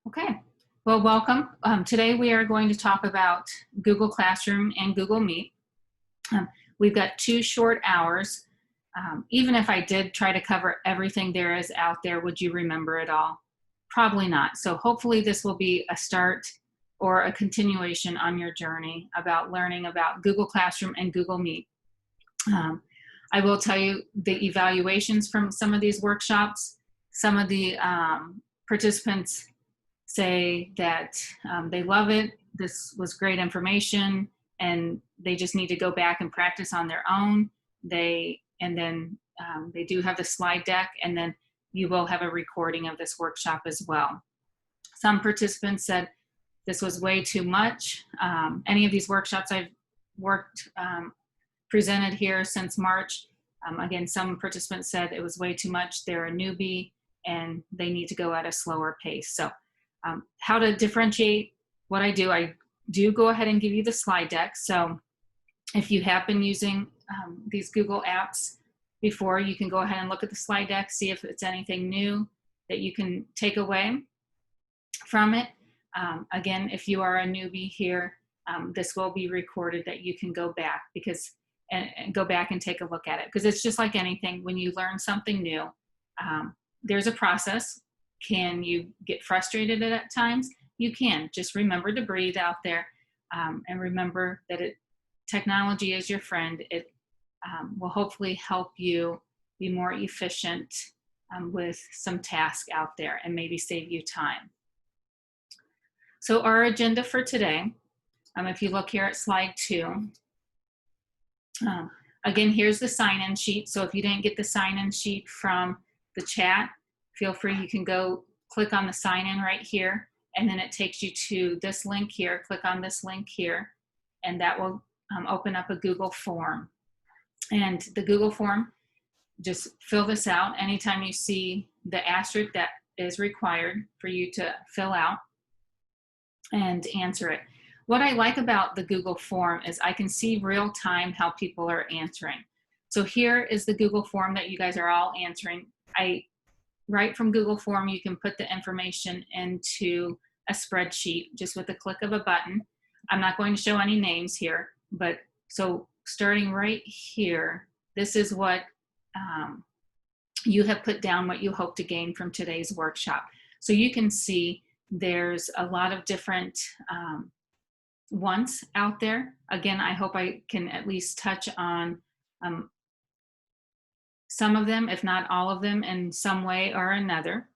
Okay, well, welcome. Today we are going to talk about Google Classroom and Google Meet. We've got 2 short hours. Even if I did try to cover everything there is out there, would you remember it all? Probably not. So hopefully this will be a start or a continuation on your journey about learning about Google Classroom and Google Meet. I will tell you the evaluations from some of these workshops. Some of the participants say that they love it. This was great information, and they just need to go back and practice on their own. They do have the slide deck, and then you will have a recording of this workshop as well. Some participants said this was way too much. Any of these workshops I've presented here since March, again, some participants said it was way too much. They're a newbie and they need to go at a slower pace. So how to differentiate what I do go ahead and give you the slide deck. So if you have been using these Google apps before, you can go ahead and look at the slide deck, see if it's anything new that you can take away from it. Again, if you are a newbie here, this will be recorded that you can go back and go back and take a look at it, because it's just like anything. When you learn something new, there's a process. Can you get frustrated at times? You can. Just remember to breathe out there, and remember that technology is your friend. It will hopefully help you be more efficient with some tasks out there and maybe save you time. So our agenda for today, if you look here at slide 2, again, here's the sign-in sheet. So if you didn't get the sign-in sheet from the chat, feel free, you can go click on the sign-in right here, and then it takes you to this link here. Click on this link here, and that will open up a Google form. And the Google form, just fill this out. Anytime you see the asterisk, that is required for you to fill out and answer it. What I like about the Google form is I can see real time how people are answering. So here is the Google form that you guys are all answering. Right from Google form, you can put the information into a spreadsheet just with a click of a button. I'm not going to show any names here, but so starting right here, this is what you have put down, what you hope to gain from today's workshop. So you can see there's a lot of different wants out there. Again, I hope I can at least touch on some of them, if not all of them, in some way or another.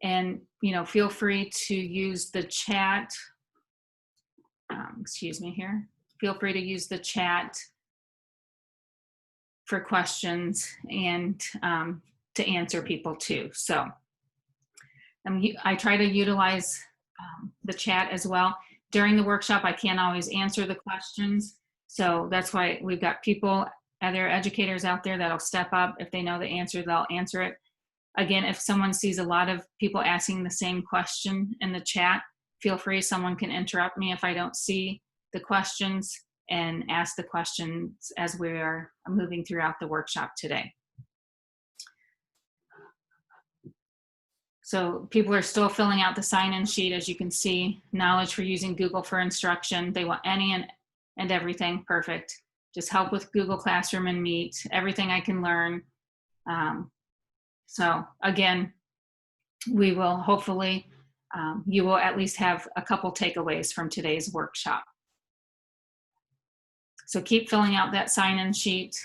And feel free to use the chat. Excuse me here. Feel free to use the chat for questions and to answer people too. So I try to utilize the chat as well. During the workshop, I can't always answer the questions. So that's why we've got people, other educators out there that'll step up. If they know the answer, they'll answer it. Again, if someone sees a lot of people asking the same question in the chat, feel free, someone can interrupt me if I don't see the questions and ask the questions as we are moving throughout the workshop today. So people are still filling out the sign-in sheet, as you can see. Knowledge for using Google for instruction. They want any and everything. Perfect. Just help with Google Classroom and Meet, everything I can learn. So again, we will hopefully, you will at least have a couple takeaways from today's workshop. So keep filling out that sign-in sheet.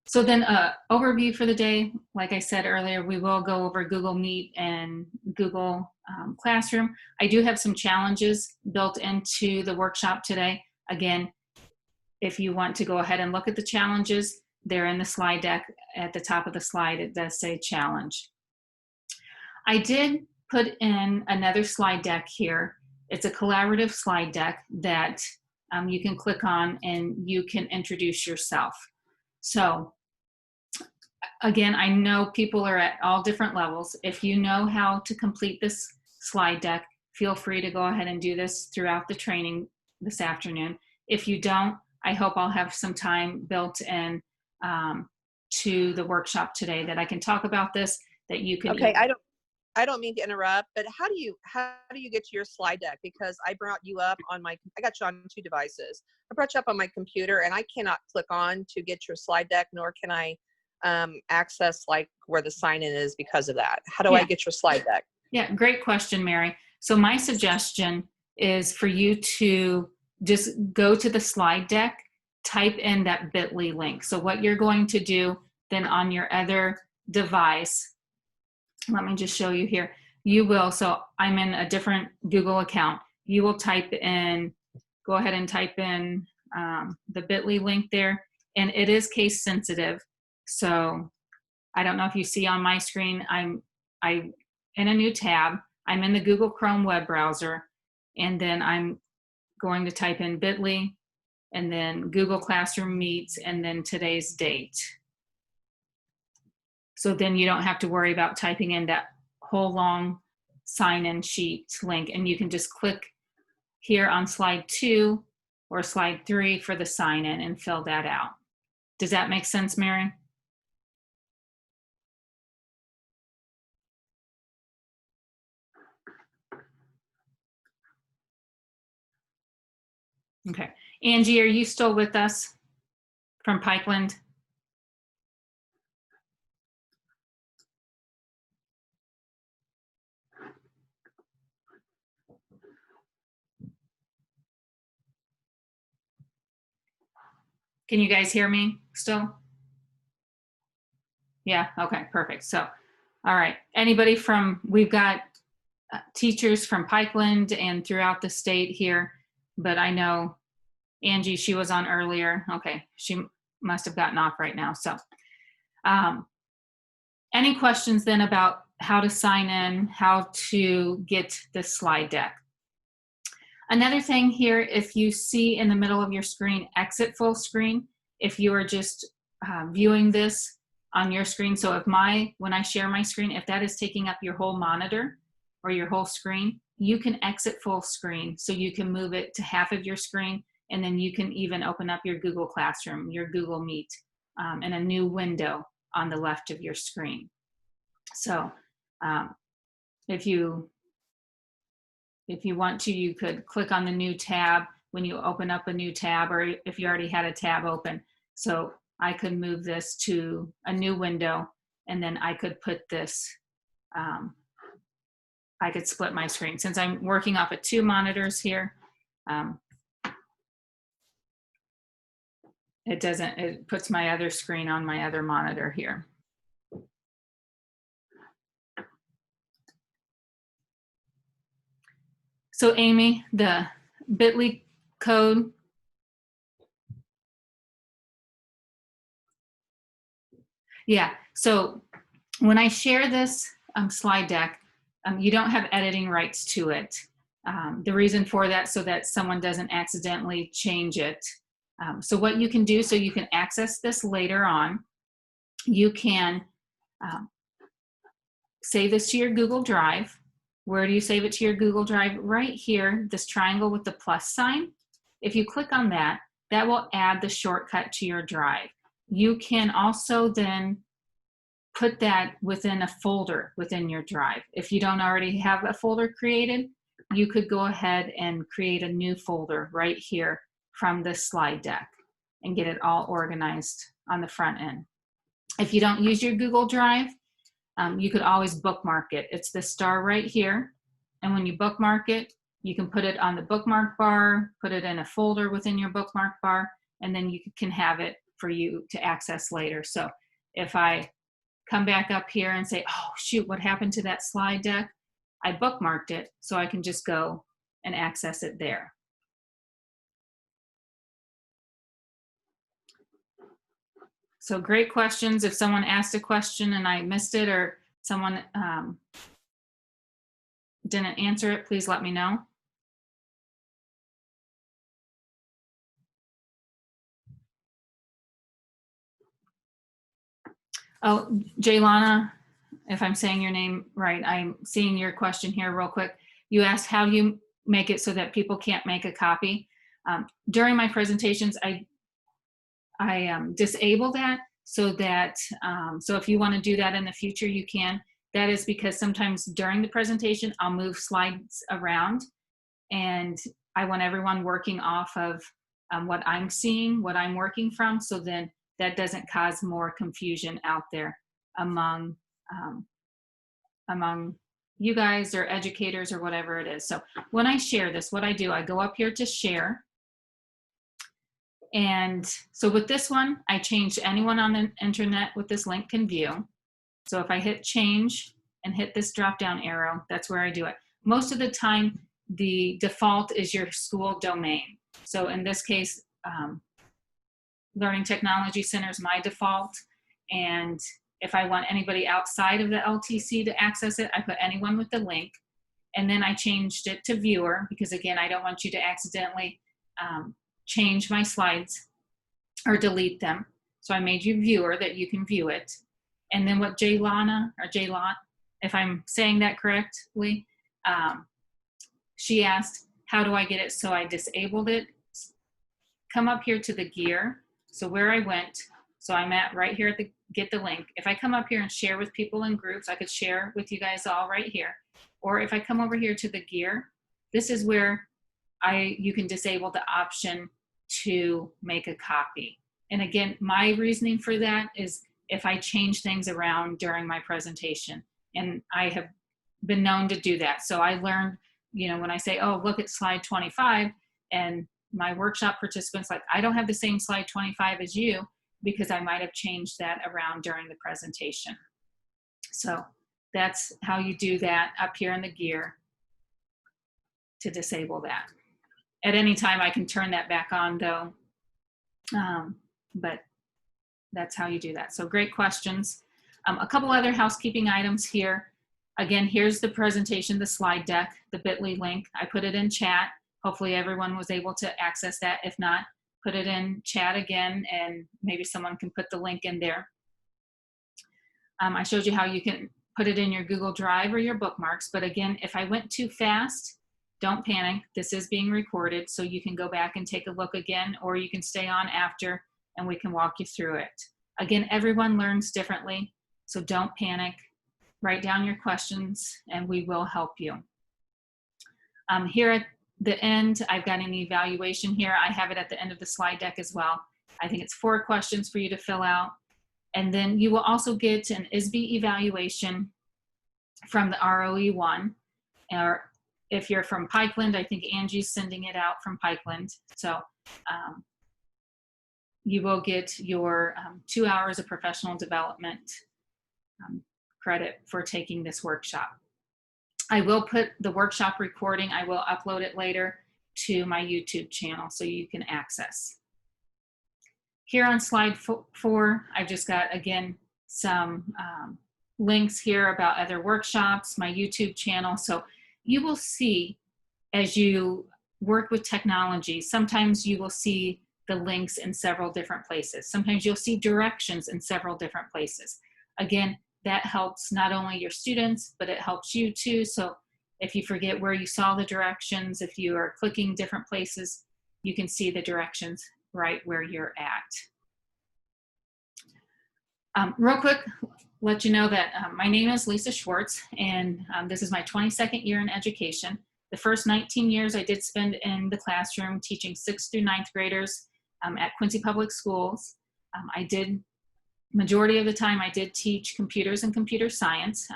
So then overview for the day, like I said earlier, we will go over Google Meet and Google Classroom. I do have some challenges built into the workshop today. Again, if you want to go ahead and look at the challenges, they're in the slide deck. At the top of the slide, it does say challenge. I did put in another slide deck here. It's a collaborative slide deck that you can click on and you can introduce yourself. So again, I know people are at all different levels. If you know how to complete this slide deck, feel free to go ahead and do this throughout the training this afternoon. If you don't, I hope I'll have some time built in to the workshop today that I can talk about this, that you can. Okay, I don't mean to interrupt, but how do you get to your slide deck? Because I brought you up on I got you on 2 devices. I brought you up on my computer, and I cannot click on to get your slide deck, nor can I access like where the sign in is because of that. How do I get your slide deck? Yeah, great question, Mary. So my suggestion is for you to just go to the slide deck, type in that bit.ly link. So what you're going to do then on your other device, let me just show you here. You will, so I'm in a different Google account. You will type in, go ahead and type in the bit.ly link there, and it is case sensitive. So I don't know if you see on my screen, I'm in a new tab. I'm in the Google Chrome web browser, and then I'm going to type in bit.ly, and then Google Classroom Meets, and then today's date. So then you don't have to worry about typing in that whole long sign-in sheet link, and you can just click here on slide 2 or slide 3 for the sign-in and fill that out. Does that make sense, Mary? Okay. Angie, are you still with us from Pikeland? Can you guys hear me still? Yeah, okay, perfect. So, all right, anybody from, we've got teachers from Pikeland and throughout the state here, but I know Angie, she was on earlier. Okay, she must have gotten off right now. So any questions then about how to sign in, how to get this slide deck? Another thing here, if you see in the middle of your screen, exit full screen, if you are just viewing this on your screen, so if when I share my screen, if that is taking up your whole monitor or your whole screen, you can exit full screen. So you can move it to half of your screen, and then you can even open up your Google Classroom, your Google Meet, in a new window on the left of your screen. So if you want to, you could click on the new tab when you open up a new tab, or if you already had a tab open. So I could move this to a new window, and then I could put this, I could split my screen. Since I'm working off of 2 monitors here, it puts my other screen on my other monitor here. So Amy, the bit.ly code. Yeah, so when I share this slide deck, you don't have editing rights to it. The reason for that, so that someone doesn't accidentally change it. So what you can do, so you can access this later on, you can save this to your Google Drive. Where do you save it to your Google Drive? Right here, this triangle with the plus sign. If you click on that, that will add the shortcut to your drive. You can also then put that within a folder within your drive. If you don't already have a folder created, you could go ahead and create a new folder right here from this slide deck and get it all organized on the front end. If you don't use your Google Drive, you could always bookmark it. It's the star right here. And when you bookmark it, you can put it on the bookmark bar, put it in a folder within your bookmark bar, and then you can have it for you to access later. So if I come back up here and say, oh shoot, what happened to that slide deck? I bookmarked it, so I can just go and access it there. So great questions. If someone asked a question and I missed it, or someone didn't answer it, please let me know. Oh, Jaylana, if I'm saying your name right, I'm seeing your question here real quick. You asked how you make it so that people can't make a copy. During my presentations, I disable that so that, so if you want to do that in the future, you can. that is because sometimes during the presentation, I'll move slides around, and I want everyone working off of what I'm seeing, what I'm working from, so then that doesn't cause more confusion out there among you guys or educators or whatever it is. So when I share this, what I do, I go up here to share. And so with this one, I changed anyone on the internet with this link can view. So if I hit change and hit this drop down arrow, that's where I do it. Most of the time, the default is your school domain. So in this case, Learning Technology Center is my default. And if I want anybody outside of the LTC to access it, I put anyone with the link. And then I changed it to viewer because, again, I don't want you to accidentally change my slides or delete them. So I made you viewer that you can view it. And then what Jaylana, or Jaylon, if I'm saying that correctly, she asked, how do I get it? So I disabled it. Come up here to the gear. So where I went, so I'm at right here at the get the link. If I come up here and share with people in groups, I could share with you guys all right here. Or if I come over here to the gear, this is where you can disable the option to make a copy. And again, my reasoning for that is if I change things around during my presentation, and I have been known to do that. So I learned, you know, when I say, oh, look at slide 25, and my workshop participants, like, I don't have the same slide 25 as you because I might have changed that around during the presentation. So that's how you do that up here in the gear to disable that. At any time, I can turn that back on though, but that's how you do that. So great questions. A couple other housekeeping items here. Again, here's the presentation, the slide deck, the bit.ly link. I put it in chat. Hopefully everyone was able to access that. If not, put it in chat again, and maybe someone can put the link in there. I showed you how you can put it in your Google Drive or your bookmarks, but again, if I went too fast, don't panic. This is being recorded, so you can go back and take a look again, or you can stay on after and we can walk you through it. Again, everyone learns differently, so don't panic. Write down your questions and we will help you. Here at the end, I've got an evaluation here. I have it at the end of the slide deck as well. I think it's 4 questions for you to fill out. And then you will also get an ISB evaluation from the ROE1. Or if you're from Pikeland, I think Angie's sending it out from Pikeland. So you will get your 2 hours of professional development credit for taking this workshop. I will put the workshop recording, I will upload it later to my YouTube channel so you can access. Here on slide 4, I've just got, again, some links here about other workshops, my YouTube channel. So you will see as you work with technology, sometimes you will see the links in several different places. Sometimes you'll see directions in several different places. Again, that helps not only your students, but it helps you too. So if you forget where you saw the directions, if you are clicking different places, you can see the directions right where you're at. Real quick, let you know that my name is Lisa Schwartz, and this is my 22nd year in education. The first 19 years I did spend in the classroom teaching 6th through 9th graders at Quincy Public Schools. Majority of the time I did teach computers and computer science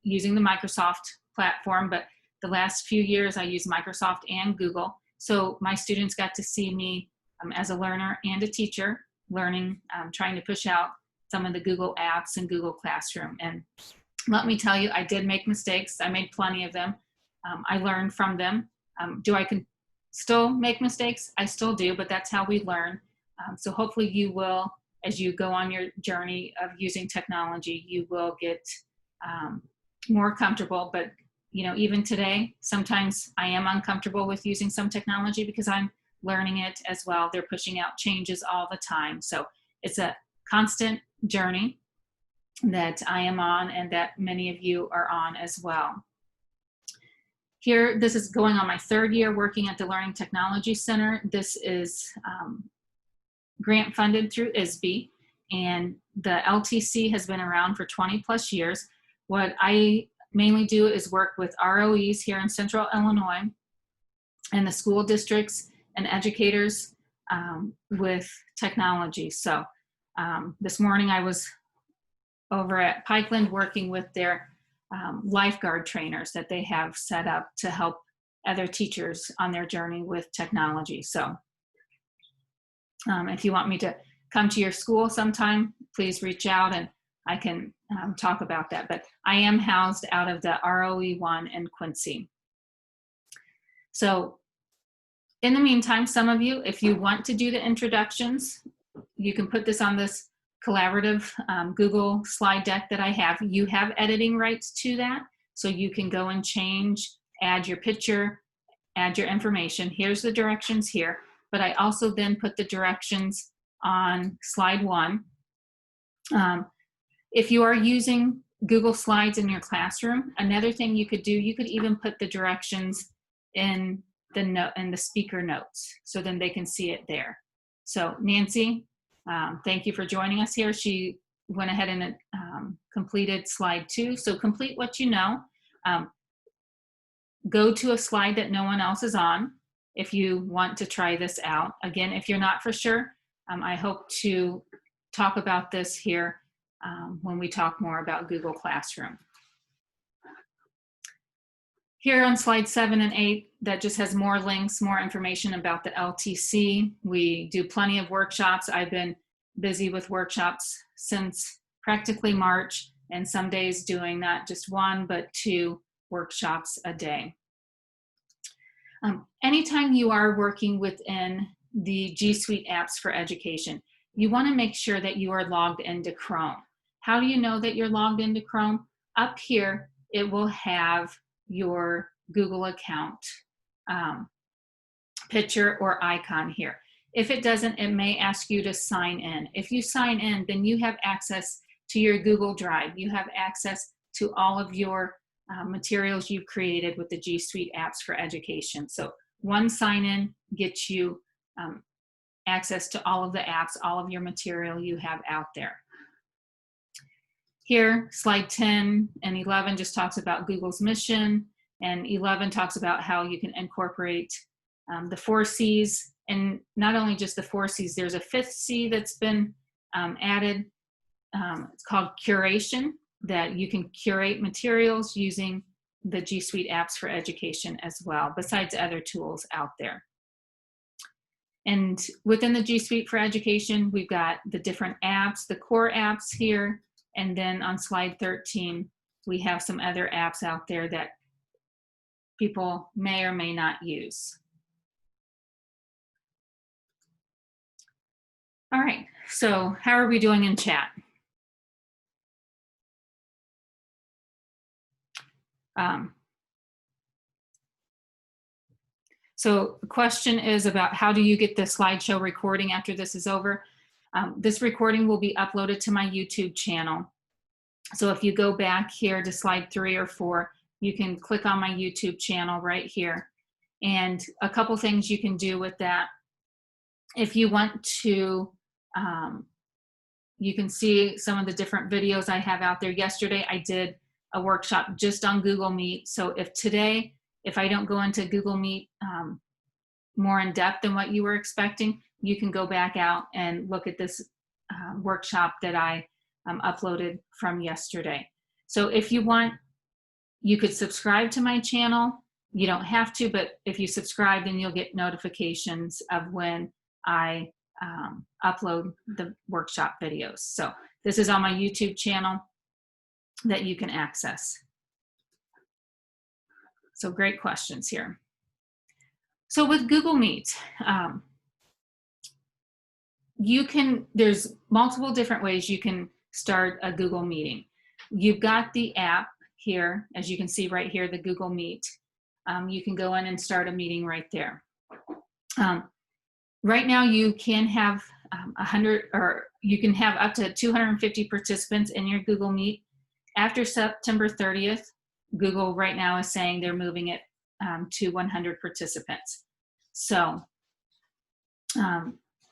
using the Microsoft platform, but the last few years I used Microsoft and Google. So my students got to see me as a learner and a teacher, learning, trying to push out some of the Google apps and Google Classroom. And let me tell you, I did make mistakes. I made plenty of them. I learned from them. Do I still make mistakes? I still do, but that's how we learn. So hopefully you will, as you go on your journey of using technology, you will get more comfortable. But you know, even today, sometimes I am uncomfortable with using some technology because I'm learning it as well. They're pushing out changes all the time. So it's a constant journey that I am on and that many of you are on as well. Here, this is going on my 3rd year working at the Learning Technology Center. This is grant funded through ISB, and the LTC has been around for 20+ years. What I mainly do is work with ROEs here in Central Illinois and the school districts and educators with technology. So this morning I was over at Pikeland working with their lifeguard trainers that they have set up to help other teachers on their journey with technology. So if you want me to come to your school sometime, please reach out and I can talk about that. But I am housed out of the ROE1 in Quincy. So in the meantime, some of you, if you want to do the introductions, you can put this on this collaborative Google slide deck that I have. You have editing rights to that, so you can go and change, add your picture, add your information. Here's the directions here, but I also then put the directions on slide 1. If you are using Google Slides in your classroom, another thing you could do, you could even put the directions in the speaker notes, so then they can see it there. So Nancy, thank you for joining us here. She went ahead and completed slide 2. So complete what you know. Go to a slide that no one else is on if you want to try this out. Again, if you're not for sure, I hope to talk about this here when we talk more about Google Classroom. Here on slide 7 and 8, that just has more links, more information about the LTC. We do plenty of workshops. I've been busy with workshops since practically March, and some days doing not just 1, but 2 workshops a day. Anytime you are working within the G Suite apps for education, you want to make sure that you are logged into Chrome. How do you know that you're logged into Chrome? Up here, it will have your Google account picture or icon here. If it doesn't, it may ask you to sign in. If you sign in, then you have access to your Google Drive. You have access to all of your materials you've created with the G Suite apps for education. So one sign in gets you access to all of the apps, all of your material you have out there. Here, slide 10 and 11 just talks about Google's mission, and 11 talks about how you can incorporate the 4 C's, and not only just the 4 C's, there's a 5th C that's been added. It's called curation, that you can curate materials using the G Suite apps for education as well, besides other tools out there. And within the G Suite for education, we've got the different apps, the core apps here. And then on slide 13, we have some other apps out there that people may or may not use. All right, so how are we doing in chat? So the question is about how do you get the slideshow recording after this is over? This recording will be uploaded to my YouTube channel. So if you go back here to slide 3 or 4, you can click on my YouTube channel right here. And a couple things you can do with that. If you want to, you can see some of the different videos I have out there. Yesterday I did a workshop just on Google Meet. So if today, if I don't go into Google Meet more in depth than what you were expecting, you can go back out and look at this workshop that I uploaded from yesterday. So if you want, you could subscribe to my channel. You don't have to, but if you subscribe, then you'll get notifications of when I upload the workshop videos. So this is on my YouTube channel that you can access. So great questions here. So with Google Meet, there's multiple different ways you can start a Google meeting. You've got the app here, as you can see right here, the Google Meet. You can go in and start a meeting right there. Right now you can have 100, or you can have up to 250 participants in your Google Meet. After September 30th, Google right now is saying they're moving it to 100 participants. So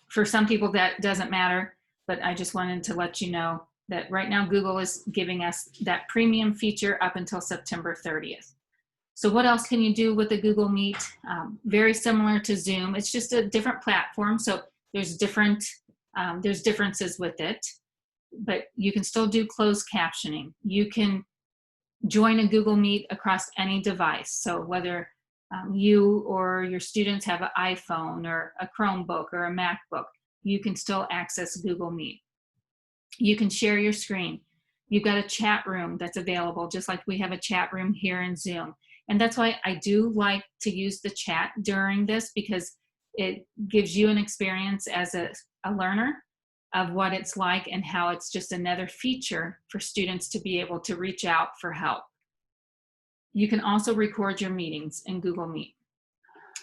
for some people that doesn't matter, but I just wanted to let you know that right now Google is giving us that premium feature up until September 30th. So what else can you do with the Google Meet? Very similar to Zoom. It's just a different platform, so there's differences with it, but you can still do closed captioning. You can join a Google Meet across any device. So whether you or your students have an iPhone or a Chromebook or a MacBook, you can still access Google Meet. You can share your screen. You've got a chat room that's available, just like we have a chat room here in Zoom. And that's why I do like to use the chat during this, because it gives you an experience as a learner of what it's like and how it's just another feature for students to be able to reach out for help. You can also record your meetings in Google Meet.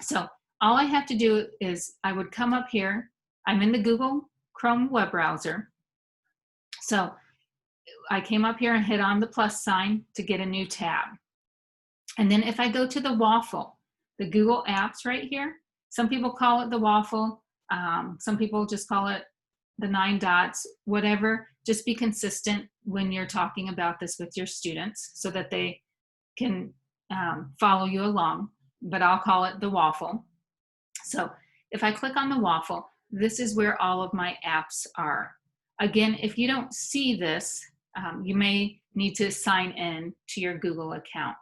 So all I have to do is I would come up here. I'm in the Google Chrome web browser. So I came up here and hit on the plus sign to get a new tab. And then if I go to the waffle, the Google Apps right here, some people call it the waffle. Some people just call it the 9 dots, whatever. Just be consistent when you're talking about this with your students so that they can follow you along, but I'll call it the waffle. So if I click on the waffle, this is where all of my apps are. Again, if you don't see this, you may need to sign in to your Google account.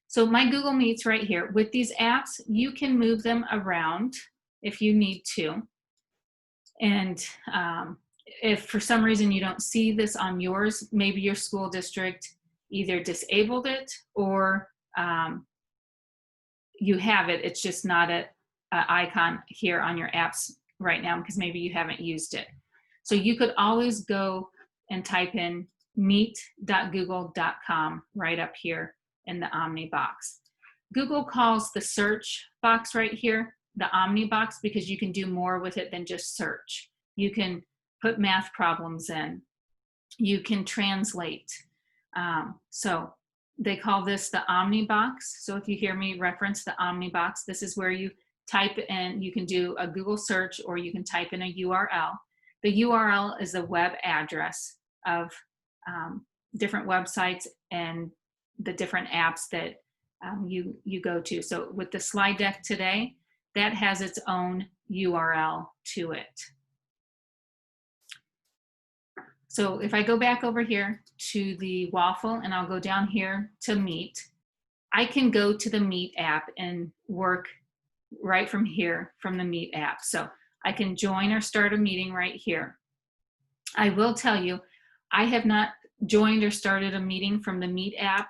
So my Google Meets right here. With these apps, you can move them around if you need to. And if for some reason you don't see this on yours, maybe your school district either disabled it or you have it. It's just not an icon here on your apps right now because maybe you haven't used it. So you could always go and type in meet.google.com right up here in the Omni box. Google calls the search box right here the Omni box because you can do more with it than just search. You can put math problems in. You can translate. So they call this the Omni box. So if you hear me reference the Omni box, this is where you type in, you can do a Google search or you can type in a URL. The URL is a web address of different websites and the different apps that you go to. So with the slide deck today, that has its own URL to it. So if I go back over here to the waffle and I'll go down here to Meet, I can go to the Meet app and work right from here from the Meet app. So I can join or start a meeting right here. I will tell you, I have not joined or started a meeting from the Meet app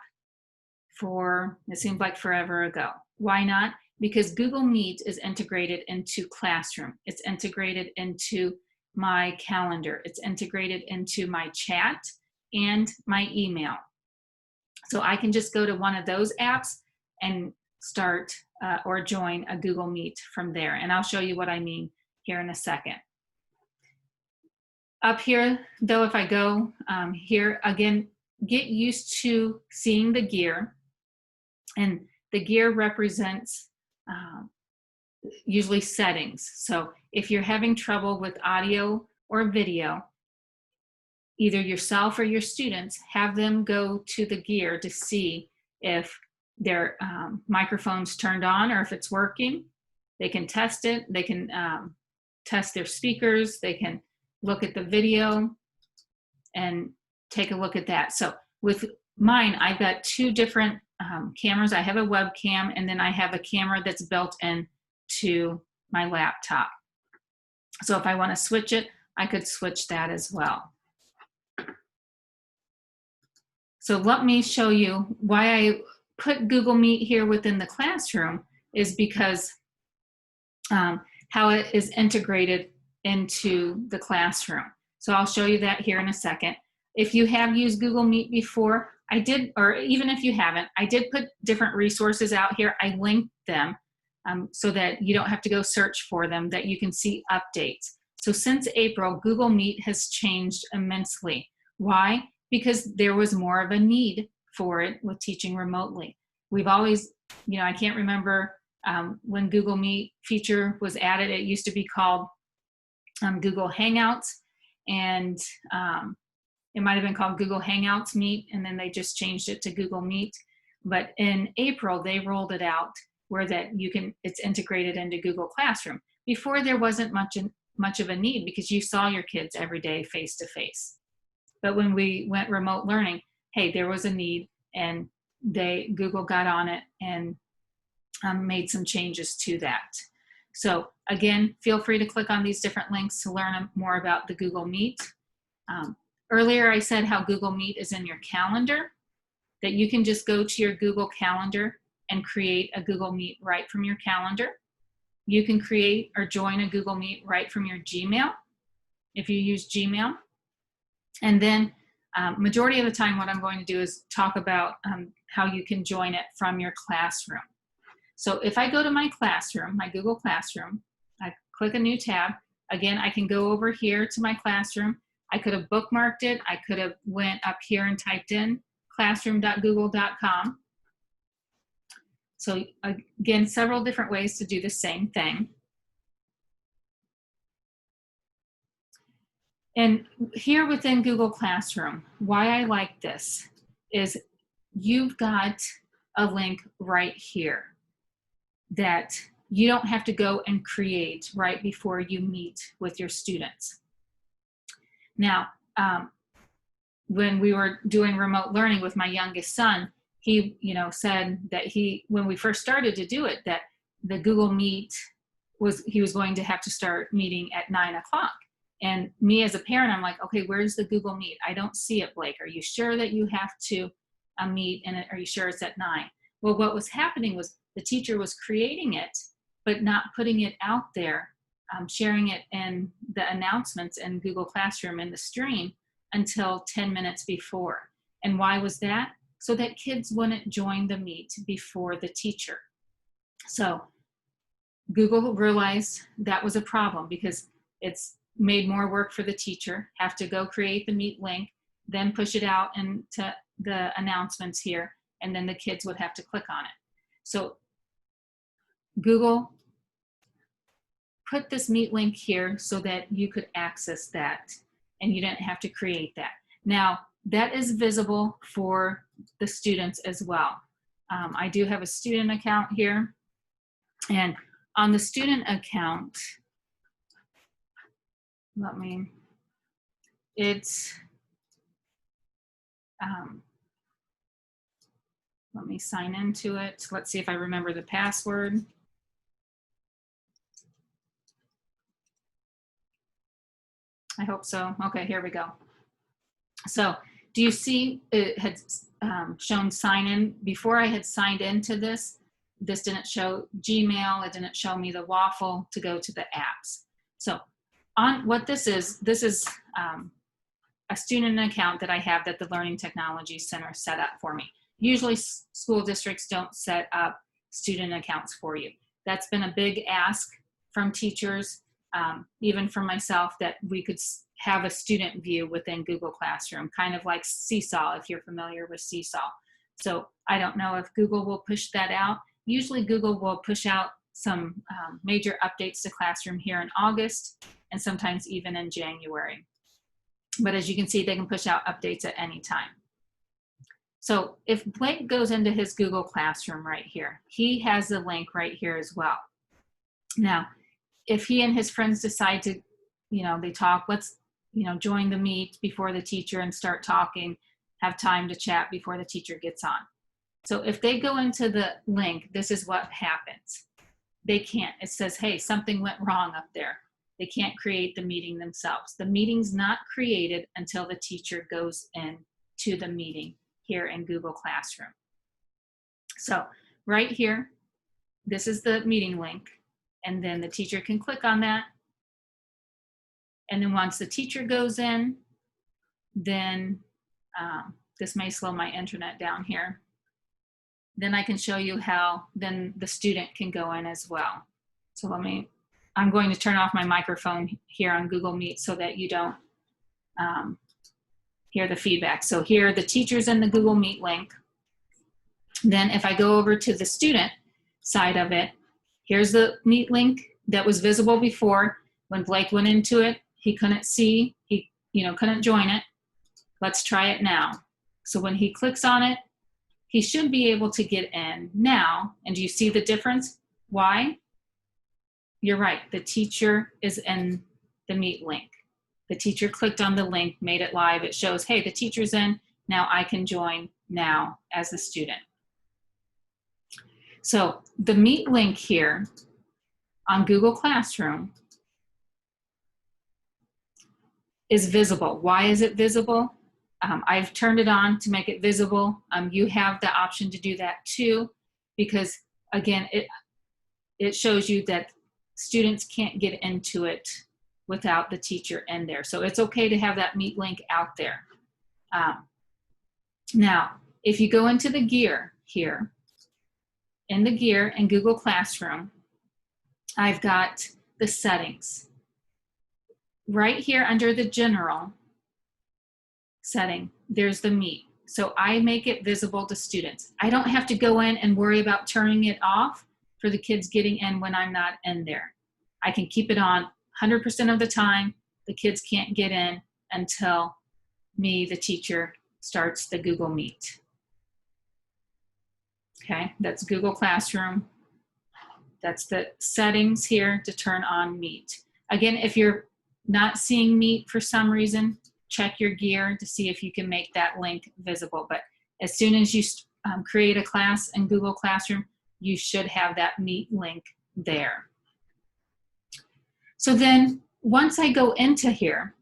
for, it seems like forever ago. Why not? Because Google Meet is integrated into Classroom. It's integrated into my calendar. It's integrated into my chat and my email. So I can just go to one of those apps and start or join a Google Meet from there. And I'll show you what I mean here in a second. Up here, though, if I go here, again, get used to seeing the gear. And the gear represents usually settings. So if you're having trouble with audio or video, either yourself or your students, have them go to the gear to see if their microphone's turned on or if it's working. They can test it. They can test their speakers. They can look at the video and take a look at that. So with mine, I've got two different cameras. I have a webcam and then I have a camera that's built in to my laptop. So if I want to switch it, I could switch that as well. So let me show you why I put Google Meet here within the classroom is because how it is integrated into the classroom. So I'll show you that here in a second. If you have used Google Meet before, I did, or even if you haven't, I did put different resources out here. I linked them so that you don't have to go search for them, that you can see updates. So since April, Google Meet has changed immensely. Why? Because there was more of a need for it with teaching remotely. We've always, you know, I can't remember when Google Meet feature was added. It used to be called Google Hangouts. and it might have been called Google Hangouts Meet, and then they just changed it to Google Meet. But in April, they rolled it out where that it's integrated into Google Classroom. Before, there wasn't much of a need because you saw your kids every day face to face. But when we went remote learning, hey, there was a need, and Google got on it and made some changes to that. So again, feel free to click on these different links to learn more about the Google Meet. Earlier I said how Google Meet is in your calendar, that you can just go to your Google Calendar and create a Google Meet right from your calendar. You can create or join a Google Meet right from your Gmail, if you use Gmail. And then majority of the time what I'm going to do is talk about how you can join it from your classroom. So if I go to my classroom, my Google Classroom, I click a new tab. Again, I can go over here to my classroom. I could have bookmarked it. I could have went up here and typed in classroom.google.com. So again, several different ways to do the same thing. And here within Google Classroom, why I like this is you've got a link right here that you don't have to go and create right before you meet with your students. Now, when we were doing remote learning with my youngest son, he said that when we first started to do it, that the Google Meet he was going to have to start meeting at 9 o'clock. And me as a parent, I'm like, okay, where's the Google Meet? I don't see it, Blake. Are you sure that you have to meet, and are you sure it's at 9? Well, what was happening was the teacher was creating it, but not putting it out there, sharing it in the announcements in Google Classroom in the stream until 10 minutes before. And why was that? So that kids wouldn't join the meet before the teacher. So Google realized that was a problem because it's made more work for the teacher, have to go create the Meet link, then push it out into the announcements here, and then the kids would have to click on it. So Google put this Meet link here so that you could access that and you didn't have to create that. Now, that is visible for the students as well. I do have a student account here, and on the student account, let me sign into it. Let's see if I remember the password. I hope so. Okay, here we go. So do you see it had shown sign in? Before I had signed into this didn't show Gmail, it didn't show me the waffle to go to the apps. So on what this is a student account that I have that the Learning Technology Center set up for me. Usually school districts don't set up student accounts for you. That's been a big ask from teachers, even from myself, that we could have a student view within Google Classroom, kind of like Seesaw, if you're familiar with Seesaw. So I don't know if Google will push that out. Usually Google will push out some major updates to Classroom here in August, and sometimes even in January. But as you can see, they can push out updates at any time. So if Blake goes into his Google Classroom right here, he has the link right here as well. Now, if he and his friends decide to, they talk, let's, join the meet before the teacher and start talking, have time to chat before the teacher gets on. So if they go into the link, this is what happens. They can't. It says, hey, something went wrong up there. They can't create the meeting themselves. The meeting's not created until the teacher goes in to the meeting here in Google Classroom. So right here, this is the meeting link, and then the teacher can click on that. And then once the teacher goes in, then this may slow my internet down here. Then I can show you how then the student can go in as well. So I'm going to turn off my microphone here on Google Meet so that you don't hear the feedback. So here, the teacher's in the Google Meet link. Then if I go over to the student side of it, here's the Meet link that was visible before. When Blake went into it, he couldn't see. He couldn't join it. Let's try it now. So when he clicks on it, he should be able to get in now. And do you see the difference? Why? You're right. The teacher is in the Meet link. The teacher clicked on the link, made it live. It shows, hey, the teacher's in. Now I can join now as a student. So the Meet link here on Google Classroom is visible. Why is it visible? I've turned it on to make it visible. You have the option to do that too, because again, it shows you that students can't get into it without the teacher in there. So it's okay to have that Meet link out there. Now, if you go into the gear here, in the gear in Google Classroom, I've got the settings. Right here under the general setting, there's the Meet. So I make it visible to students. I don't have to go in and worry about turning it off for the kids getting in when I'm not in there. I can keep it on 100% of the time. The kids can't get in until me, the teacher, starts the Google Meet. Okay, that's Google Classroom. That's the settings here to turn on Meet. Again, if you're not seeing Meet for some reason, check your gear to see if you can make that link visible. But as soon as you create a class in Google Classroom, you should have that Meet link there. So then once I go into here,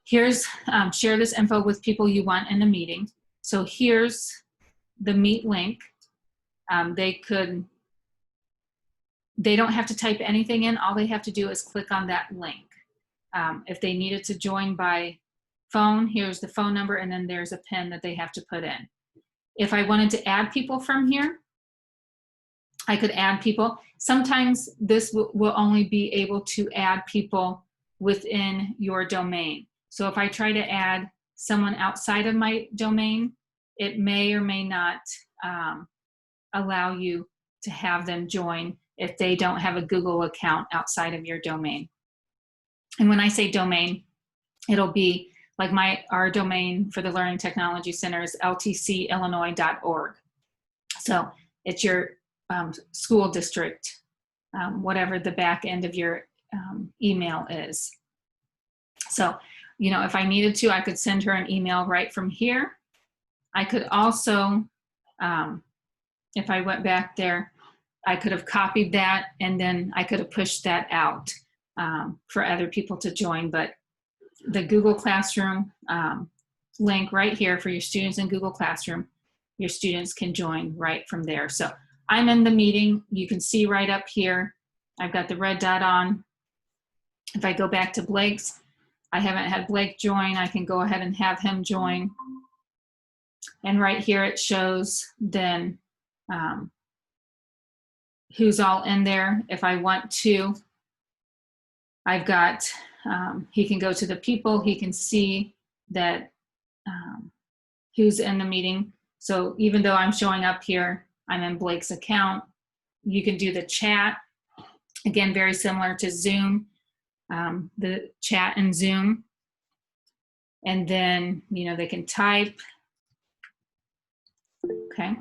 here's share this info with people you want in the meeting. So here's the Meet link. They don't have to type anything in. All they have to do is click on that link. If they needed to join by phone, here's the phone number, and then there's a PIN that they have to put in. If I wanted to add people from here, I could add people. Sometimes this will only be able to add people within your domain. So if I try to add someone outside of my domain, it may or may not allow you to have them join if they don't have a Google account outside of your domain. And when I say domain, it'll be like our domain for the Learning Technology Center is ltcillinois.org. So it's your school district, whatever the back end of your email is. So, if I needed to, I could send her an email right from here. I could also, if I went back there, I could have copied that and then I could have pushed that out for other people to join. But the Google Classroom link right here for your students in Google Classroom, your students can join right from there. So I'm in the meeting. You can see right up here, I've got the red dot on. If I go back to Blake's, I haven't had Blake join. I can go ahead and have him join. And right here it shows then who's all in there. If I want to, I've got, he can go to the people, he can see that who's in the meeting. So even though I'm showing up here, I'm in Blake's account. You can do the chat. Again, very similar to Zoom, the chat in Zoom. And then, they can type. Okay.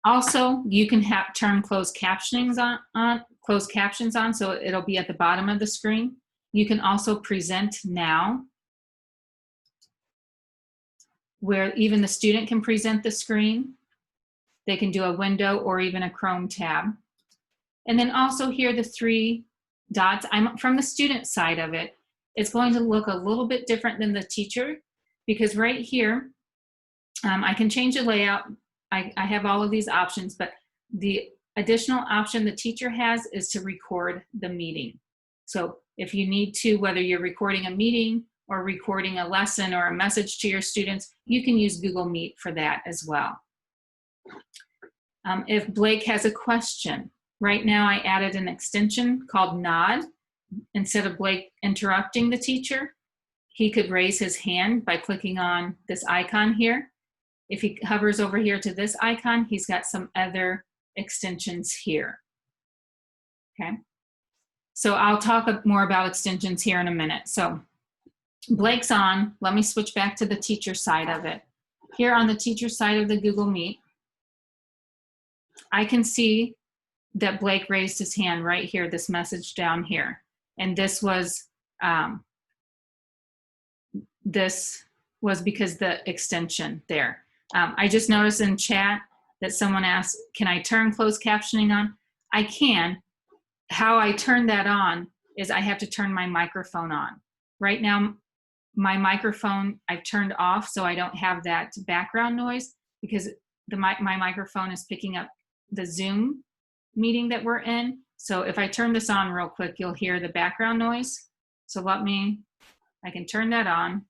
Also, you can turn closed captions on, so it'll be at the bottom of the screen. You can also present now, where even the student can present the screen. They can do a window or even a Chrome tab. And then also here, the 3 dots. I'm from the student side of it. It's going to look a little bit different than the teacher, because right here, I can change the layout. I have all of these options, but the additional option the teacher has is to record the meeting. So if you need to, whether you're recording a meeting or recording a lesson or a message to your students, you can use Google Meet for that as well. If Blake has a question, right now I added an extension called Nod. Instead of Blake interrupting the teacher, he could raise his hand by clicking on this icon here. If he hovers over here to this icon, he's got some other extensions here. Okay. So I'll talk more about extensions here in a minute. So Blake's on. Let me switch back to the teacher side of it. Here on the teacher side of the Google Meet, I can see that Blake raised his hand right here, this message down here. And this was because the extension there. I just noticed in chat that someone asked, can I turn closed captioning on? I can. How I turn that on is I have to turn my microphone on. Right now, my microphone I've turned off so I don't have that background noise, because my microphone is picking up the Zoom meeting that we're in. So if I turn this on real quick, you'll hear the background noise. So I can turn that on,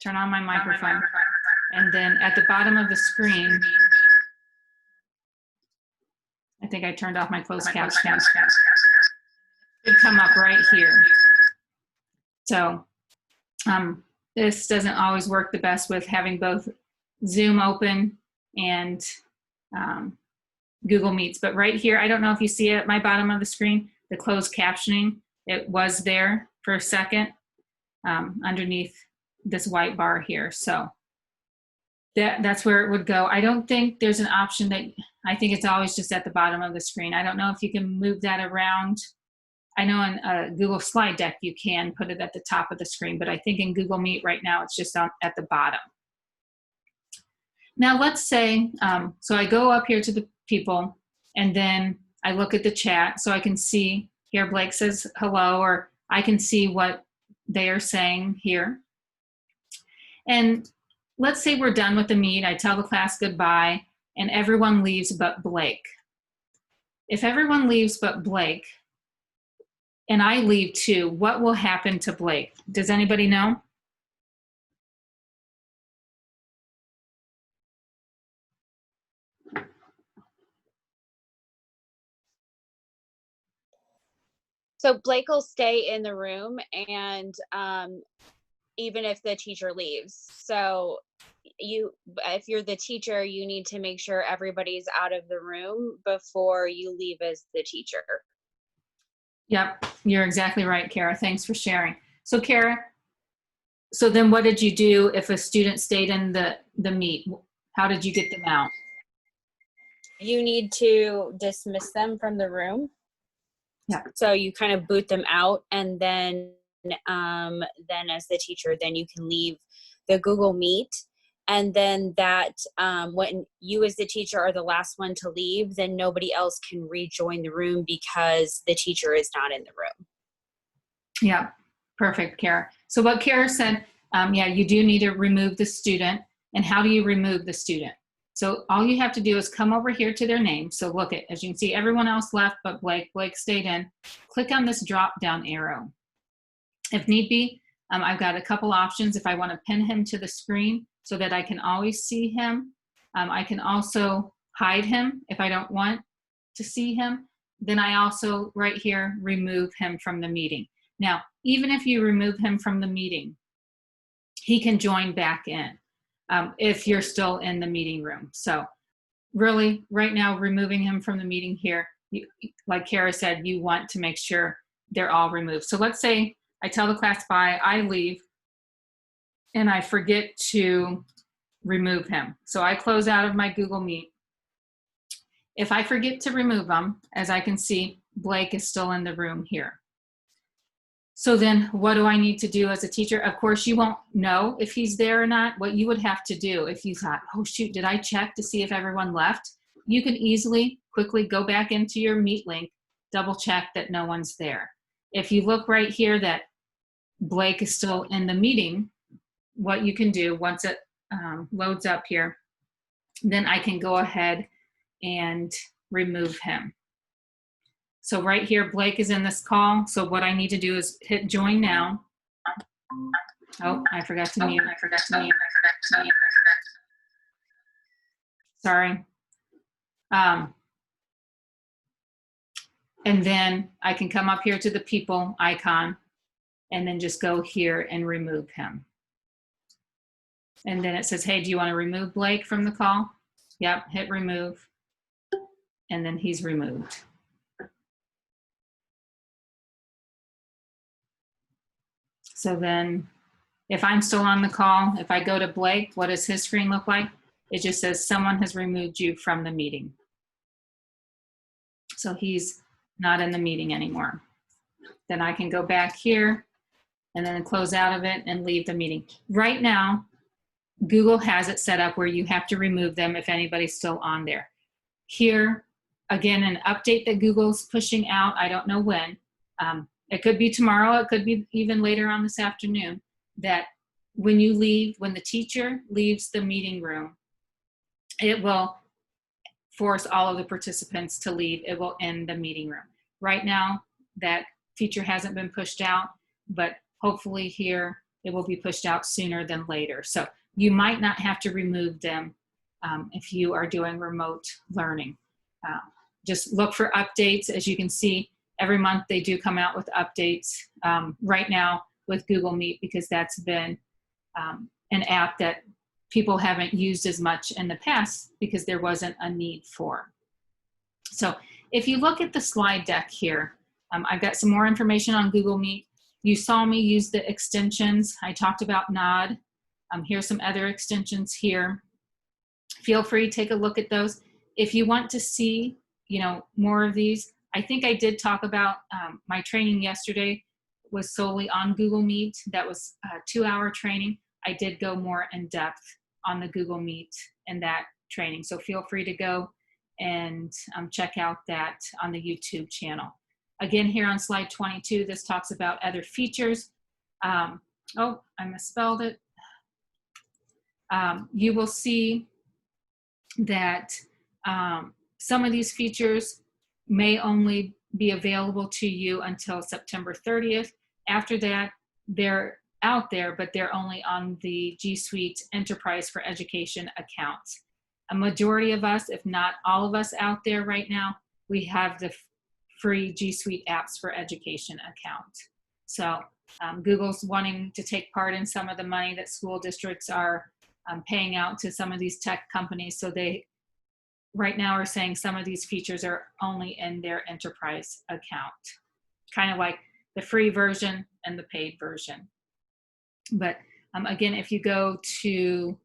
turn on my microphone, and then at the bottom of the screen, I think I turned off my closed caption. It should come up right here. So this doesn't always work the best with having both Zoom open and Google Meets, but right here, I don't know if you see it at my bottom of the screen, the closed captioning, it was there for a second underneath this white bar here. So that's where it would go. I don't think there's an option I think it's always just at the bottom of the screen. I don't know if you can move that around. I know in a Google slide deck, you can put it at the top of the screen, but I think in Google Meet right now, it's just at the bottom. Now let's say, so I go up here to the people and then I look at the chat so I can see here Blake says hello, or I can see what they are saying here. And let's say we're done with the meet, I tell the class goodbye and everyone leaves but Blake. If everyone leaves but Blake and I leave too, what will happen to Blake? Does anybody know? So Blake will stay in the room, and even if the teacher leaves. So if you're the teacher, you need to make sure everybody's out of the room before you leave as the teacher. Yep, you're exactly right, Kara. Thanks for sharing. So Kara, so then what did you do if a student stayed in the meet? How did you get them out? You need to dismiss them from the room. Yeah. So you kind of boot them out, and then as the teacher, then you can leave the Google Meet. And then that when you as the teacher are the last one to leave, then nobody else can rejoin the room because the teacher is not in the room. Yeah, perfect, Kara. So what Kara said, yeah, you do need to remove the student. And how do you remove the student? So all you have to do is come over here to their name. So look at, as you can see, everyone else left but Blake. Blake stayed in. Click on this drop down arrow. If need be, I've got a couple options. If I want to pin him to the screen so that I can always see him, I can also hide him if I don't want to see him. Then I also, right here, remove him from the meeting. Now, even if you remove him from the meeting, he can join back in if you're still in the meeting room. So really, right now, removing him from the meeting here, like Kara said, you want to make sure they're all removed. So let's say I tell the class bye, I leave, and I forget to remove him. So I close out of my Google Meet. If I forget to remove him, as I can see, Blake is still in the room here. So then what do I need to do as a teacher? Of course, you won't know if he's there or not. What you would have to do if you thought, oh shoot, did I check to see if everyone left? You can easily, quickly go back into your Meet link, double check that no one's there. If you look right here that Blake is still in the meeting, what you can do once it loads up here, then I can go ahead and remove him. So right here, Blake is in this call. So what I need to do is hit join now. Oh, I forgot to mute. Sorry. And then I can come up here to the people icon and then just go here and remove him. And then it says, hey, do you want to remove Blake from the call? Yep, hit remove. And then he's removed. So then if I'm still on the call, if I go to Blake, what does his screen look like? It just says someone has removed you from the meeting. So he's not in the meeting anymore. Then I can go back here and then close out of it and leave the meeting. Right now, Google has it set up where you have to remove them if anybody's still on there. Here, again, an update that Google's pushing out, I don't know when. It could be tomorrow, it could be even later on this afternoon, that when you leave, when the teacher leaves the meeting room, it will force all of the participants to leave. It will end the meeting room. Right now, that feature hasn't been pushed out, but hopefully here it will be pushed out sooner than later. So you might not have to remove them if you are doing remote learning. Just look for updates. As you can see, every month they do come out with updates right now with Google Meet, because that's been an app that people haven't used as much in the past because there wasn't a need for. So if you look at the slide deck here, I've got some more information on Google Meet. You saw me use the extensions. I talked about Nod. Here's some other extensions here. Feel free to take a look at those. If you want to see, more of these, I think I did talk about my training yesterday was solely on Google Meet. That was a 2-hour training. I did go more in depth on the Google Meet in that training. So feel free to go and check out that on the YouTube channel. Again, here on slide 22, this talks about other features. Oh, I misspelled it. You will see that some of these features may only be available to you until September 30th. After that, they're out there, but they're only on the G Suite Enterprise for Education accounts. A majority of us, if not all of us out there right now, we have the free G Suite Apps for Education account. So Google's wanting to take part in some of the money that school districts are paying out to some of these tech companies. So they right now are saying some of these features are only in their enterprise account, kind of like the free version and the paid version. But again, if you go to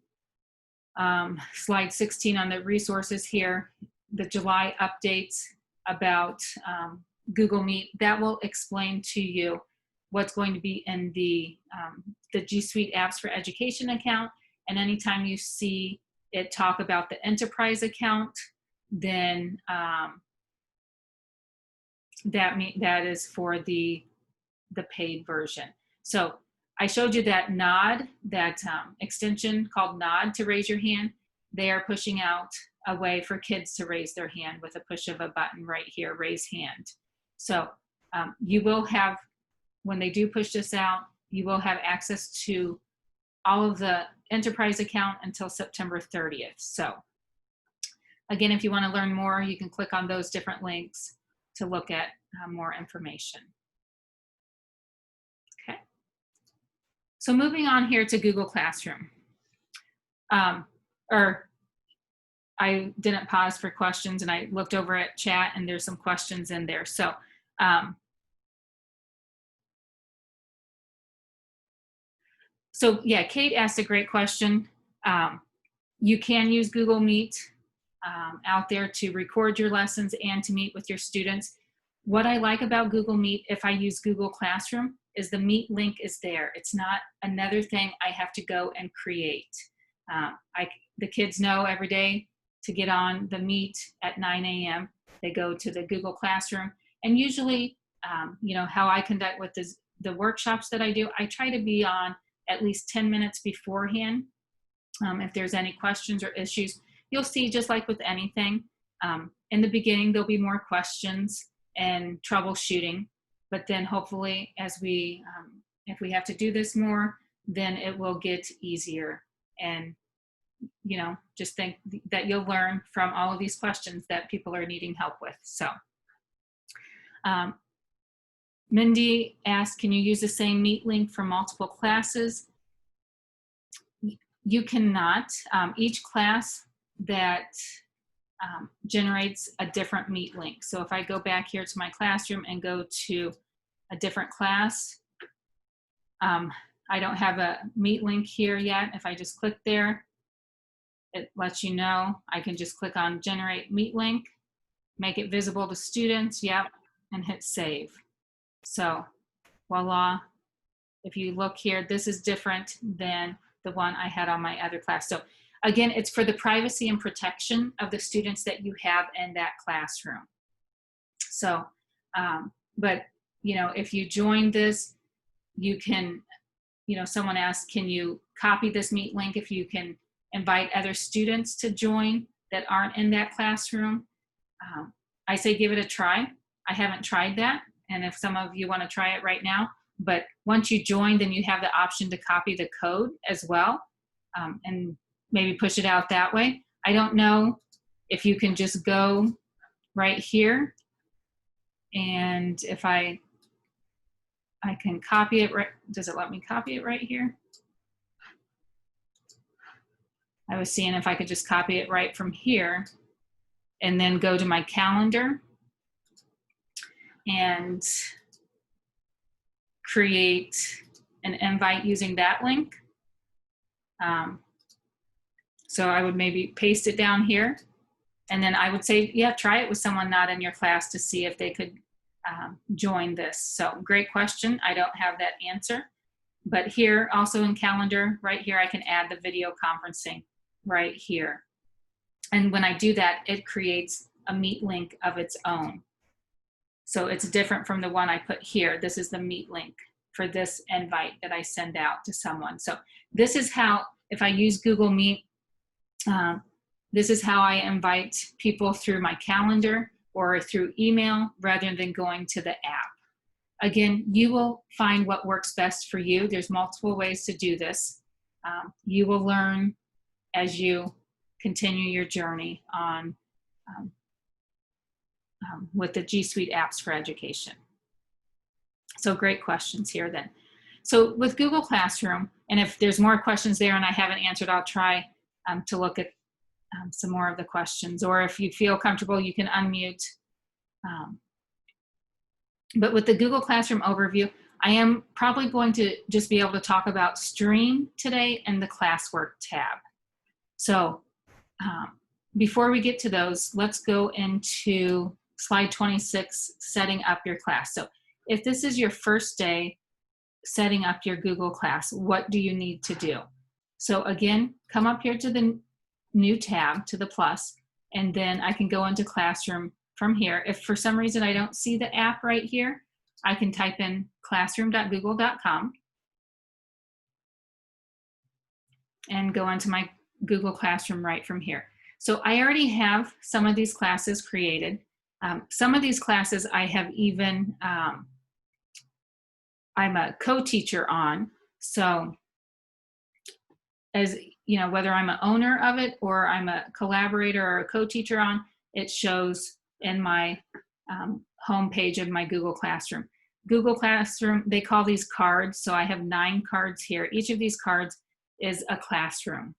slide 16 on the resources here, the July updates about Google Meet, that will explain to you what's going to be in the G Suite Apps for Education account. And anytime you see it talk about the enterprise account, then that is for the paid version. So I showed you that Nod, that extension called Nod to raise your hand. They are pushing out a way for kids to raise their hand with a push of a button right here, raise hand. So you will have, when they do push this out, you will have access to all of the enterprise account until September 30th. So again, if you want to learn more, you can click on those different links to look at more information. Okay. So moving on here to Google Classroom. I didn't pause for questions, and I looked over at chat and there's some questions in there. So yeah, Kate asked a great question. You can use Google Meet out there to record your lessons and to meet with your students. What I like about Google Meet, if I use Google Classroom, is the Meet link is there. It's not another thing I have to go and create. The kids know every day to get on the Meet at 9 a.m. They go to the Google Classroom, and usually, how I conduct with the workshops that I do, I try to be on at least 10 minutes beforehand. If there's any questions or issues, you'll see, just like with anything, in the beginning, there'll be more questions and troubleshooting, but then hopefully as if we have to do this more, then it will get easier. And, just think that you'll learn from all of these questions that people are needing help with. So Mindy asked, can you use the same Meet link for multiple classes? You cannot. Each class that generates a different Meet link. So if I go back here to my classroom and go to a different class, I don't have a Meet link here yet. If I just click there, it lets you know. I can just click on Generate Meet Link, make it visible to students, yep, and hit Save. So voila. If you look here, this is different than the one I had on my other class. So again, it's for the privacy and protection of the students that you have in that classroom. So, but, you know, if you join this, you can, you know, someone asked, can you copy this Meet link if you can invite other students to join that aren't in that classroom? I say give it a try. I haven't tried that. And if some of you want to try it right now, but once you join, then you have the option to copy the code as well, and maybe push it out that way. I don't know if you can just go right here, and if I can copy it right. Does it let me copy it right here? I was seeing if I could just copy it right from here and then go to my calendar and create an invite using that link. So I would maybe paste it down here, and then I would say, yeah, try it with someone not in your class to see if they could join this. So great question. I don't have that answer, but here also in calendar, right here, I can add the video conferencing right here. And when I do that, it creates a Meet link of its own. So it's different from the one I put here. This is the Meet link for this invite that I send out to someone. So this is how, if I use Google Meet, this is how I invite people through my calendar or through email rather than going to the app. Again, you will find what works best for you. There's multiple ways to do this. You will learn as you continue your journey on with the G Suite apps for education. So great questions here then. So with Google Classroom, and if there's more questions there and I haven't answered, I'll try to look at some more of the questions, or if you feel comfortable, you can unmute. But with the Google Classroom overview, I am probably going to just be able to talk about Stream today and the Classwork tab. So before we get to those, let's go into slide 26, setting up your class. So if this is your first day setting up your Google Class, what do you need to do? So again, come up here to the new tab, to the plus, and then I can go into Classroom from here. If for some reason I don't see the app right here, I can type in classroom.google.com and go into my Google Classroom right from here. So I already have some of these classes created. Some of these classes I have even, I'm a co-teacher on. So as you know, whether I'm an owner of it or I'm a collaborator or a co-teacher on, it shows in my home page of my Google Classroom. Google Classroom, they call these cards. So I have 9 cards here. Each of these cards is a classroom.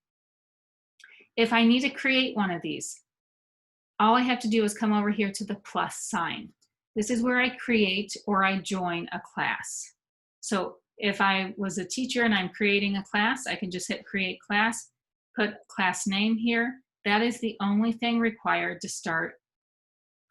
If I need to create one of these, all I have to do is come over here to the plus sign. This is where I create or I join a class. So if I was a teacher and I'm creating a class, I can just hit create class, put class name here. That is the only thing required to start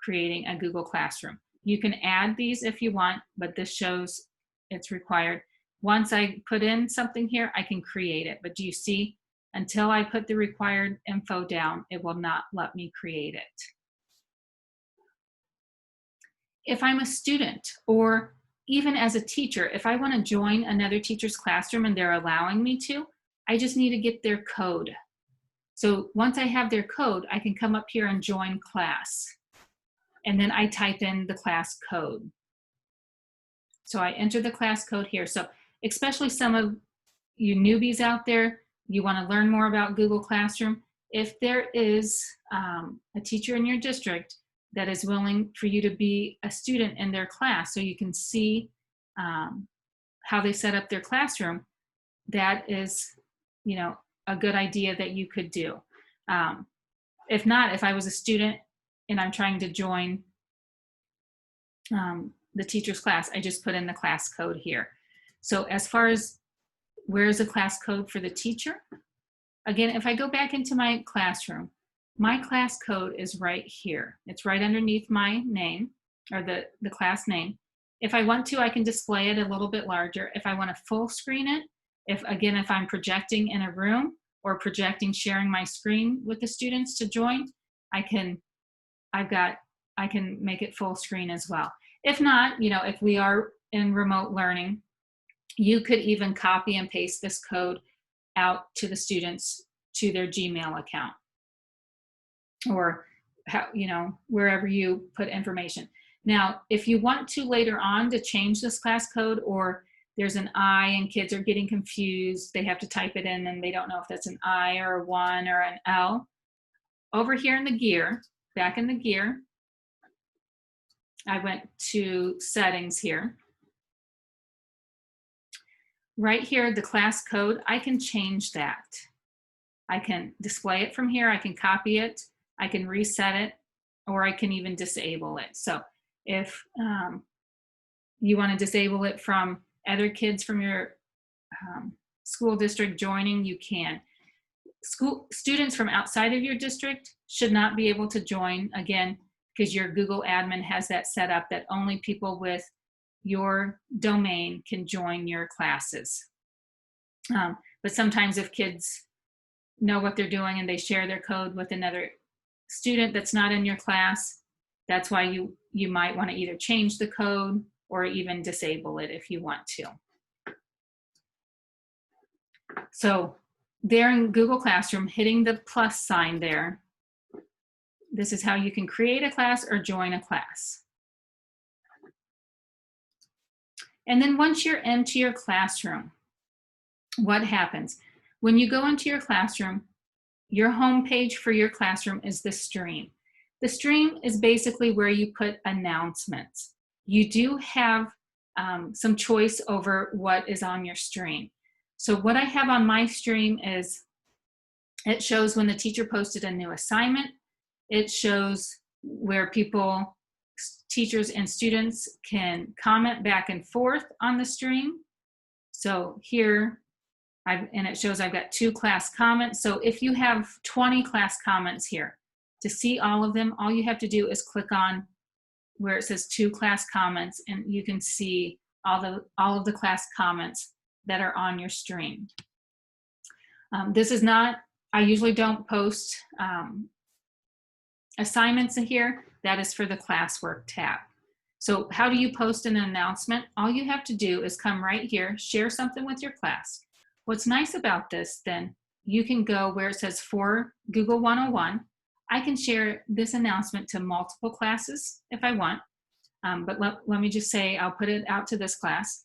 creating a Google Classroom. You can add these if you want, but this shows it's required. Once I put in something here, I can create it. But do you see, until I put the required info down, it will not let me create it. If I'm a student or even as a teacher, if I want to join another teacher's classroom and they're allowing me to, I just need to get their code. So once I have their code, I can come up here and join class. And then I type in the class code. So I enter the class code here. So especially some of you newbies out there, you want to learn more about Google Classroom. If there is a teacher in your district that is willing for you to be a student in their class so you can see how they set up their classroom, that is, you know, a good idea that you could do. If not, if I was a student and I'm trying to join the teacher's class, I just put in the class code here. So as far as where's the class code for the teacher? Again, if I go back into my classroom, my class code is right here. It's right underneath my name, or the class name. If I want to, I can display it a little bit larger. If I want to full screen it, if I'm projecting in a room or projecting, sharing my screen with the students to join, I can make it full screen as well. If not, if we are in remote learning, you could even copy and paste this code out to the students to their Gmail account, or wherever you put information. Now, if you want to later on to change this class code, or there's an I and kids are getting confused, they have to type it in and they don't know if that's an I or a 1 or an L, over here in the gear, back in the gear, I went to settings here. Right here, the class code, I can change that. I can display it from here, I can copy it, I can reset it, or I can even disable it. So if you want to disable it from other kids from your school district joining, you can. Students from outside of your district should not be able to join, again, because your Google admin has that set up that only people with your domain can join your classes. But sometimes if kids know what they're doing and they share their code with another student that's not in your class, that's why you might want to either change the code or even disable it if you want to. So there in Google Classroom, hitting the plus sign there, this is how you can create a class or join a class. And then once you're into your classroom, what happens? When you go into your classroom, your home page for your classroom is the stream. The stream is basically where you put announcements. You do have some choice over what is on your stream. So what I have on my stream is, it shows when the teacher posted a new assignment. It shows where people, teachers and students, can comment back and forth on the stream. So here, and it shows I've got 2 class comments. So if you have 20 class comments here, to see all of them, all you have to do is click on where it says 2 class comments, and you can see all of the class comments that are on your stream. This is not, I usually don't post assignments in here. That is for the classwork tab. So how do you post an announcement? All you have to do is come right here, share something with your class. What's nice about this, then, you can go where it says for Google 101. I can share this announcement to multiple classes if I want, but let me just say I'll put it out to this class.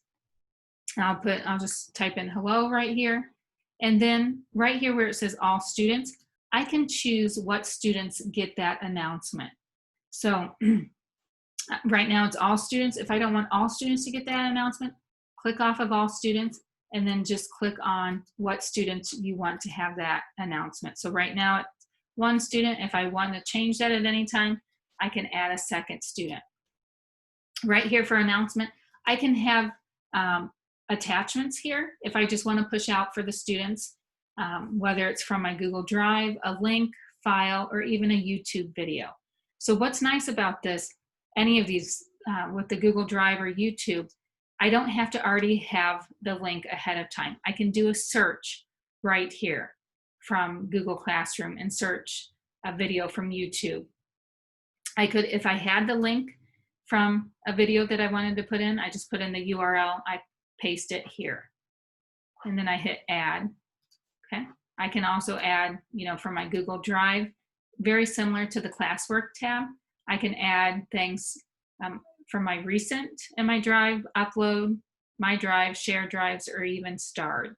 I'll just type in hello right here, and then right here where it says all students, I can choose what students get that announcement. So right now it's all students. If I don't want all students to get that announcement, click off of all students and then just click on what students you want to have that announcement. So right now it's 1 student. If I want to change that at any time, I can add a second student. Right here for announcement, I can have attachments here if I just want to push out for the students, whether it's from my Google Drive, a link, file, or even a YouTube video. So what's nice about this, any of these with the Google Drive or YouTube, I don't have to already have the link ahead of time. I can do a search right here from Google Classroom and search a video from YouTube. I could, if I had the link from a video that I wanted to put in, I just put in the URL, I paste it here, and then I hit add. Okay, I can also add, from my Google Drive, very similar to the classwork tab. I can add things from my recent in my drive, upload, my drive, share drives, or even starred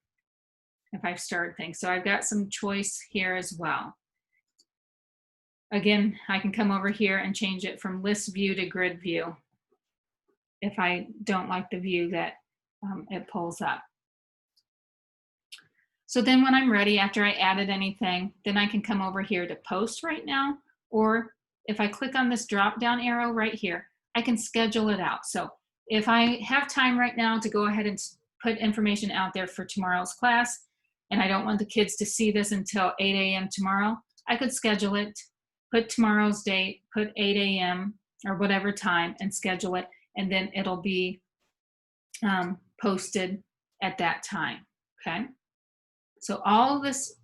if I've starred things. So I've got some choice here as well. Again, I can come over here and change it from list view to grid view if I don't like the view that it pulls up. So then when I'm ready, after I added anything, then I can come over here to post right now, or if I click on this drop down arrow right here, I can schedule it out. So if I have time right now to go ahead and put information out there for tomorrow's class, and I don't want the kids to see this until 8 a.m. tomorrow, I could schedule it, put tomorrow's date, put 8 a.m. or whatever time, and schedule it, and then it'll be posted at that time, okay? So all of this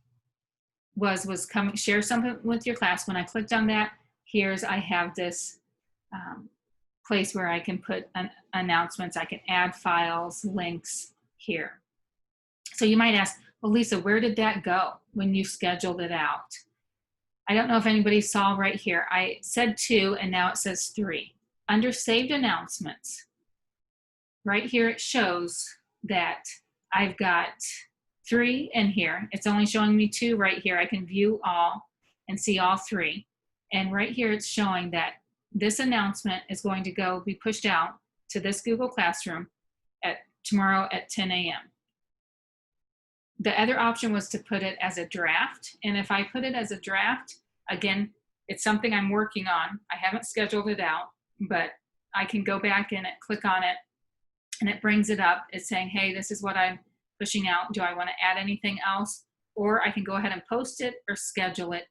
was coming, share something with your class. When I clicked on that, I have this place where I can put announcements. I can add files, links here. So you might ask, well, Lisa, where did that go when you scheduled it out? I don't know if anybody saw right here. I said 2 and now it says 3. Under saved announcements, right here it shows that I've got 3 in here. It's only showing me 2 right here. I can view all and see all 3. And right here it's showing that this announcement is going to be pushed out to this Google Classroom tomorrow at 10 a.m. The other option was to put it as a draft. And if I put it as a draft, again, it's something I'm working on. I haven't scheduled it out, but I can go back in it, click on it, and it brings it up. It's saying, hey, this is what I'm pushing out. Do I want to add anything else? Or I can go ahead and post it or schedule it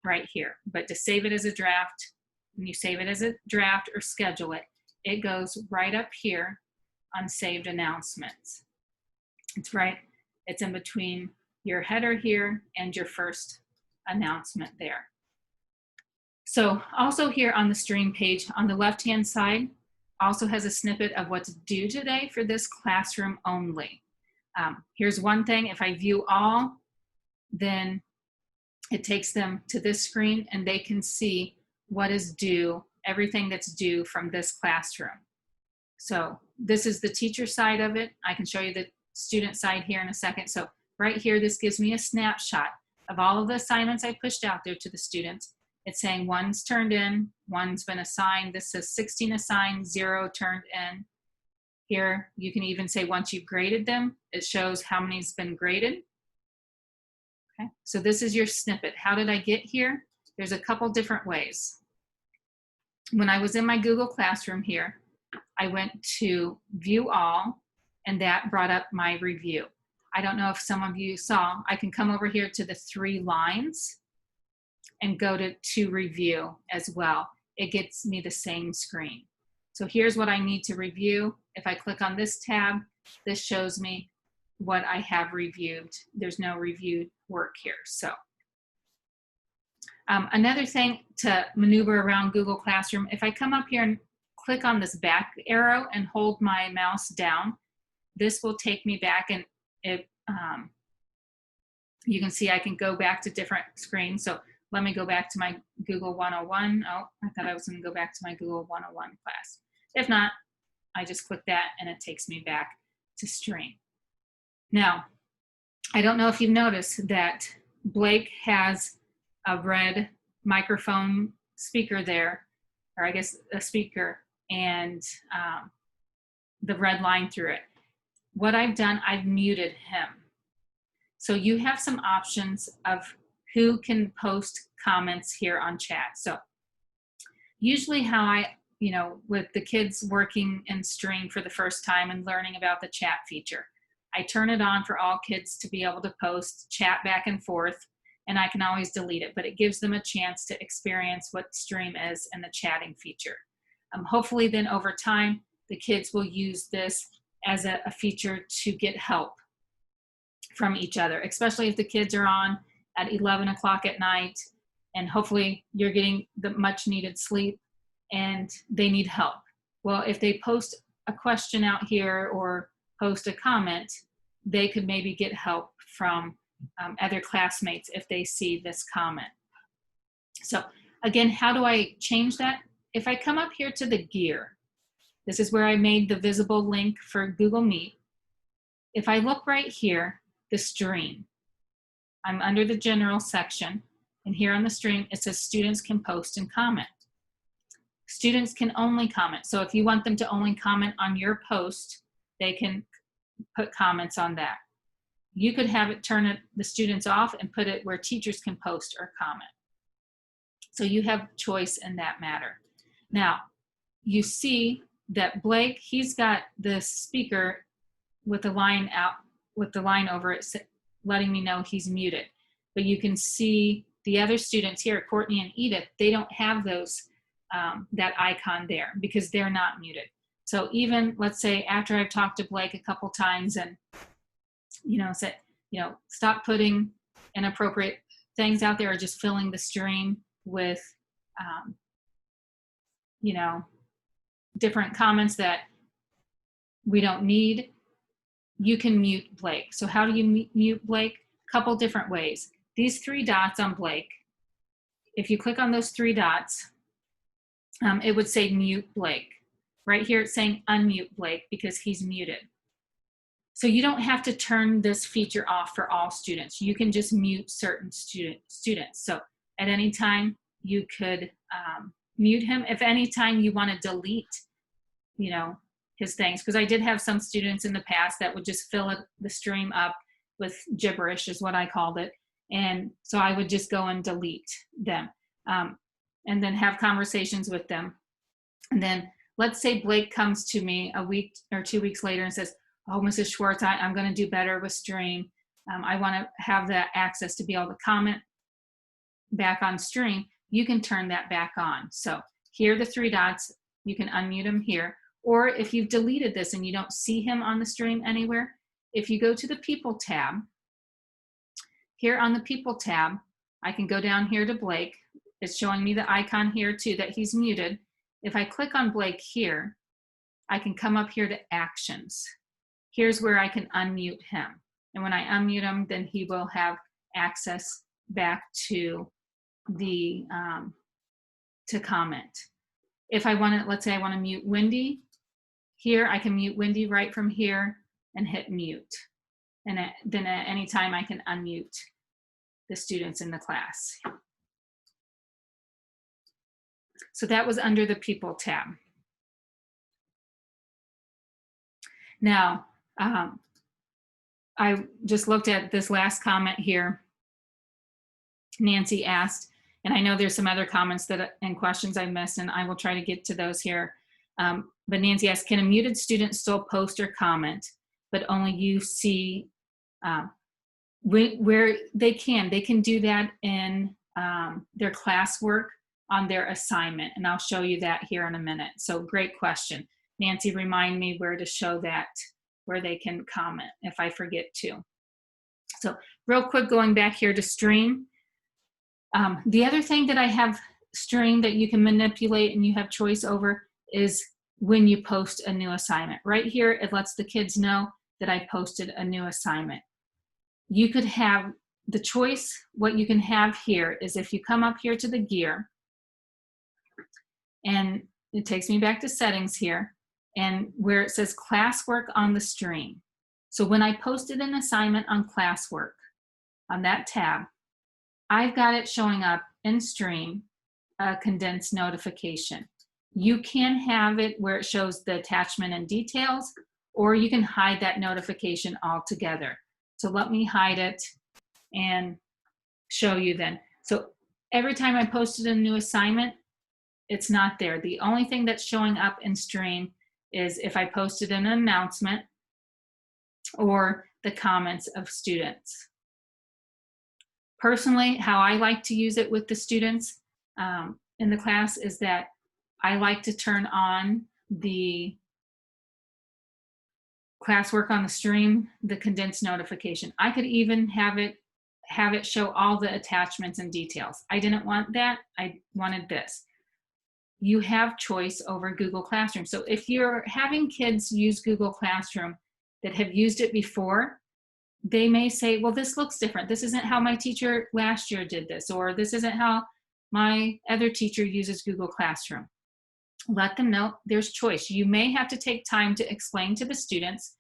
right here. But to save it as a draft, when you save it as a draft or schedule it, it goes right up here on saved announcements. It's in between your header here and your first announcement there. So also here on the stream page on the left-hand side also has a snippet of what's due today for this classroom only. Here's one thing. If I view all, then it takes them to this screen and they can see what is due, everything that's due from this classroom. So this is the teacher side of it. I can show you the student side here in a second. So right here, this gives me a snapshot of all of the assignments I pushed out there to the students. It's saying one's turned in, one's been assigned. This says 16 assigned, 0 turned in. Here, you can even say once you've graded them, it shows how many's been graded. Okay, so this is your snippet. How did I get here? There's a couple different ways. When I was in my Google Classroom here, I went to View All, and that brought up my review. I don't know if some of you saw, I can come over here to the 3 lines and go to Review as well. It gets me the same screen. So here's what I need to review. If I click on this tab, this shows me what I have reviewed. There's no reviewed work here. So another thing to maneuver around Google Classroom, if I come up here and click on this back arrow and hold my mouse down, this will take me back, and you can see I can go back to different screens. So let me go back to my Google 101. Oh, I thought I was going to go back to my Google 101 class. If not, I just click that and it takes me back to stream. Now, I don't know if you've noticed that Blake has a red microphone speaker there, or I guess a speaker, and the red line through it. What I've done, I've muted him. So you have some options of who can post comments here on chat. So usually how with the kids working in stream for the first time and learning about the chat feature, I turn it on for all kids to be able to post, chat back and forth, and I can always delete it, but it gives them a chance to experience what stream is and the chatting feature. Hopefully then over time, the kids will use this as a feature to get help from each other, especially if the kids are on at 11 o'clock at night, and hopefully you're getting the much needed sleep and they need help. Well, if they post a question out here or post a comment, they could maybe get help from other classmates if they see this comment. So again, how do I change that? If I come up here to the gear, this is where I made the visible link for Google Meet. If I look right here, the stream, I'm under the general section, and here on the stream, it says students can post and comment. Students can only comment. So if you want them to only comment on your post, they can put comments on that. You could have it turn the students off and put it where teachers can post or comment. So you have choice in that matter. Now, you see that Blake, he's got the speaker with the line out, with the line over it, letting me know he's muted. But you can see the other students here, Courtney and Edith, they don't have those, that icon there because they're not muted. So even, let's say after I've talked to Blake a couple times and, said, stop putting inappropriate things out there or just filling the stream with, different comments that we don't need, you can mute Blake. So how do you mute Blake? Couple different ways. These 3 dots on Blake, if you click on those 3 dots, it would say mute Blake. Right here it's saying unmute Blake because he's muted. So you don't have to turn this feature off for all students. You can just mute certain students. So at any time you could mute him. If any time you want to delete, his things, because I did have some students in the past that would just fill the stream up with gibberish is what I called it. And so I would just go and delete them and then have conversations with them. And then let's say Blake comes to me a week or 2 weeks later and says, oh, Mrs. Schwartz, I'm going to do better with stream. I want to have that access to be able to comment back on stream. You can turn that back on. So here are the 3 dots. You can unmute him here. Or if you've deleted this and you don't see him on the stream anywhere, if you go to the People tab, here on the People tab, I can go down here to Blake. It's showing me the icon here too that he's muted. If I click on Blake here, I can come up here to Actions. Here's where I can unmute him. And when I unmute him, then he will have access back to the, to comment. If I want to, let's say I want to mute Wendy, here I can mute Wendy right from here and hit mute. And then at any time I can unmute the students in the class. So that was under the People tab. Now, I just looked at this last comment here. Nancy asked, and I know there's some other comments and questions I missed, and I will try to get to those here. But Nancy asked, can a muted student still post or comment, but only you see where they can do that in their classwork on their assignment. And I'll show you that here in a minute. So great question. Nancy, remind me where to show that, where they can comment if I forget to. So real quick, going back here to stream. The other thing that I have stream that you can manipulate and you have choice over is when you post a new assignment. Right here, it lets the kids know that I posted a new assignment. You could have the choice. What you can have here is if you come up here to the gear, and it takes me back to settings here, and where it says classwork on the stream. So when I posted an assignment on classwork, on that tab, I've got it showing up in stream, a condensed notification. You can have it where it shows the attachment and details, or you can hide that notification altogether. So let me hide it and show you then. So every time I posted a new assignment, it's not there. The only thing that's showing up in stream is if I posted an announcement or the comments of students. Personally, how I like to use it with the students in the class is that I like to turn on the classwork on the stream, the condensed notification. I could even have it show all the attachments and details. I didn't want that. I wanted this. You have choice over Google Classroom. So if you're having kids use Google Classroom that have used it before, they may say, well, this looks different. This isn't how my teacher last year did this, or this isn't how my other teacher uses Google Classroom. Let them know there's choice. You may have to take time to explain to the students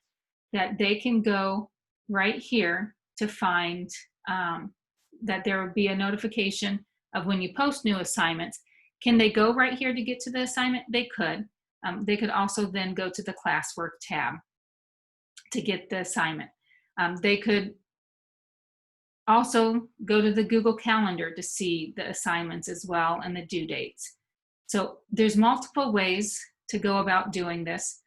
that they can go right here to find that there will be a notification of when you post new assignments. Can they go right here to get to the assignment? They could. They could also then go to the classwork tab to get the assignment. They could also go to the Google Calendar to see the assignments as well and the due dates. So there's multiple ways to go about doing this.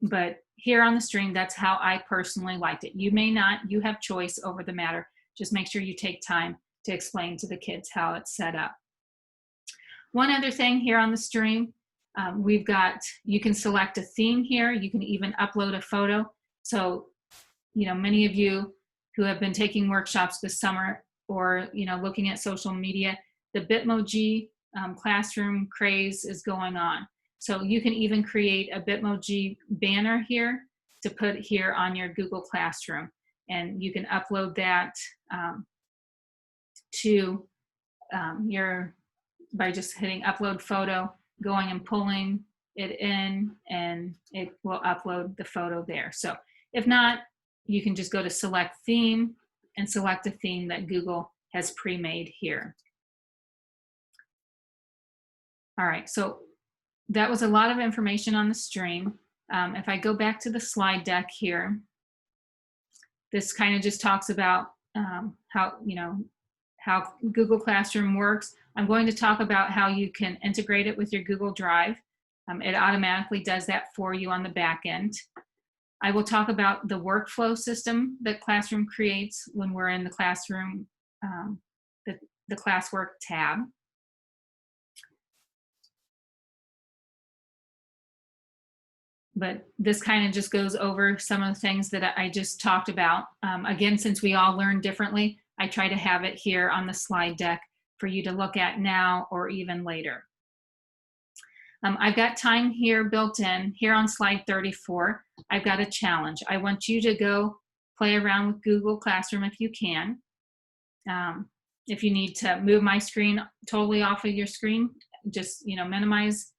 But here on the stream, that's how I personally liked it. You may not, you have choice over the matter. Just make sure you take time to explain to the kids how it's set up. One other thing here on the stream, we've got, you can select a theme here. You can even upload a photo. So, you know, many of you who have been taking workshops this summer or, you know, looking at social media, the Bitmoji classroom craze is going on. So you can even create a Bitmoji banner here to put here on your Google Classroom. And you can upload that to your, by just hitting upload photo, going and pulling it in, and it will upload the photo there. So if not, you can just go to select theme and select a theme that Google has pre-made here. All right, so that was a lot of information on the stream. If I go back to the slide deck here, this kind of just talks about how, you know, how Google Classroom works. I'm going to talk about how you can integrate it with your Google Drive. It automatically does that for you on the back end. I will talk about the workflow system that Classroom creates when we're in the Classroom, the Classwork tab. But this kind of just goes over some of the things that I just talked about. Again, since we all learn differently, I try to have it here on the slide deck for you to look at now or even later. I've got time here built in. Here on slide 34, I've got a challenge. I want you to go play around with Google Classroom if you can. If you need to move my screen totally off of your screen, just, you know, minimize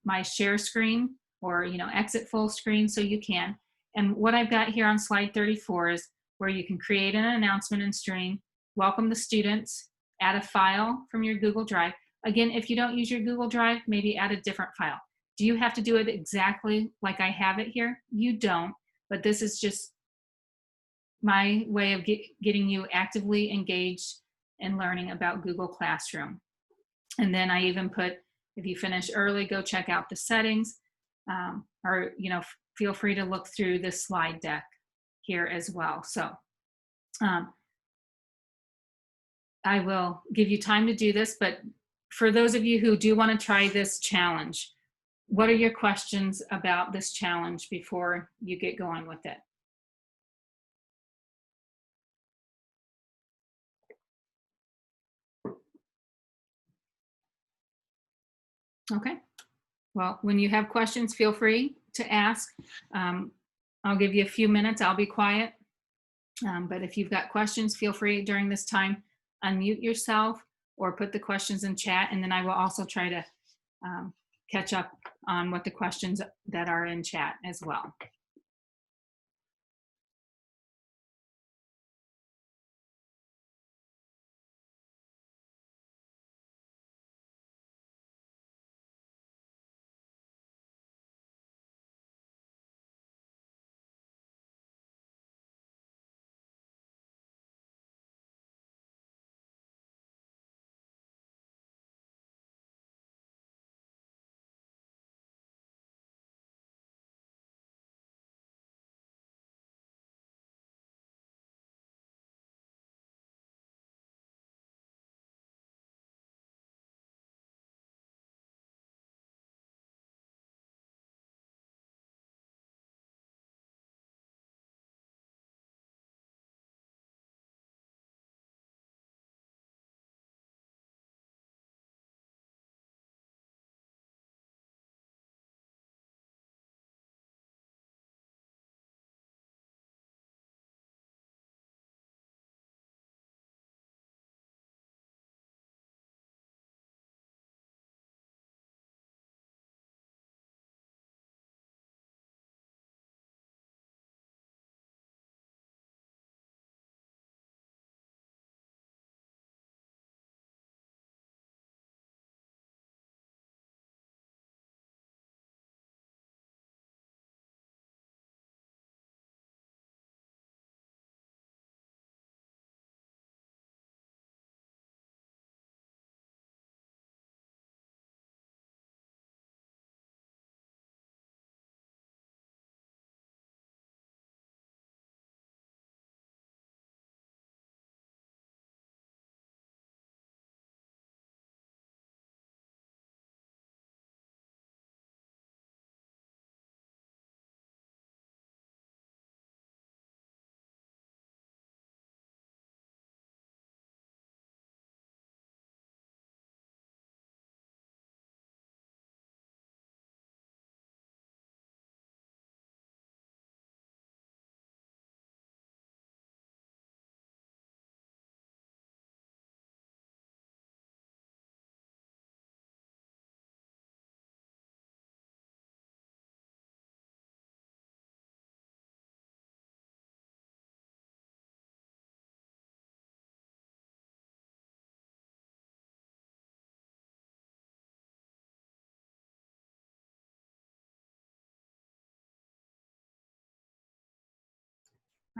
my share screen, or, you know, exit full screen so you can. And what I've got here on slide 34 is where you can create an announcement and stream, welcome the students, add a file from your Google Drive. Again, if you don't use your Google Drive, maybe add a different file. Do you have to do it exactly like I have it here? You don't, but this is just my way of getting you actively engaged in learning about Google Classroom. And then I even put, if you finish early, go check out the settings, or, you know, feel free to look through this slide deck here as well. So I will give you time to do this, but for those of you who do want to try this challenge, what are your questions about this challenge before you get going with it? Okay. Well, when you have questions, feel free to ask. I'll give you a few minutes. I'll be quiet. But if you've got questions, feel free during this time, unmute yourself or put the questions in chat. And then I will also try to catch up on what the questions that are in chat as well.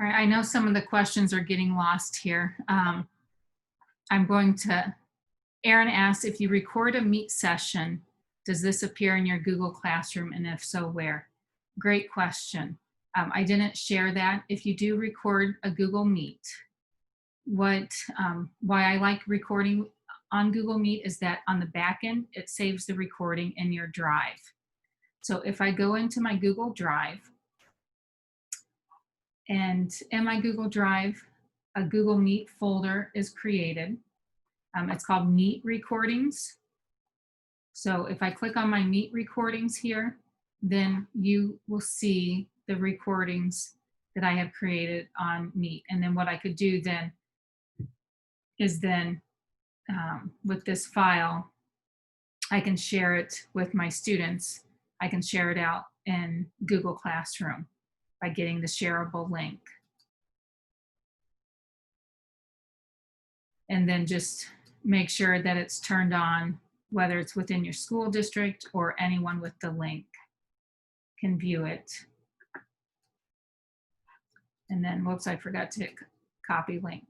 All right, I know some of the questions are getting lost here. I'm going to, Aaron asked, if you record a Meet session, does this appear in your Google Classroom, and if so, where? Great question. I didn't share that. If you do record a Google Meet, why I like recording on Google Meet is that on the back end, it saves the recording in your drive. So if I go into my Google Drive, and in my Google Drive, a Google Meet folder is created. It's called Meet Recordings. So if I click on my Meet Recordings here, then you will see the recordings that I have created on Meet. And then what I could do then is then with this file, I can share it with my students. I can share it out in Google Classroom by getting the shareable link. And then just make sure that it's turned on, whether it's within your school district or anyone with the link can view it. And then, whoops, I forgot to copy link.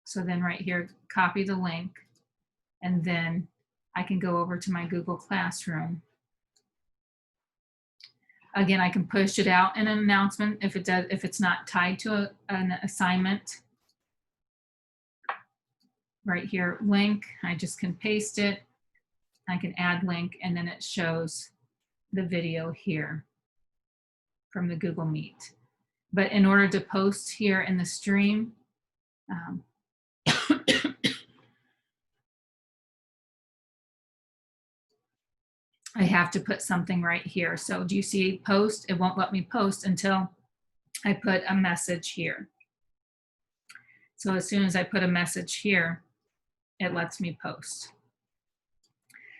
So then right here, copy the link, and then I can go over to my Google Classroom. Again, I can push it out in an announcement if it's not tied to an assignment. Right here, link, I just can paste it. I can add link, and then it shows the video here from the Google Meet. But in order to post here in the stream, I have to put something right here. So do you see post? It won't let me post until I put a message here. So as soon as I put a message here, it lets me post.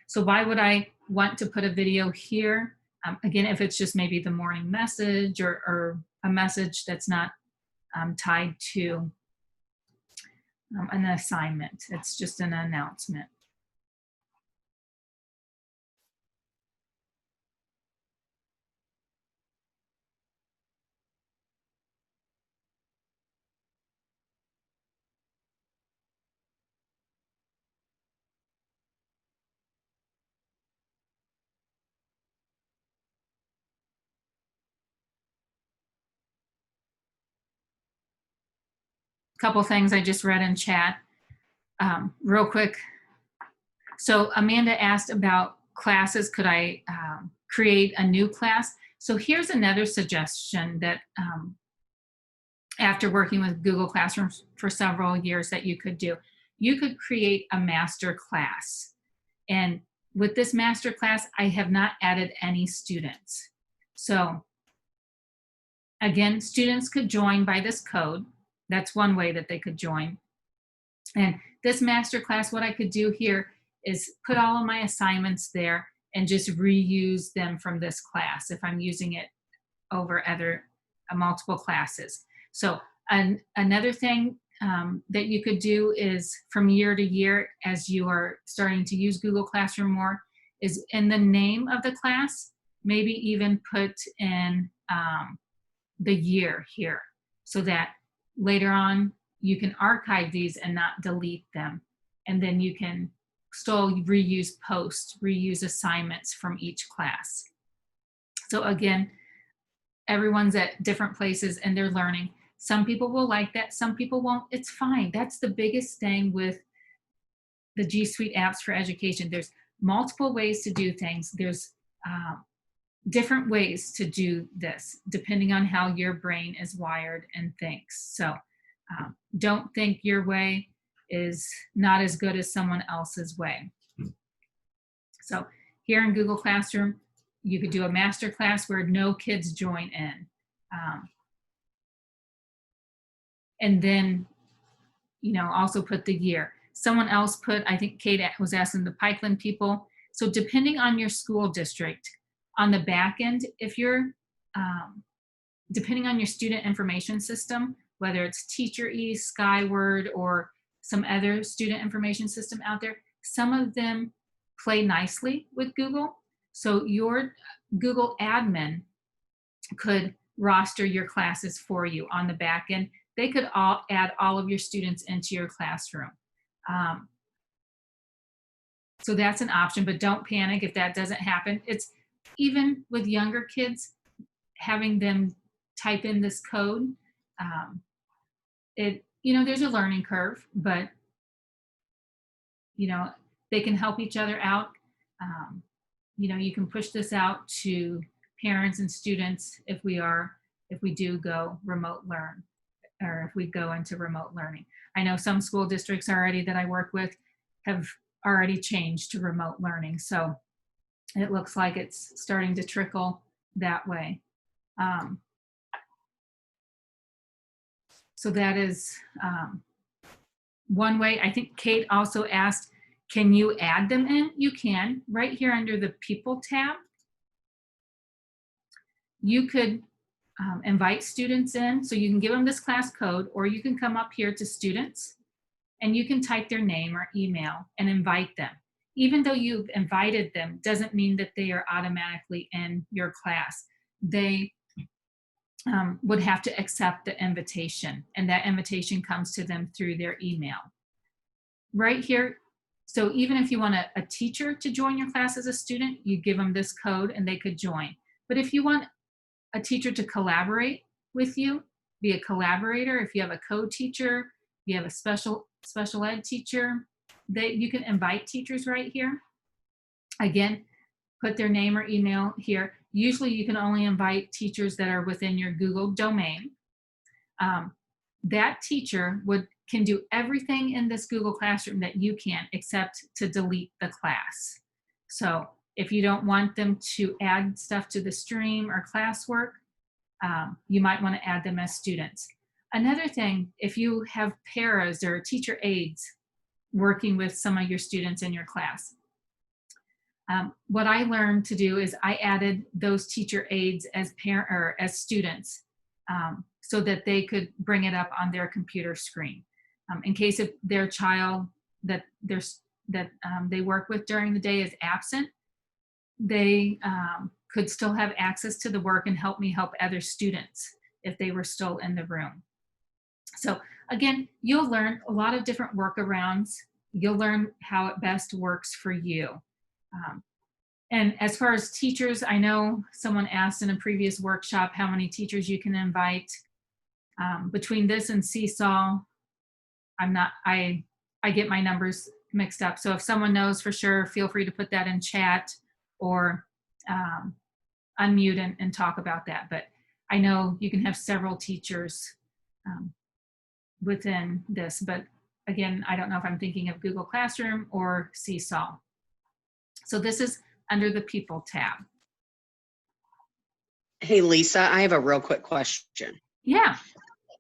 So why would I want to put a video here? Again, if it's just maybe the morning message or a message that's not tied to an assignment. It's just an announcement. Couple things I just read in chat real quick. So Amanda asked about classes. Could I create a new class? So here's another suggestion that after working with Google Classroom for several years that you could do. You could create a master class. And with this master class, I have not added any students. So again, students could join by this code. That's one way that they could join. And this master class, what I could do here is put all of my assignments there and just reuse them from this class if I'm using it over other multiple classes. So another thing that you could do is from year to year, as you are starting to use Google Classroom more, is in the name of the class, maybe even put in the year here so that later on you can archive these and not delete them. And then you can still reuse posts, reuse assignments from each class. So again, everyone's at different places and they're learning. Some people will like that, some people won't. It's fine. That's the biggest thing with the G Suite apps for education. There's multiple ways to do things. There's different ways to do this depending on how your brain is wired and thinks. So don't think your way is not as good as someone else's way. So here in Google Classroom, you could do a master class where no kids join in. And then, also put the year. Someone else put, I think Kate was asking the Pikeland people. So depending on your school district, on the back end, if you're, depending on your student information system, whether it's TeacherE, Skyward, or some other student information system out there, some of them play nicely with Google. So your Google admin could roster your classes for you on the back end. They could add all of your students into your classroom. So that's an option, but don't panic if that doesn't happen. It's even with younger kids, having them type in this code, there's a learning curve, but they can help each other out. You can push this out to parents and students if we do go remote learn, or if we go into remote learning. I know some school districts already that I work with have already changed to remote learning. So it looks like it's starting to trickle that way. So that is one way. I think Kate also asked, can you add them in? You can, right here under the People tab. You could invite students in, so you can give them this class code, or you can come up here to students and you can type their name or email and invite them. Even though you've invited them, doesn't mean that they are automatically in your class. They would have to accept the invitation, and that invitation comes to them through their email. Right here, so even if you want a teacher to join your class as a student, you give them this code and they could join. But if you want a teacher to collaborate with you, be a collaborator, if you have a co-teacher, you have a special ed teacher, you can invite teachers right here. Again, put their name or email here. Usually you can only invite teachers that are within your Google domain. That teacher can do everything in this Google Classroom that you can, except to delete the class. So if you don't want them to add stuff to the stream or classwork, you might want to add them as students. Another thing, if you have paras or teacher aides working with some of your students in your class, what I learned to do is I added those teacher aides as students, so that they could bring it up on their computer screen. In case if their child that they work with during the day is absent, they could still have access to the work and help me help other students if they were still in the room. So again, you'll learn a lot of different workarounds. You'll learn how it best works for you. And as far as teachers, I know someone asked in a previous workshop how many teachers you can invite. Between this and Seesaw, I get my numbers mixed up. So if someone knows for sure, feel free to put that in chat or unmute and talk about that. But I know you can have several teachers within this, but again, I don't know if I'm thinking of Google Classroom or Seesaw. So this is under the People tab. Hey, Lisa, I have a real quick question. Yeah.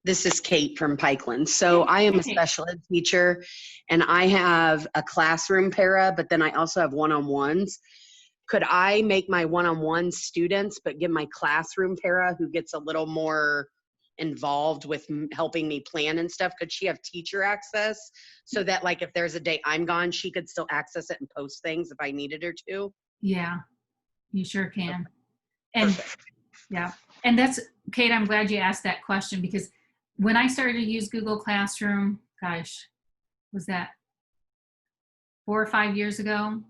This is Kate from Pikeland. So I am a special ed teacher and I have a classroom para, but then I also have one-on-ones. Could I make my one-on-one students, but give my classroom para, who gets a little more involved with helping me plan and stuff, could she have teacher access so that like if there's a day I'm gone, she could still access it and post things if I needed her to? Yeah, you sure can. And Perfect. yeah, and that's, Kate, I'm glad you asked that question, because when I started to use Google Classroom, gosh, was that 4 or 5 years ago?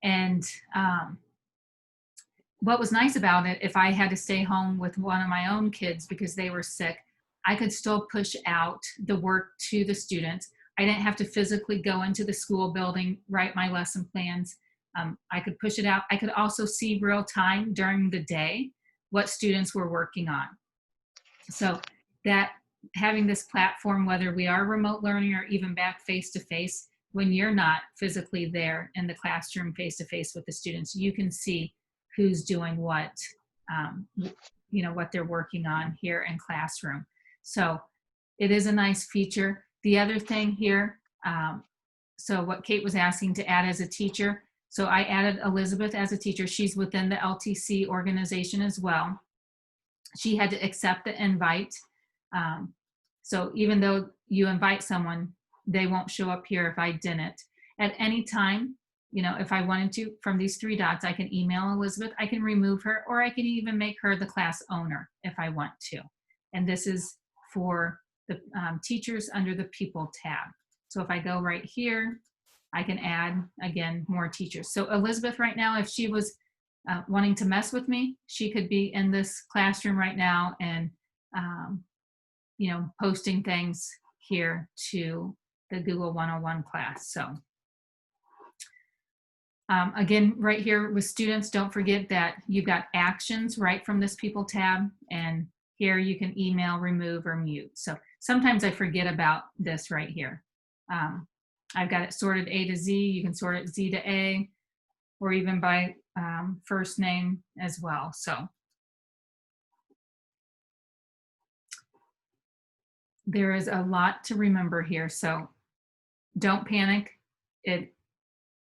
And what was nice about it, if I had to stay home with one of my own kids because they were sick, I could still push out the work to the students. I didn't have to physically go into the school building, write my lesson plans. I could push it out. I could also see real time during the day what students were working on. So that having this platform, whether we are remote learning or even back face-to-face, when you're not physically there in the classroom face-to-face with the students, you can see who's doing what, what they're working on here in classroom. So it is a nice feature. The other thing here, so what Kate was asking to add as a teacher, so I added Elizabeth as a teacher. She's within the LTC organization as well. She had to accept the invite. So even though you invite someone, they won't show up here if I didn't. At any time, you know, if I wanted to, from these three dots, I can email Elizabeth, I can remove her, or I can even make her the class owner if I want to. And this is for the teachers under the People tab. So if I go right here, I can add, again, more teachers. So Elizabeth right now, if she was wanting to mess with me, she could be in this classroom right now and, you know, posting things here to the Google 101 class. So again, right here with students, don't forget that you've got actions right from this People tab, and here you can email, remove, or mute. So sometimes I forget about this right here. I've got it sorted A to Z. You can sort it Z to A, or even by first name as well. So there is a lot to remember here. So don't panic. It,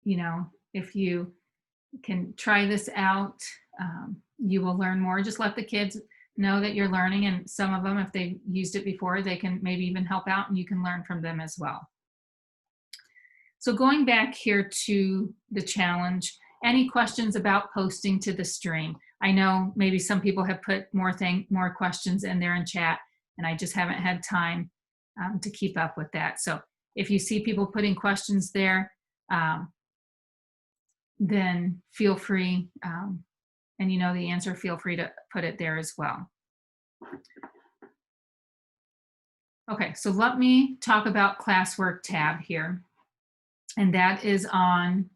you know, if you can try this out, you will learn more. Just let the kids know that you're learning, and some of them, if they've used it before, they can maybe even help out and you can learn from them as well. So going back here to the challenge, any questions about posting to the stream? I know maybe some people have put more questions in there in chat, and I just haven't had time to keep up with that. So if you see people putting questions there, then feel free, and you know the answer, feel free to put it there as well. Okay, so let me talk about classwork tab here. And that is on,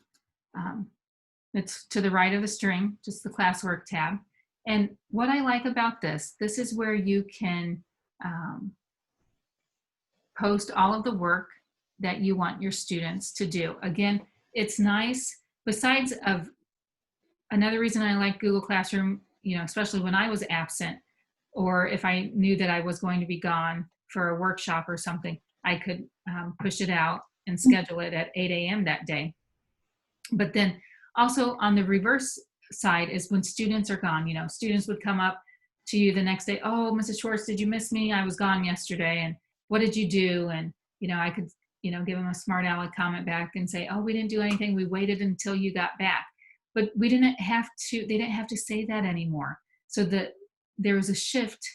it's to the right of the stream, just the classwork tab. And what I like about this is where you can post all of the work that you want your students to do. Again, it's nice, besides of, another reason I like Google Classroom, you know, especially when I was absent, or if I knew that I was going to be gone for a workshop or something, I could push it out and schedule it at 8 a.m. that day. But then also on the reverse side is when students are gone, you know, students would come up to you the next day, oh, Mrs. Schwartz, did you miss me? I was gone yesterday, and what did you do? And, you know, I could, you know, give them a smart aleck comment back and say, oh, we didn't do anything. We waited until you got back. But we didn't have to, they didn't have to say that anymore. So there was a shift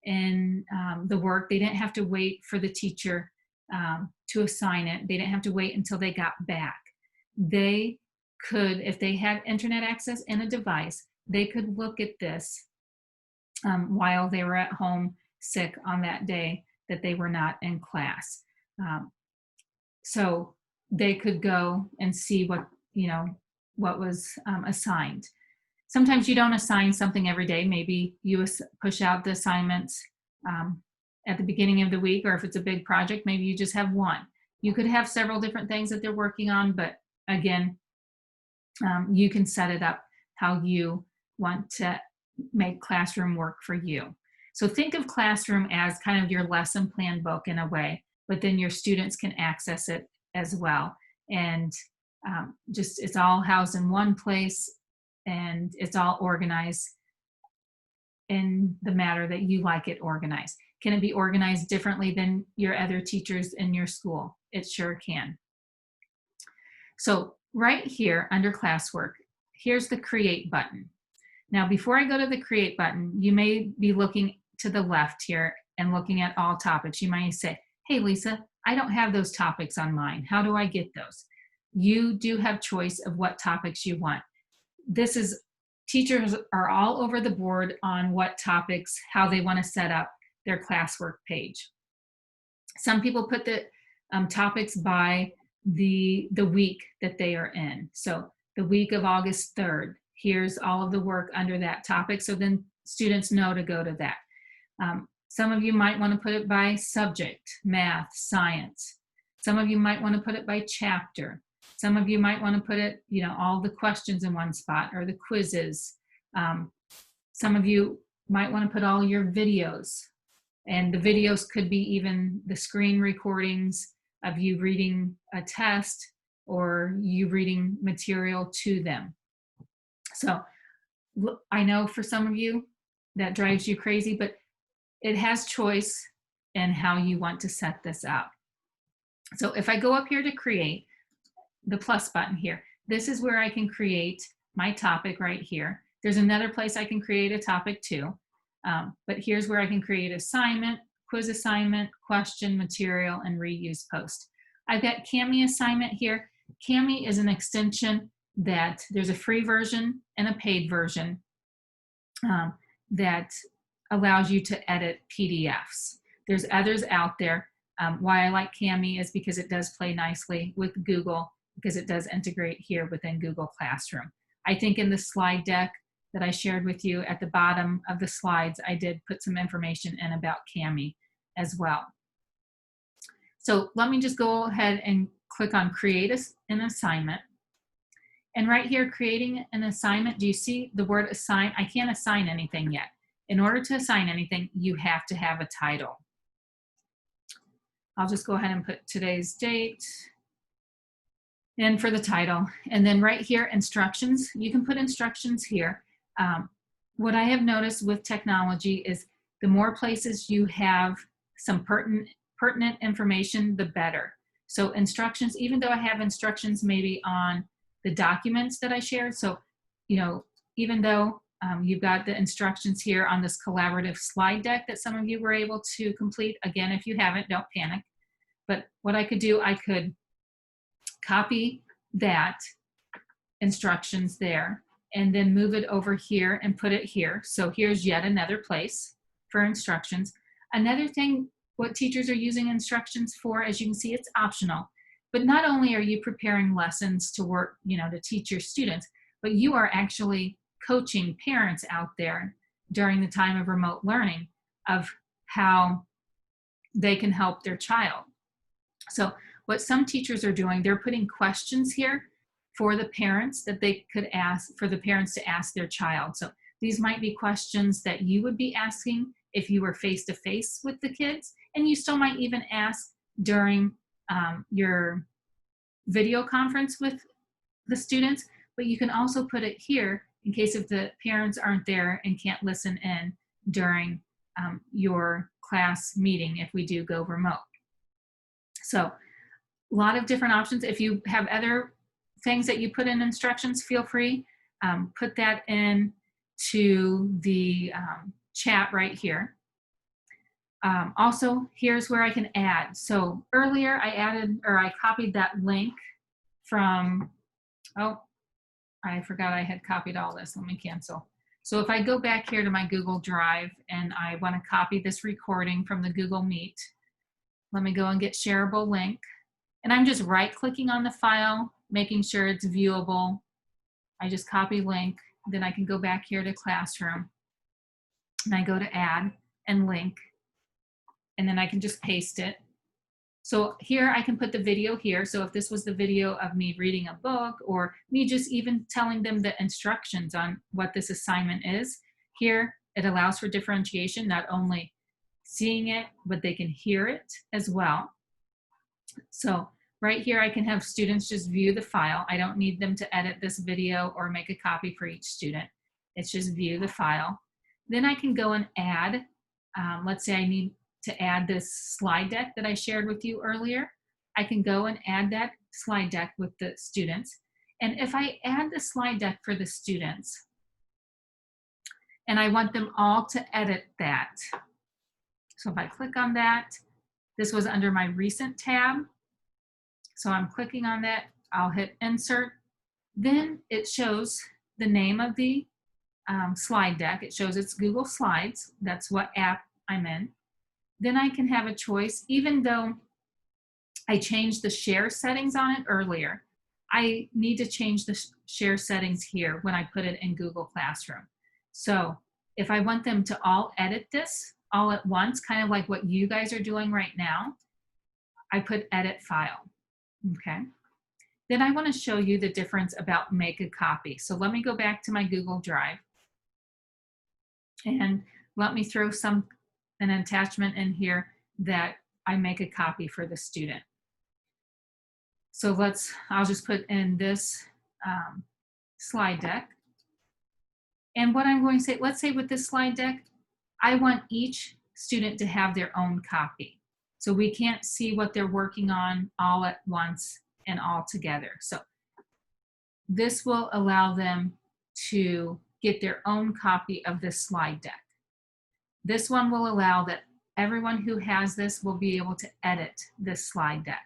in the work. They didn't have to wait for the teacher to assign it. They didn't have to wait until they got back. They could, if they had internet access and a device, they could look at this while they were at home sick on that day that they were not in class. So they could go and see what, you know, what was assigned. Sometimes you don't assign something every day. Maybe you push out the assignments at the beginning of the week, or if it's a big project, maybe you just have one. You could have several different things that they're working on, but again, you can set it up how you want to make classroom work for you. So think of classroom as kind of your lesson plan book in a way, but then your students can access it as well. And just, it's all housed in one place, and it's all organized in the manner that you like it organized. Can it be organized differently than your other teachers in your school? It sure can. So right here under classwork, here's the create button. Now, before I go to the create button, you may be looking to the left here and looking at all topics. You might say, hey, Lisa, I don't have those topics on mine. How do I get those? You do have choice of what topics you want. This is, teachers are all over the board on what topics, how they want to set up their classwork page. Some people put the topics by the week that they are in. So the week of August 3rd, here's all of the work under that topic. So then students know to go to that. Some of you might want to put it by subject, math, science. Some of you might want to put it by chapter. Some of you might want to put it, you know, all the questions in one spot, or the quizzes. Some of you might want to put all your videos, and the videos could be even the screen recordings of you reading a test or you reading material to them. So I know for some of you that drives you crazy, but it has choice in how you want to set this up. So if I go up here to create, the plus button here, this is where I can create my topic right here. There's another place I can create a topic too, but here's where I can create assignment, quiz assignment, question, material, and reuse post. I've got Kami assignment here. Kami is an extension that there's a free version and a paid version that allows you to edit PDFs. There's others out there. Why I like Kami is because it does play nicely with Google, because it does integrate here within Google Classroom. I think in the slide deck that I shared with you at the bottom of the slides, I did put some information in about Kami as well. So let me just go ahead and click on create an assignment. And right here, creating an assignment, do you see the word assign? I can't assign anything yet. In order to assign anything, you have to have a title. I'll just go ahead and put today's date in for the title. And then right here, instructions. You can put instructions here. What I have noticed with technology is the more places you have some pertinent information, the better. So instructions, even though I have instructions maybe on the documents that I shared, so, you know, even though you've got the instructions here on this collaborative slide deck that some of you were able to complete. Again, if you haven't, don't panic. But what I could do, I could copy that instructions there and then move it over here and put it here. So here's yet another place for instructions. Another thing, what teachers are using instructions for, as you can see, it's optional. But not only are you preparing lessons to work, you know, to teach your students, but you are actually coaching parents out there during the time of remote learning of how they can help their child. So what some teachers are doing, they're putting questions here for the parents that they could ask, for the parents to ask their child. So these might be questions that you would be asking if you were face-to-face with the kids, and you still might even ask during your video conference with the students, but you can also put it here in case if the parents aren't there and can't listen in during your class meeting if we do go remote. So a lot of different options. If you have other things that you put in instructions, feel free, put that in to the chat right here. Also, here's where I can add. So earlier I added, or I copied that link from, oh, I forgot I had copied all this. Let me cancel. So if I go back here to my Google Drive and I want to copy this recording from the Google Meet, let me go and get shareable link. And I'm just right-clicking on the file, making sure it's viewable. I just copy link. Then I can go back here to Classroom. And I go to add and link. And then I can just paste it. So here I can put the video here. So if this was the video of me reading a book or me just even telling them the instructions on what this assignment is, here it allows for differentiation, not only seeing it, but they can hear it as well. So right here I can have students just view the file. I don't need them to edit this video or make a copy for each student. It's just view the file. Then I can go and add, let's say I need to add this slide deck that I shared with you earlier. I can go and add that slide deck with the students. And if I add the slide deck for the students, and I want them all to edit that. So if I click on that, this was under my recent tab. So I'm clicking on that, I'll hit insert. Then it shows the name of the slide deck. It shows it's Google Slides. That's what app I'm in. Then I can have a choice, even though I changed the share settings on it earlier, I need to change the share settings here when I put it in Google Classroom. So if I want them to all edit this all at once, kind of like what you guys are doing right now, I put edit file, okay? Then I want to show you the difference about make a copy. So let me go back to my Google Drive and let me throw an attachment in here that I make a copy for the student. So I'll just put in this slide deck. And what I'm going to say, let's say with this slide deck, I want each student to have their own copy. So we can't see what they're working on all at once and all together. So this will allow them to get their own copy of this slide deck. This one will allow that everyone who has this will be able to edit this slide deck.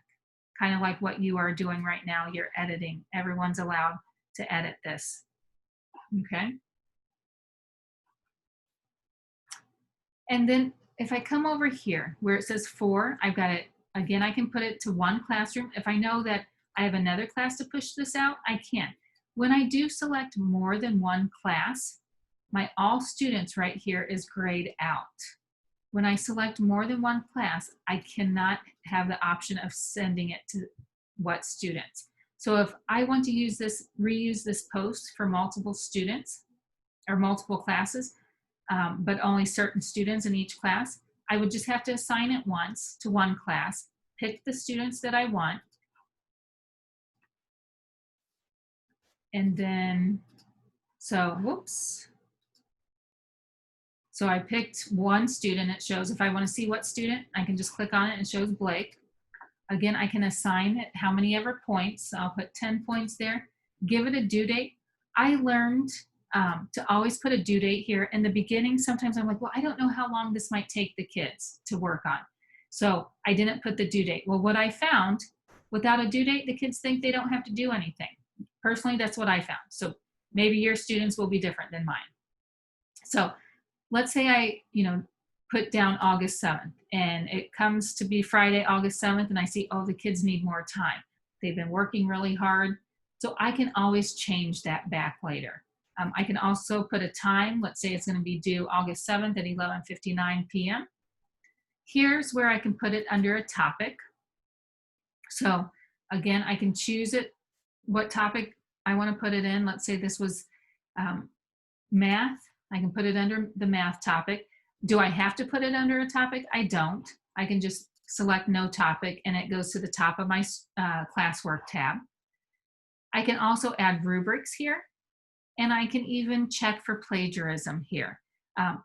Kind of like what you are doing right now, you're editing. Everyone's allowed to edit this, okay? And then if I come over here where it says 4, I've got it, again, I can put it to one classroom. If I know that I have another class to push this out, I can. When I do select more than one class, my all students right here is grayed out. When I select more than one class, I cannot have the option of sending it to what students. So if I want to use this, reuse this post for multiple students or multiple classes, but only certain students in each class, I would just have to assign it once to one class, pick the students that I want, and then, so, whoops. So I picked one student. It shows, if I want to see what student, I can just click on it and it shows Blake. Again, I can assign it how many ever points. I'll put 10 points there. Give it a due date. I learned to always put a due date here. In the beginning, sometimes I'm like, well, I don't know how long this might take the kids to work on. So I didn't put the due date. Well, what I found, without a due date, the kids think they don't have to do anything. Personally, that's what I found. So maybe your students will be different than mine. So let's say I, put down August 7th and it comes to be Friday, August 7th, and I see, oh, the kids need more time. They've been working really hard. So I can always change that back later. I can also put a time. Let's say it's going to be due August 7th at 11:59 p.m. Here's where I can put it under a topic. So again, I can choose it, what topic I want to put it in. Let's say this was math. I can put it under the math topic. Do I have to put it under a topic? I don't. I can just select no topic and it goes to the top of my classwork tab. I can also add rubrics here, and I can even check for plagiarism here.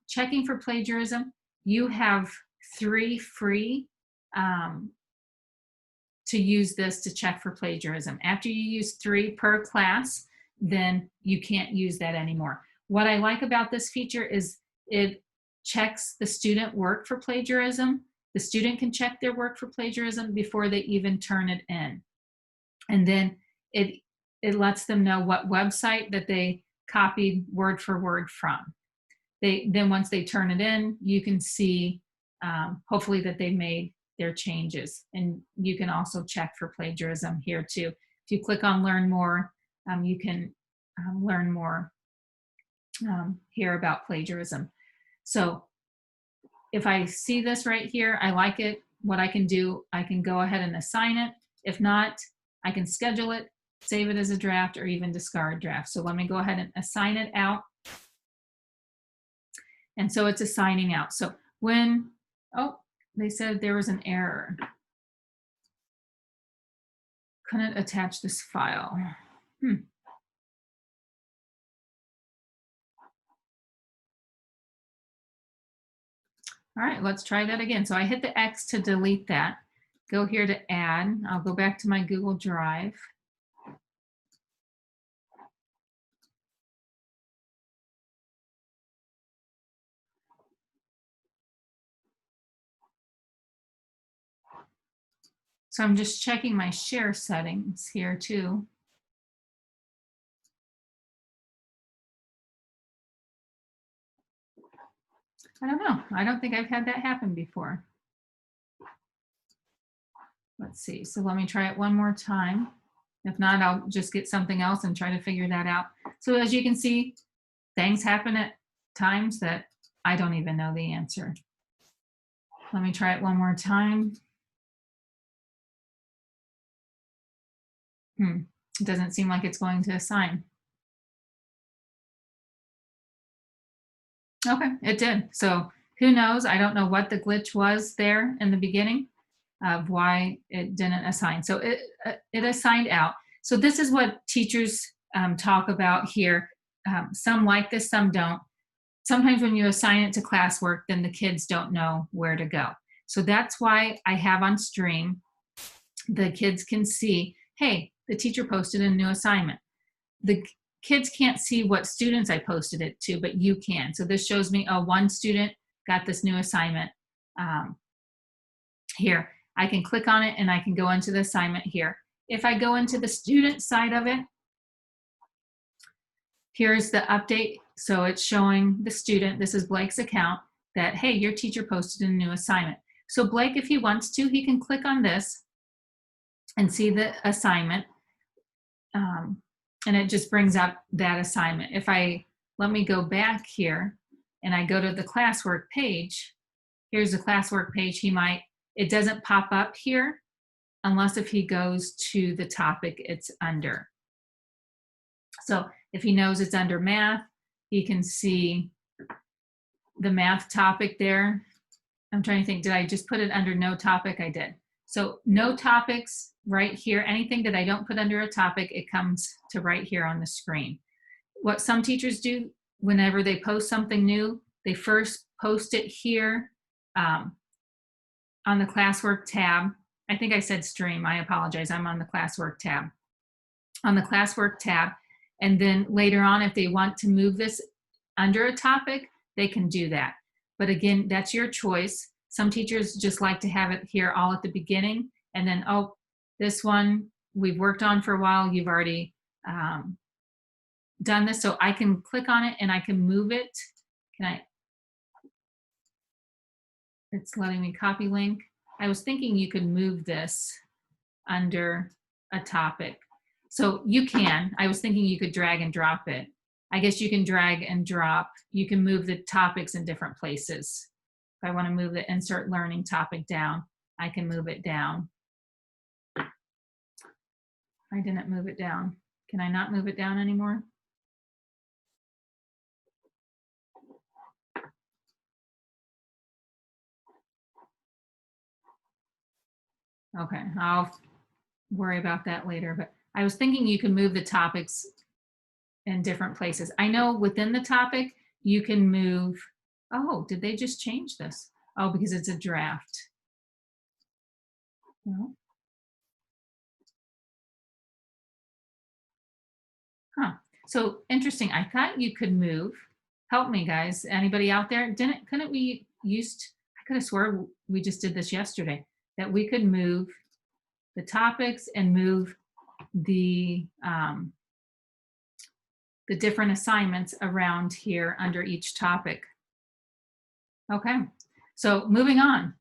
Checking for plagiarism, you have 3 free to use this to check for plagiarism. After you use 3 per class, then you can't use that anymore. What I like about this feature is it checks the student work for plagiarism. The student can check their work for plagiarism before they even turn it in. And then it lets them know what website that they copied word for word from. Then once they turn it in, you can see hopefully that they made their changes. And you can also check for plagiarism here too. If you click on learn more, you can learn more here about plagiarism. So if I see this right here, I like it. What I can do, I can go ahead and assign it. If not, I can schedule it, save it as a draft, or even discard draft. So let me go ahead and assign it out. And so it's assigning out. So when, oh, they said there was an error. Couldn't attach this file. All right, let's try that again. So I hit the X to delete that. Go here to add. I'll go back to my Google Drive. So I'm just checking my share settings here too. I don't know. I don't think I've had that happen before. Let's see. So let me try it one more time. If not, I'll just get something else and try to figure that out. So as you can see, things happen at times that I don't even know the answer. Let me try it one more time. It doesn't seem like it's going to assign. Okay, it did. So who knows? I don't know what the glitch was there in the beginning of why it didn't assign. So it assigned out. So this is what teachers talk about here. Some like this, some don't. Sometimes when you assign it to classwork, then the kids don't know where to go. So that's why I have on stream, the kids can see, hey, the teacher posted a new assignment. the kids can't see what students I posted it to, but you can. So this shows me, oh, one student got this new assignment here. I can click on it and I can go into the assignment here. If I go into the student side of it, here's the update. So it's showing the student, this is Blake's account, that, hey, your teacher posted a new assignment. So Blake, if he wants to, he can click on this and see the assignment. And it just brings up that assignment. If let me go back here and I go to the classwork page, here's the classwork page. It doesn't pop up here unless if he goes to the topic it's under. So if he knows it's under math, he can see the math topic there. I'm trying to think, did I just put it under no topic? I did. So no topics right here. Anything that I don't put under a topic, it comes to right here on the screen. What some teachers do whenever they post something new, they first post it here on the classwork tab. I think I said stream. I apologize. I'm on the classwork tab. On the classwork tab. And then later on, if they want to move this under a topic, they can do that. But again, that's your choice. Some teachers just like to have it here all at the beginning. And then, oh, this one we've worked on for a while. You've already done this. So I can click on it and I can move it. It's letting me copy link. I was thinking you could move this under a topic. So you can. I was thinking you could drag and drop it. I guess you can drag and drop. You can move the topics in different places. If I want to move the insert learning topic down, I can move it down. I didn't move it down. Can I not move it down anymore? Okay, I'll worry about that later, but I was thinking you can move the topics in different places. I know within the topic, you can move, oh, did they just change this? Oh, because it's a draft. No. Huh, so interesting. I thought you could move, help me guys, anybody out there? Couldn't we I could have swore we just did this yesterday, that we could move the topics and move the different assignments around here under each topic. Okay, so moving on.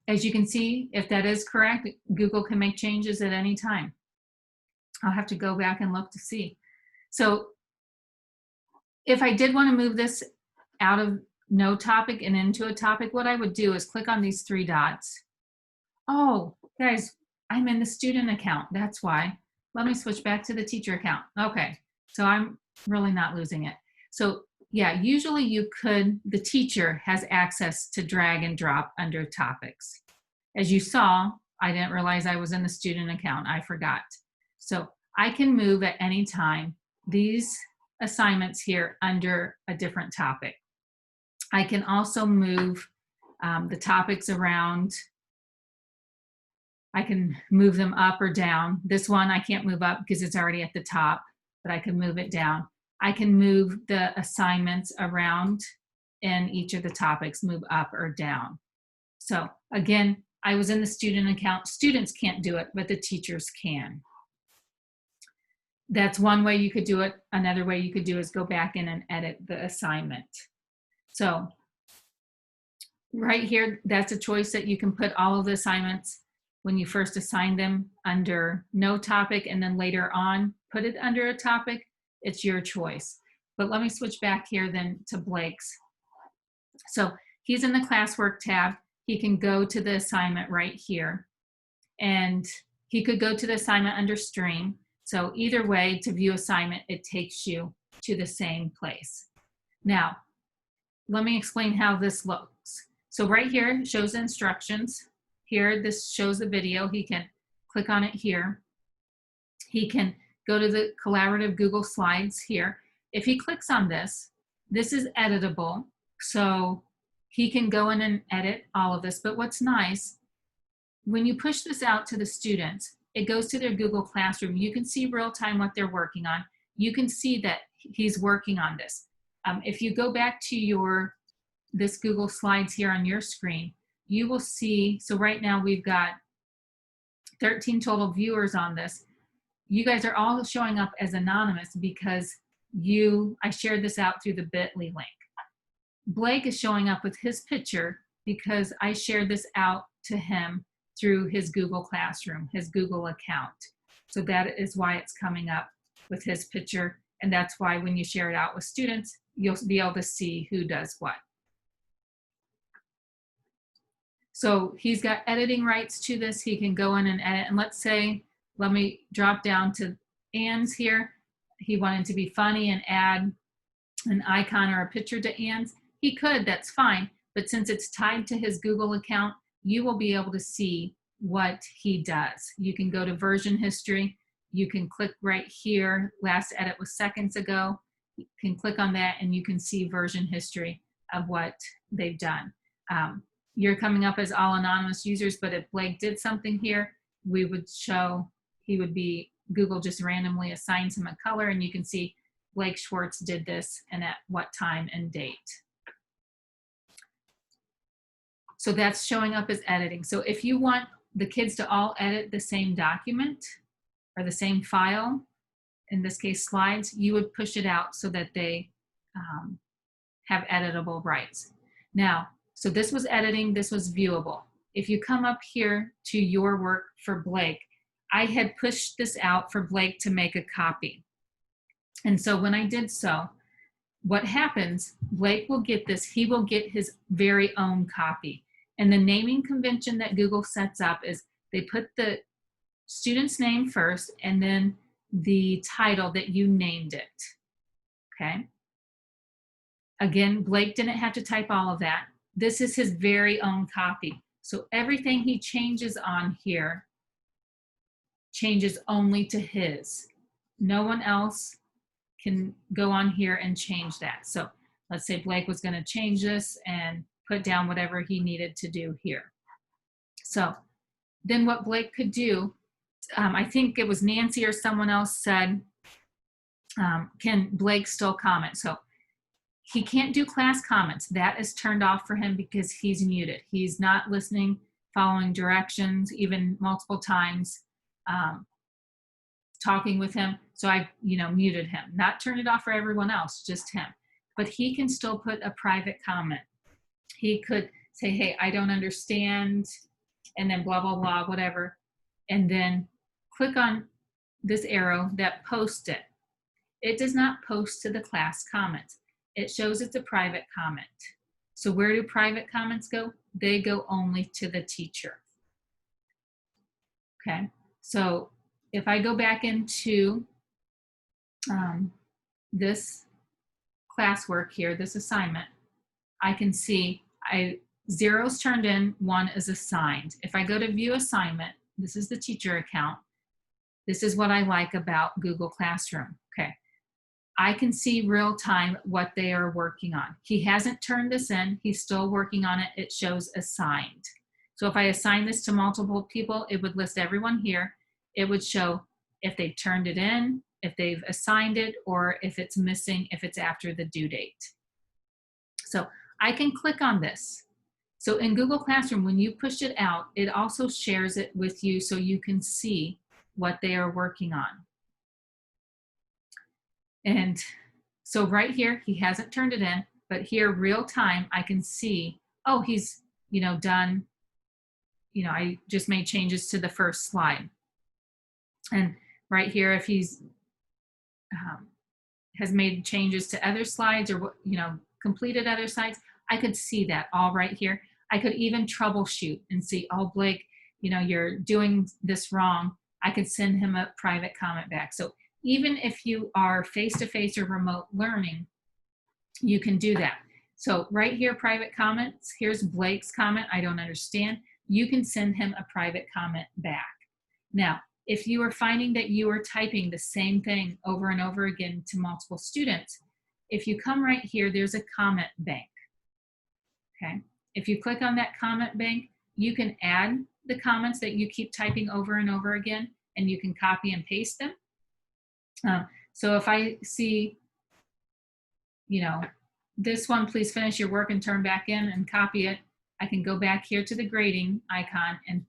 As you can see, if that is correct, Google can make changes at any time. I'll have to go back and look to see. So if I did want to move this out of no topic and into a topic, what I would do is click on these three dots. Oh, guys, I'm in the student account. That's why. Let me switch back to the teacher account. Okay, so I'm really not losing it. So yeah, usually the teacher has access to drag and drop under topics. As you saw, I didn't realize I was in the student account. I forgot. So I can move at any time these assignments here under a different topic. I can also move the topics around. I can move them up or down. This one I can't move up because it's already at the top, but I can move it down. I can move the assignments around in each of the topics, move up or down. So again, I was in the student account. Students can't do it, but the teachers can. That's one way you could do it. Another way you could do is go back in and edit the assignment. So right here, that's a choice that you can put all of the assignments when you first assign them under no topic, and then later on put it under a topic. It's your choice. But let me switch back here then to Blake's. So he's in the classwork tab. He can go to the assignment right here, and he could go to the assignment under stream. So either way, to view assignment, it takes you to the same place. Now, let me explain how this looks. So right here shows the instructions. Here, this shows the video. He can click on it here. He can go to the collaborative Google Slides here. If he clicks on this, this is editable. So he can go in and edit all of this. But what's nice, when you push this out to the students, it goes to their Google Classroom. You can see real time what they're working on. you can see that he's working on this. If you go back to this Google Slides here on your screen, you will see, so right now we've got 13 total viewers on this. You guys are all showing up as anonymous because I shared this out through the bit.ly link. Blake is showing up with his picture because I shared this out to him through his Google Classroom, his Google account. So that is why it's coming up with his picture. And that's why when you share it out with students, you'll be able to see who does what. So he's got editing rights to this. He can go in and edit. And let's say, let me drop down to Anne's here. He wanted to be funny and add an icon or a picture to Anne's. He could, that's fine. But since it's tied to his Google account, you will be able to see what he does. You can go to version history. You can click right here. Last edit was seconds ago. You can click on that and you can see version history of what they've done. You're coming up as all anonymous users, but if Blake did something here, we would show, Google just randomly assigns him a color and you can see Blake Schwartz did this and at what time and date. So that's showing up as editing. So if you want the kids to all edit the same document or the same file, in this case slides, you would push it out so that they have editable rights. Now, so this was editing, this was viewable. If you come up here to your work for Blake, I had pushed this out for Blake to make a copy. And so when I did so, what happens, Blake will get this, he will get his very own copy. And the naming convention that Google sets up is they put the student's name first and then the title that you named it, okay? Again, Blake didn't have to type all of that. This is his very own copy. So everything he changes on here changes only to his. No one else can go on here and change that. So let's say Blake was going to change this and put down whatever he needed to do here. So then what Blake could do, I think it was Nancy or someone else said, can Blake still comment? So he can't do class comments. That is turned off for him because he's muted. He's not listening, following directions, even multiple times, talking with him. So I, muted him. Not turned it off for everyone else, just him. But he can still put a private comment. He could say, hey, I don't understand, and then blah, blah, blah, whatever. And then click on this arrow that posts it. It does not post to the class comments. It shows it's a private comment. So where do private comments go? They go only to the teacher. Okay, so if I go back into this classwork here, this assignment, I can see 0's turned in, 1 is assigned. If I go to view assignment, this is the teacher account. This is what I like about Google Classroom. Okay, I can see real time what they are working on. He hasn't turned this in, he's still working on it. It shows assigned. So if I assign this to multiple people, it would list everyone here. It would show if they turned it in, if they've assigned it, or if it's missing, if it's after the due date. So I can click on this. So in Google Classroom, when you push it out, it also shares it with you so you can see what they are working on. And so right here, he hasn't turned it in, but here real time, I can see, oh, he's, done, I just made changes to the first slide. And right here, if he's has made changes to other slides or, completed other slides, I could see that all right here. I could even troubleshoot and see, oh, Blake, you're doing this wrong. I could send him a private comment back. So even if you are face-to-face or remote learning, you can do that. So right here, private comments, here's Blake's comment, I don't understand. You can send him a private comment back. Now, if you are finding that you are typing the same thing over and over again to multiple students, if you come right here, there's a comment bank, okay? If you click on that comment bank, you can add the comments that you keep typing over and over again, and you can copy and paste them. So if I see, you know, this one, please finish your work and turn back in and copy it, I can go back here to the grading icon and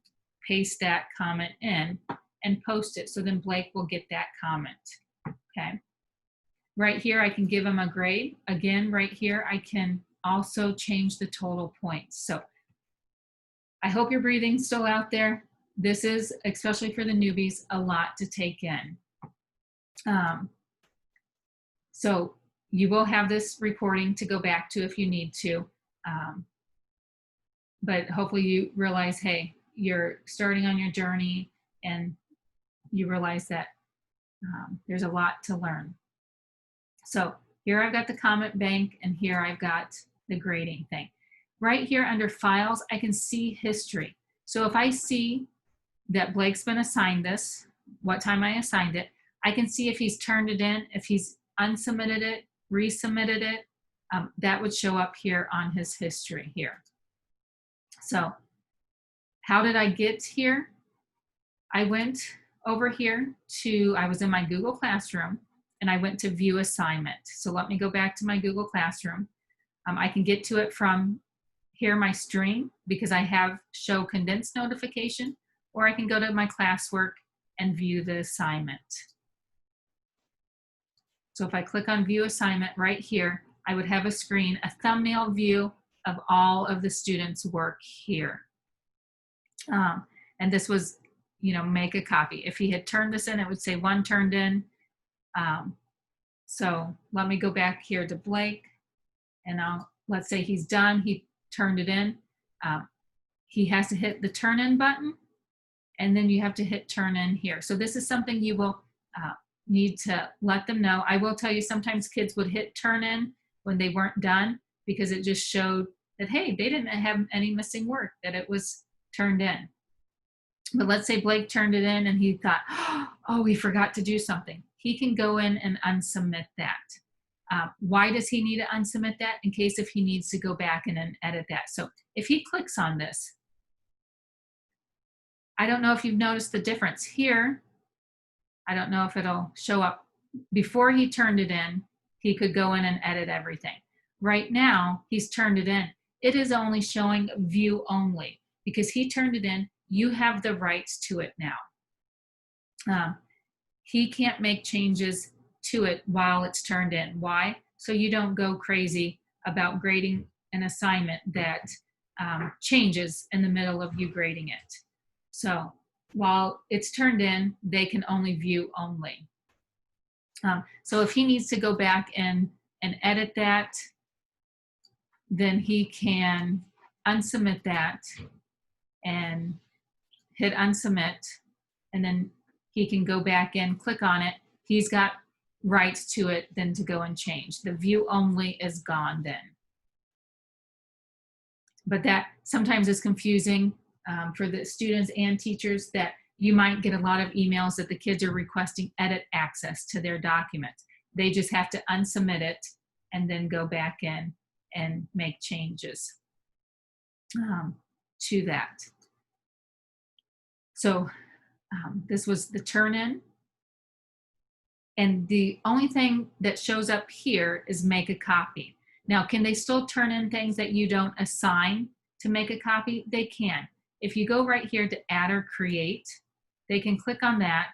paste that comment in and post it. So then Blake will get that comment. Okay. Right here, I can give him a grade. Again, right here, I can also change the total points. So I hope your breathing's still out there. This is, especially for the newbies, a lot to take in. So you will have this recording to go back to if you need to. But hopefully you realize, hey, you're starting on your journey and you realize that there's a lot to learn. So here I've got the comment bank and here I've got the grading thing. Right here under files, I can see history. So if I see that Blake's been assigned this, what time I assigned it, I can see if he's turned it in, if he's unsubmitted it, resubmitted it, that would show up here on his history here. So how did I get here? I went over here to, I was in my Google Classroom and I went to view assignment. So let me go back to my Google Classroom. I can get to it from here, my stream, because I have show condensed notification, or I can go to my classwork and view the assignment. So if I click on view assignment right here, I would have a screen, a thumbnail view of all of the students' work here. And this was, you know, make a copy. If he had turned this in, it would say 1 turned in. So let me go back here to Blake and let's say he's done, he turned it in. He has to hit the turn in button and then you have to hit turn in here. So this is something you will need to let them know. I will tell you sometimes kids would hit turn in when they weren't done because it just showed that, hey, they didn't have any missing work, that it was turned in. But let's say Blake turned it in and he thought, oh, we forgot to do something. He can go in and unsubmit that. Why does he need to unsubmit that? In case if he needs to go back and then edit that. So if he clicks on this, I don't know if you've noticed the difference here. I don't know if it'll show up. Before he turned it in, he could go in and edit everything. Right now, he's turned it in. It is only showing view only because he turned it in. You have the rights to it now. He can't make changes to it while it's turned in. Why? So you don't go crazy about grading an assignment that changes in the middle of you grading it. So while it's turned in, they can only view only. So if he needs to go back and edit that, then he can unsubmit that and hit unsubmit, and then he can go back and click on it. He's got rights to it then to go and change. The view only is gone then. But that sometimes is confusing for the students and teachers, that you might get a lot of emails that the kids are requesting edit access to their documents. They just have to unsubmit it and then go back in and make changes to that. So this was the turn in. And the only thing that shows up here is make a copy. Now, can they still turn in things that you don't assign to make a copy? They can. If you go right here to add or create, they can click on that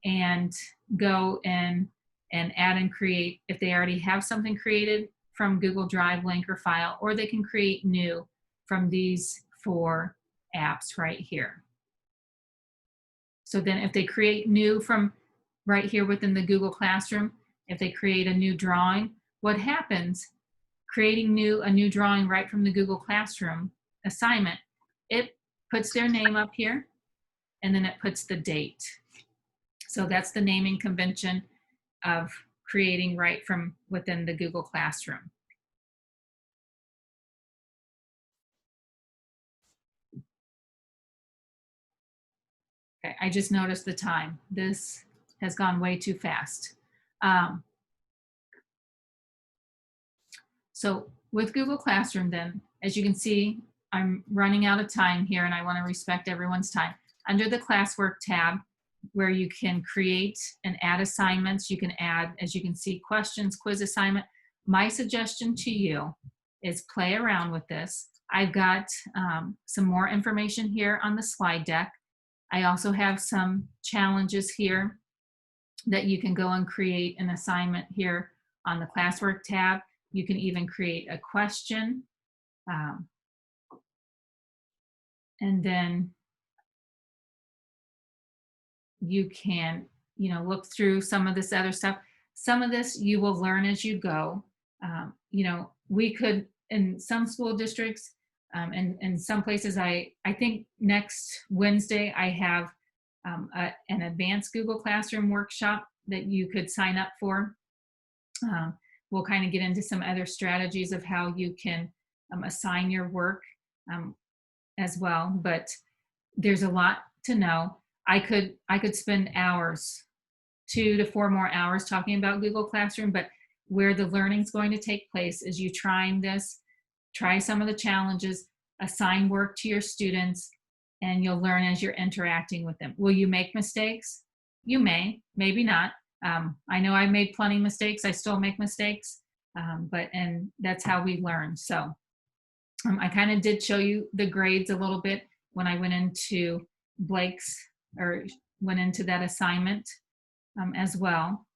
and go in and add and create if they already have something created from Google Drive link or file, or they can create new from these 4 apps right here. So then if they create new from right here within the Google Classroom, if they create a new drawing, what happens, creating a new drawing right from the Google Classroom assignment, it puts their name up here and then it puts the date. So that's the naming convention of creating right from within the Google Classroom. Okay, I just noticed the time. This has gone way too fast. So with Google Classroom then, as you can see, I'm running out of time here and I want to respect everyone's time. Under the classwork tab, where you can create and add assignments. You can add, as you can see, questions, quiz assignment. My suggestion to you is play around with this. I've got some more information here on the slide deck. I also have some challenges here that you can go and create an assignment here on the classwork tab. You can even create a question. And then you can, look through some of this other stuff. Some of this you will learn as you go. We could, in some school districts, and in some places, I think next Wednesday I have an advanced Google Classroom workshop that you could sign up for. We'll kind of get into some other strategies of how you can assign your work as well, but there's a lot to know. I could spend hours, 2 to 4 more hours talking about Google Classroom, but where the learning's going to take place is you trying this, try some of the challenges, assign work to your students, and you'll learn as you're interacting with them. Will you make mistakes? You may, maybe not. I know I've made plenty of mistakes. I still make mistakes, and that's how we learn. So I kind of did show you the grades a little bit when I went into Blake's, or went into that assignment as well.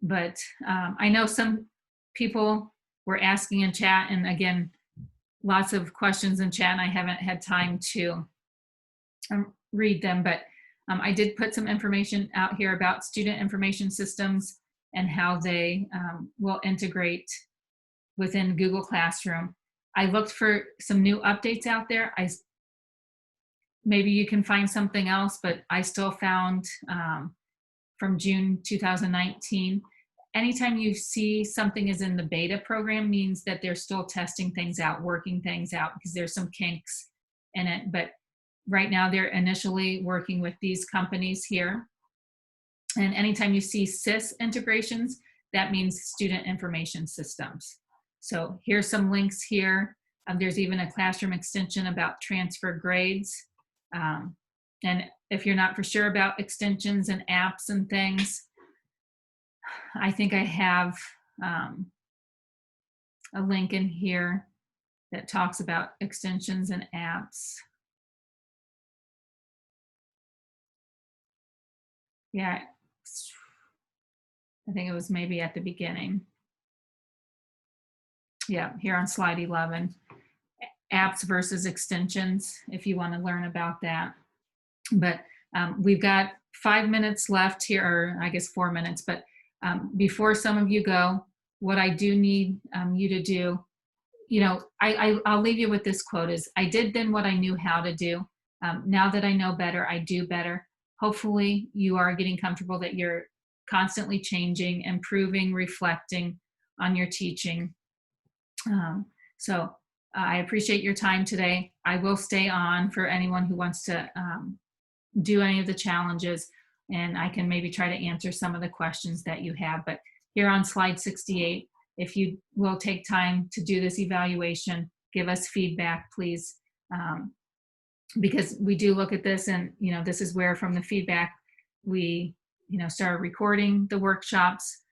But I know some people were asking in chat, and again, lots of questions in chat, and I haven't had time to read them, but I did put some information out here about student information systems and how they will integrate within Google Classroom. I looked for some new updates out there. Maybe you can find something else, but I still found from June 2019. Anytime you see something is in the beta program means that they're still testing things out, working things out, because there's some kinks in it. But right now they're initially working with these companies here. And anytime you see SIS integrations, that means student information systems. So here's some links here. There's even a classroom extension about transfer grades. And if you're not for sure about extensions and apps and things, I think I have a link in here that talks about extensions and apps. Yeah, I think it was maybe at the beginning. Yeah, here on slide 11, apps versus extensions, if you want to learn about that. But we've got 5 minutes left here, or I guess 4 minutes, but before some of you go, what I do need you to do, I'll leave you with this quote is, I did then what I knew how to do. Now that I know better, I do better. Hopefully you are getting comfortable that you're constantly changing, improving, reflecting on your teaching. So I appreciate your time today. I will stay on for anyone who wants to do any of the challenges, and I can maybe try to answer some of the questions that you have. But here on slide 68, if you will take time to do this evaluation, give us feedback, please. Because we do look at this, and this is where from the feedback we started recording the workshops.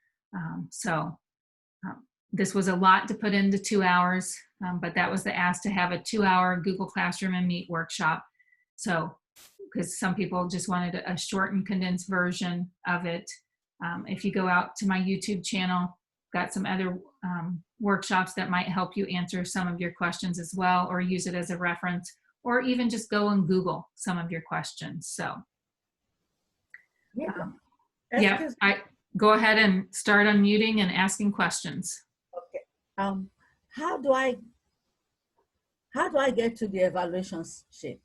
This was a lot to put into 2 hours, but that was the ask, to have a 2-hour Google Classroom and Meet workshop. So because some people just wanted a short and condensed version of it. If you go out to my YouTube channel, got some other workshops that might help you answer some of your questions as well, or use it as a reference, or even just go and Google some of your questions. So yeah, I go ahead and start unmuting and asking questions. Okay. How do I get to the evaluation sheet?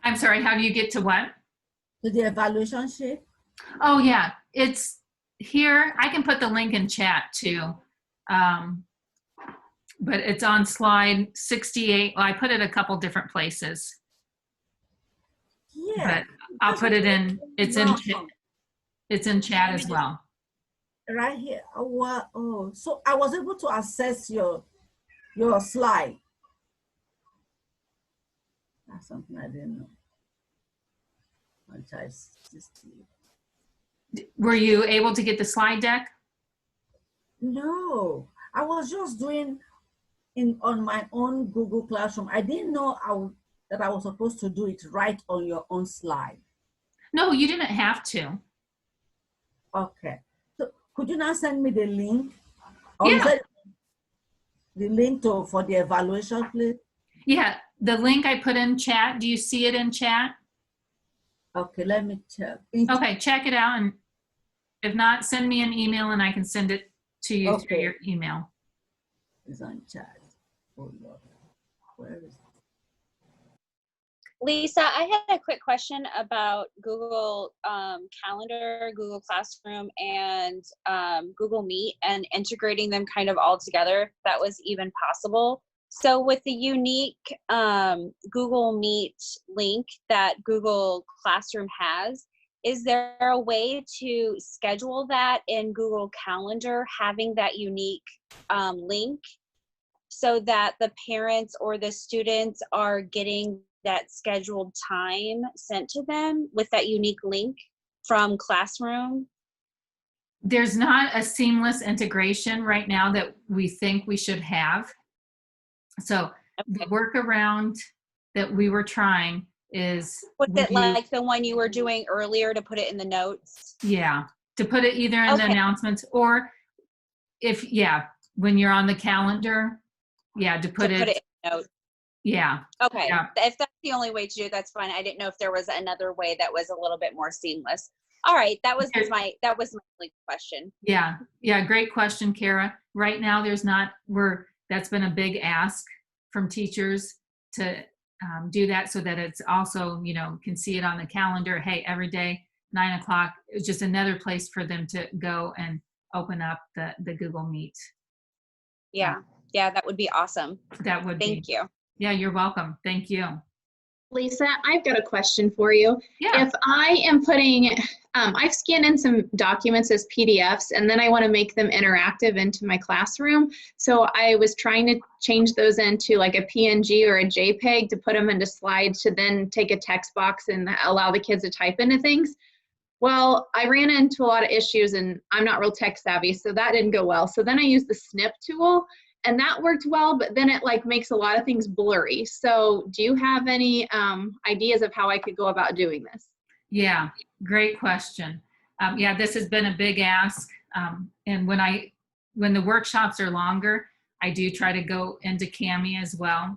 I'm sorry, how do you get to what? To the evaluation sheet? Oh yeah, it's here. I can put the link in chat too. But it's on slide 68. Well, I put it a couple different places. Yeah. But I'll put it in, it's in chat as well. Right here. Oh, so I was able to access your slide. That's something I didn't know. My child 60. Were you able to get the slide deck? No, I was just doing on my own Google Classroom. I didn't know that I was supposed to do it right on your own slide. No, you didn't have to. Okay. So could you now send me the link? Or Yeah. is that the link for the evaluation, please? Yeah, the link I put in chat. Do you see it in chat? Okay, let me check. Okay, check it out, and if not, send me an email and I can send it to you through Okay. your email. It's on chat. Oh Lord, where is it? Lisa, I had a quick question about Google Calendar, Google Classroom, and Google Meet, and integrating them kind of all together, if that was even possible. So with the unique Google Meet link that Google Classroom has, is there a way to schedule that in Google Calendar, having that unique link, so that the parents or the students are getting that scheduled time sent to them with that unique link from Classroom? There's not a seamless integration right now that we think we should have. So the workaround that we were trying is, Was it like the one you were doing earlier to put it in the notes? yeah, to put it either in the announcements, or if, yeah, when you're on the calendar, yeah, to put it in the notes. Yeah. Okay. Yeah. If that's the only way to do it, that's fine. I didn't know if there was another way that was a little bit more seamless. All right. That was my only question. Yeah. Yeah. Great question, Kara. Right now, there's not, that's been a big ask from teachers to do that, so that it's also, can see it on the calendar. Hey, every day, 9 o'clock, it's just another place for them to go and open up the Google Meet. Yeah. Yeah. That would be awesome. That would be. Thank you. Yeah, you're welcome. Thank you. Lisa, I've got a question for you. Yeah. If I am putting, I've scanned in some documents as PDFs, and then I want to make them interactive into my classroom. So I was trying to change those into like a PNG or a JPEG to put them into slides to then take a text box and allow the kids to type into things. Well, I ran into a lot of issues, and I'm not real tech savvy, so that didn't go well. So then I used the snip tool, and that worked well, but then it like makes a lot of things blurry. So do you have any ideas of how I could go about doing this? Yeah, great question. Yeah, this has been a big ask. And when the workshops are longer, I do try to go into Cami as well.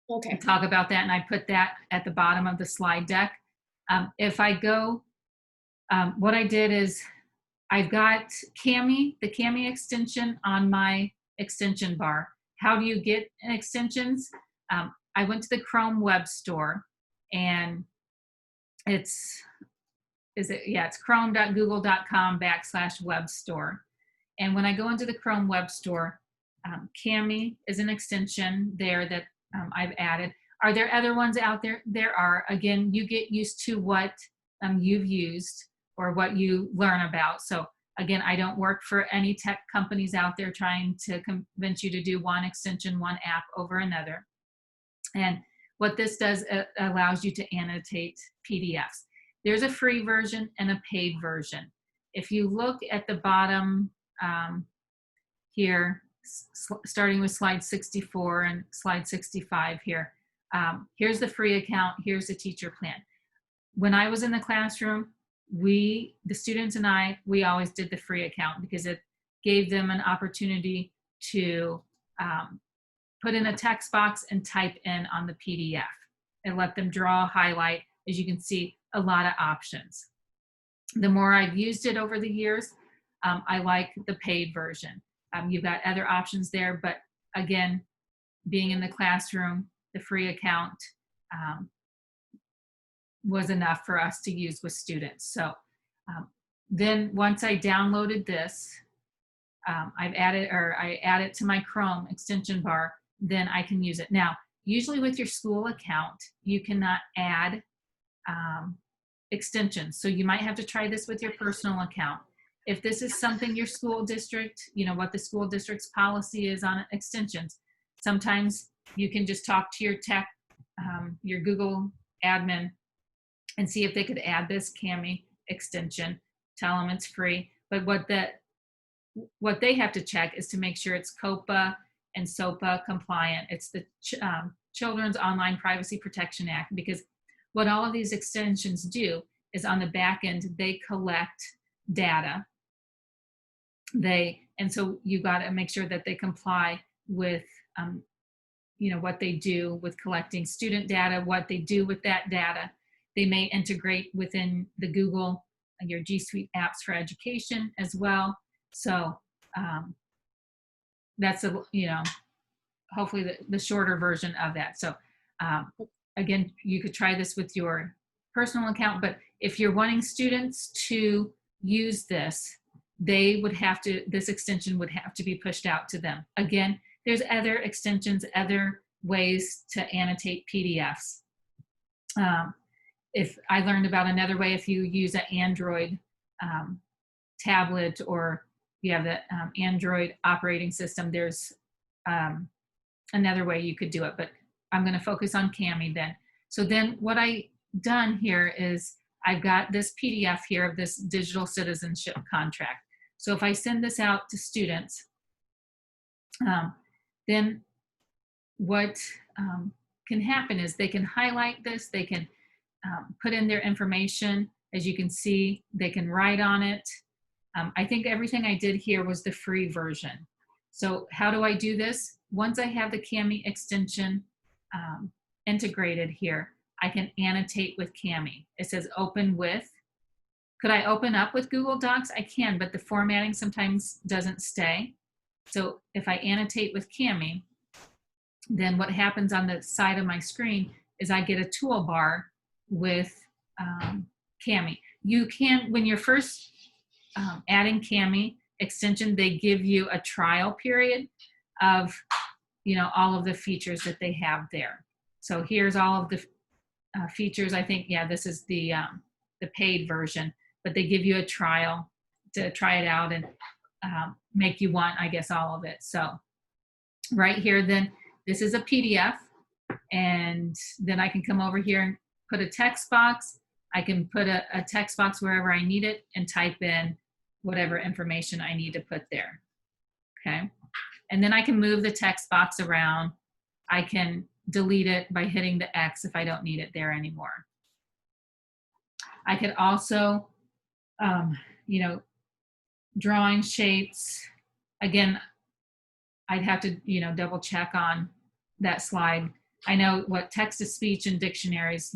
Okay. And talk about that, and I put that at the bottom of the slide deck. If I go, what I did is I've got Cami, the Cami extension on my extension bar. How do you get extensions? I went to the Chrome web store, and it's chrome.google.com/web store. And when I go into the Chrome web store, Cami is an extension there that I've added. Are there other ones out there? There are. Again, you get used to what you've used or what you learn about. So again, I don't work for any tech companies out there trying to convince you to do one extension, one app over another. And what this does, it allows you to annotate PDFs. There's a free version and a paid version. If you look at the bottom here, starting with slide 64 and slide 65 here, here's the free account, here's the teacher plan. When I was in the classroom, the students and we always did the free account because it gave them an opportunity to put in a text box and type in on the PDF. And let them draw, highlight. As you can see, a lot of options. The more I've used it over the years, I like the paid version. You've got other options there, but again, being in the classroom, the free account was enough for us to use with students. So then once I downloaded this, I add it to my Chrome extension bar, then I can use it. Now, usually with your school account, you cannot add extensions. So you might have to try this with your personal account. If this is something your school district, what the school district's policy is on extensions, sometimes you can just talk to your tech, your Google admin, and see if they could add this Cami extension. Tell them it's free. But what they have to check is to make sure it's COPA and SOPA compliant. It's the Children's Online Privacy Protection Act, because what all of these extensions do is on the back end, they collect data. And so you got to make sure that they comply with, what they do with collecting student data, what they do with that data. They may integrate within the Google, your G Suite apps for education as well. So that's hopefully the shorter version of that. So again, you could try this with your personal account, but if you're wanting students to use this, this extension would have to be pushed out to them. Again, there's other extensions, other ways to annotate PDFs. If I learned about another way, if you use an Android tablet, or you have the Android operating system, there's another way you could do it, but I'm going to focus on Cami then. So then what I done here is I've got this PDF here of this digital citizenship contract. So if I send this out to students, then what can happen is they can highlight this, they can put in their information. As you can see, they can write on it. I think everything I did here was the free version. So how do I do this? Once I have the Cami extension integrated here, I can annotate with Cami. It says open with. Could I open up with Google Docs? I can, but the formatting sometimes doesn't stay. So if I annotate with Cami, then what happens on the side of my screen is I get a toolbar with Cami. You can, when you're first adding Cami extension, they give you a trial period of, all of the features that they have there. So here's all of the features. I think, yeah, this is the paid version, but they give you a trial to try it out and make you want, I guess, all of it. So right here, then this is a PDF, and then I can come over here and put a text box. I can put a text box wherever I need it and type in whatever information I need to put there, okay? And then I can move the text box around. I can delete it by hitting the X if I don't need it there anymore. I could also, drawing shapes. Again, I'd have to, double check on that slide. I know what text-to-speech and dictionaries,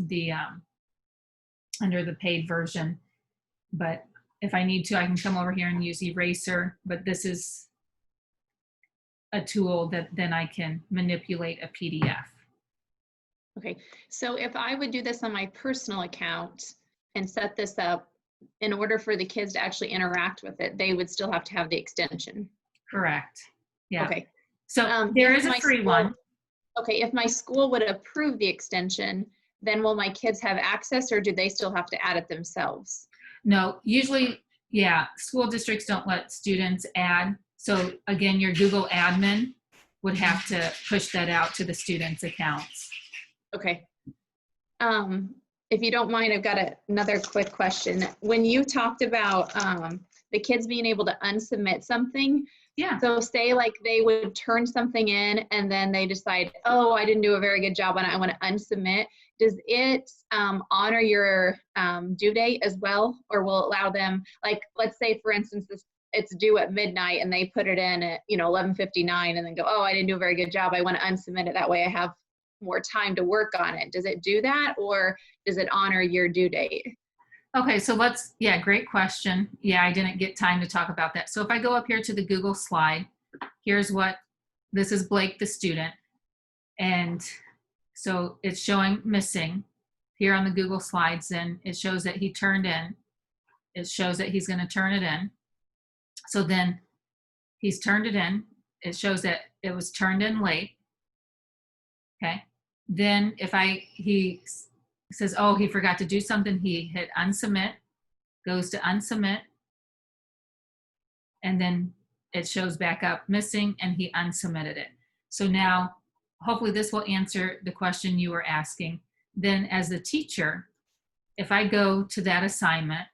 under the paid version, but if I need to, I can come over here and use eraser, but this is a tool that then I can manipulate a PDF. Okay, so if I would do this on my personal account and set this up, in order for the kids to actually interact with it, they would still have to have the extension. Correct. Yeah. Okay. So there is a free one. Okay, if my school would approve the extension, then will my kids have access, or do they still have to add it themselves? No, usually, yeah, school districts don't let students add. So again, your Google admin would have to push that out to the students' accounts. Okay. If you don't mind, I've got another quick question. When you talked about the kids being able to unsubmit something, yeah. So say like they would turn something in and then they decide, oh, I didn't do a very good job on it, I want to unsubmit. Does it honor your due date as well? Or will it allow them, like, let's say for instance, it's due at midnight and they put it in at 11:59 and then go, oh, I didn't do a very good job, I want to unsubmit it. That way I have more time to work on it. Does it do that, or does it honor your due date? Okay, so great question. Yeah, I didn't get time to talk about that. So if I go up here to the Google slide, this is Blake, the student. And so it's showing missing here on the Google slides, and it shows that he turned in. It shows that he's going to turn it in. So then he's turned it in. It shows that it was turned in late. Okay. Then he says, oh, he forgot to do something, he hit unsubmit, goes to unsubmit, and then it shows back up missing, and he unsubmitted it. So now, hopefully this will answer the question you were asking. Then as the teacher, if I go to that assignment,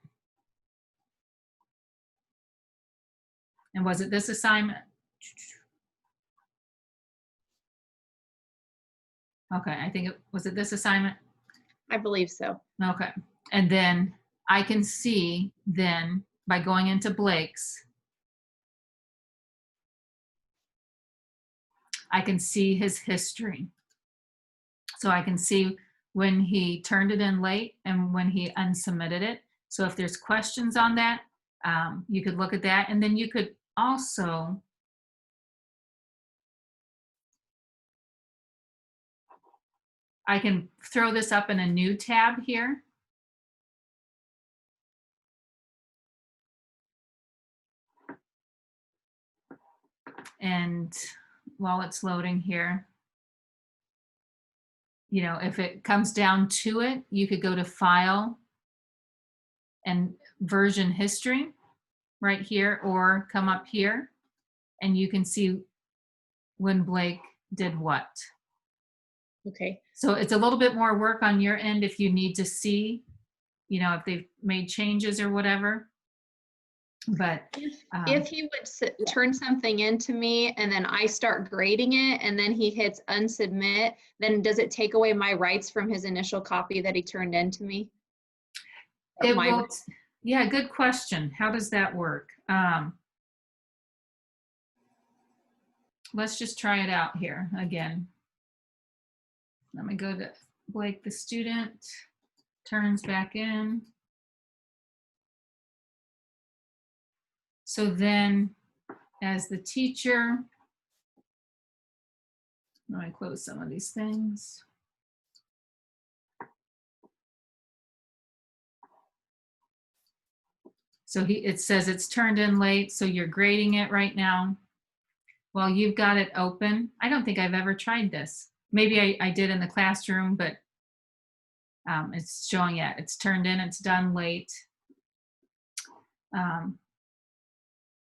and was it this assignment? Okay, I think was it this assignment? I believe so. Okay, and then I can see then by going into Blake's, I can see his history. So I can see when he turned it in late and when he unsubmitted it. So if there's questions on that, you could look at that. And then you could also I can throw this up in a new tab here. And while it's loading here, you know, if it comes down to it, you could go to File and Version History right here, or come up here and you can see when Blake did what. Okay. So it's a little bit more work on your end if you need to see, you know, if they've made changes or whatever. But If he would turn something into me and then I start grading it and then he hits unsubmit, then does it take away my rights from his initial copy that he turned into me? it will, yeah, good question. How does that work? Let's just try it out here again. Let me go to Blake, the student, turns back in. So then as the teacher, let me close some of these things. So it says it's turned in late, so you're grading it right now. Well, you've got it open. I don't think I've ever tried this. Maybe I did in the classroom, but it's showing it. It's turned in, it's done late.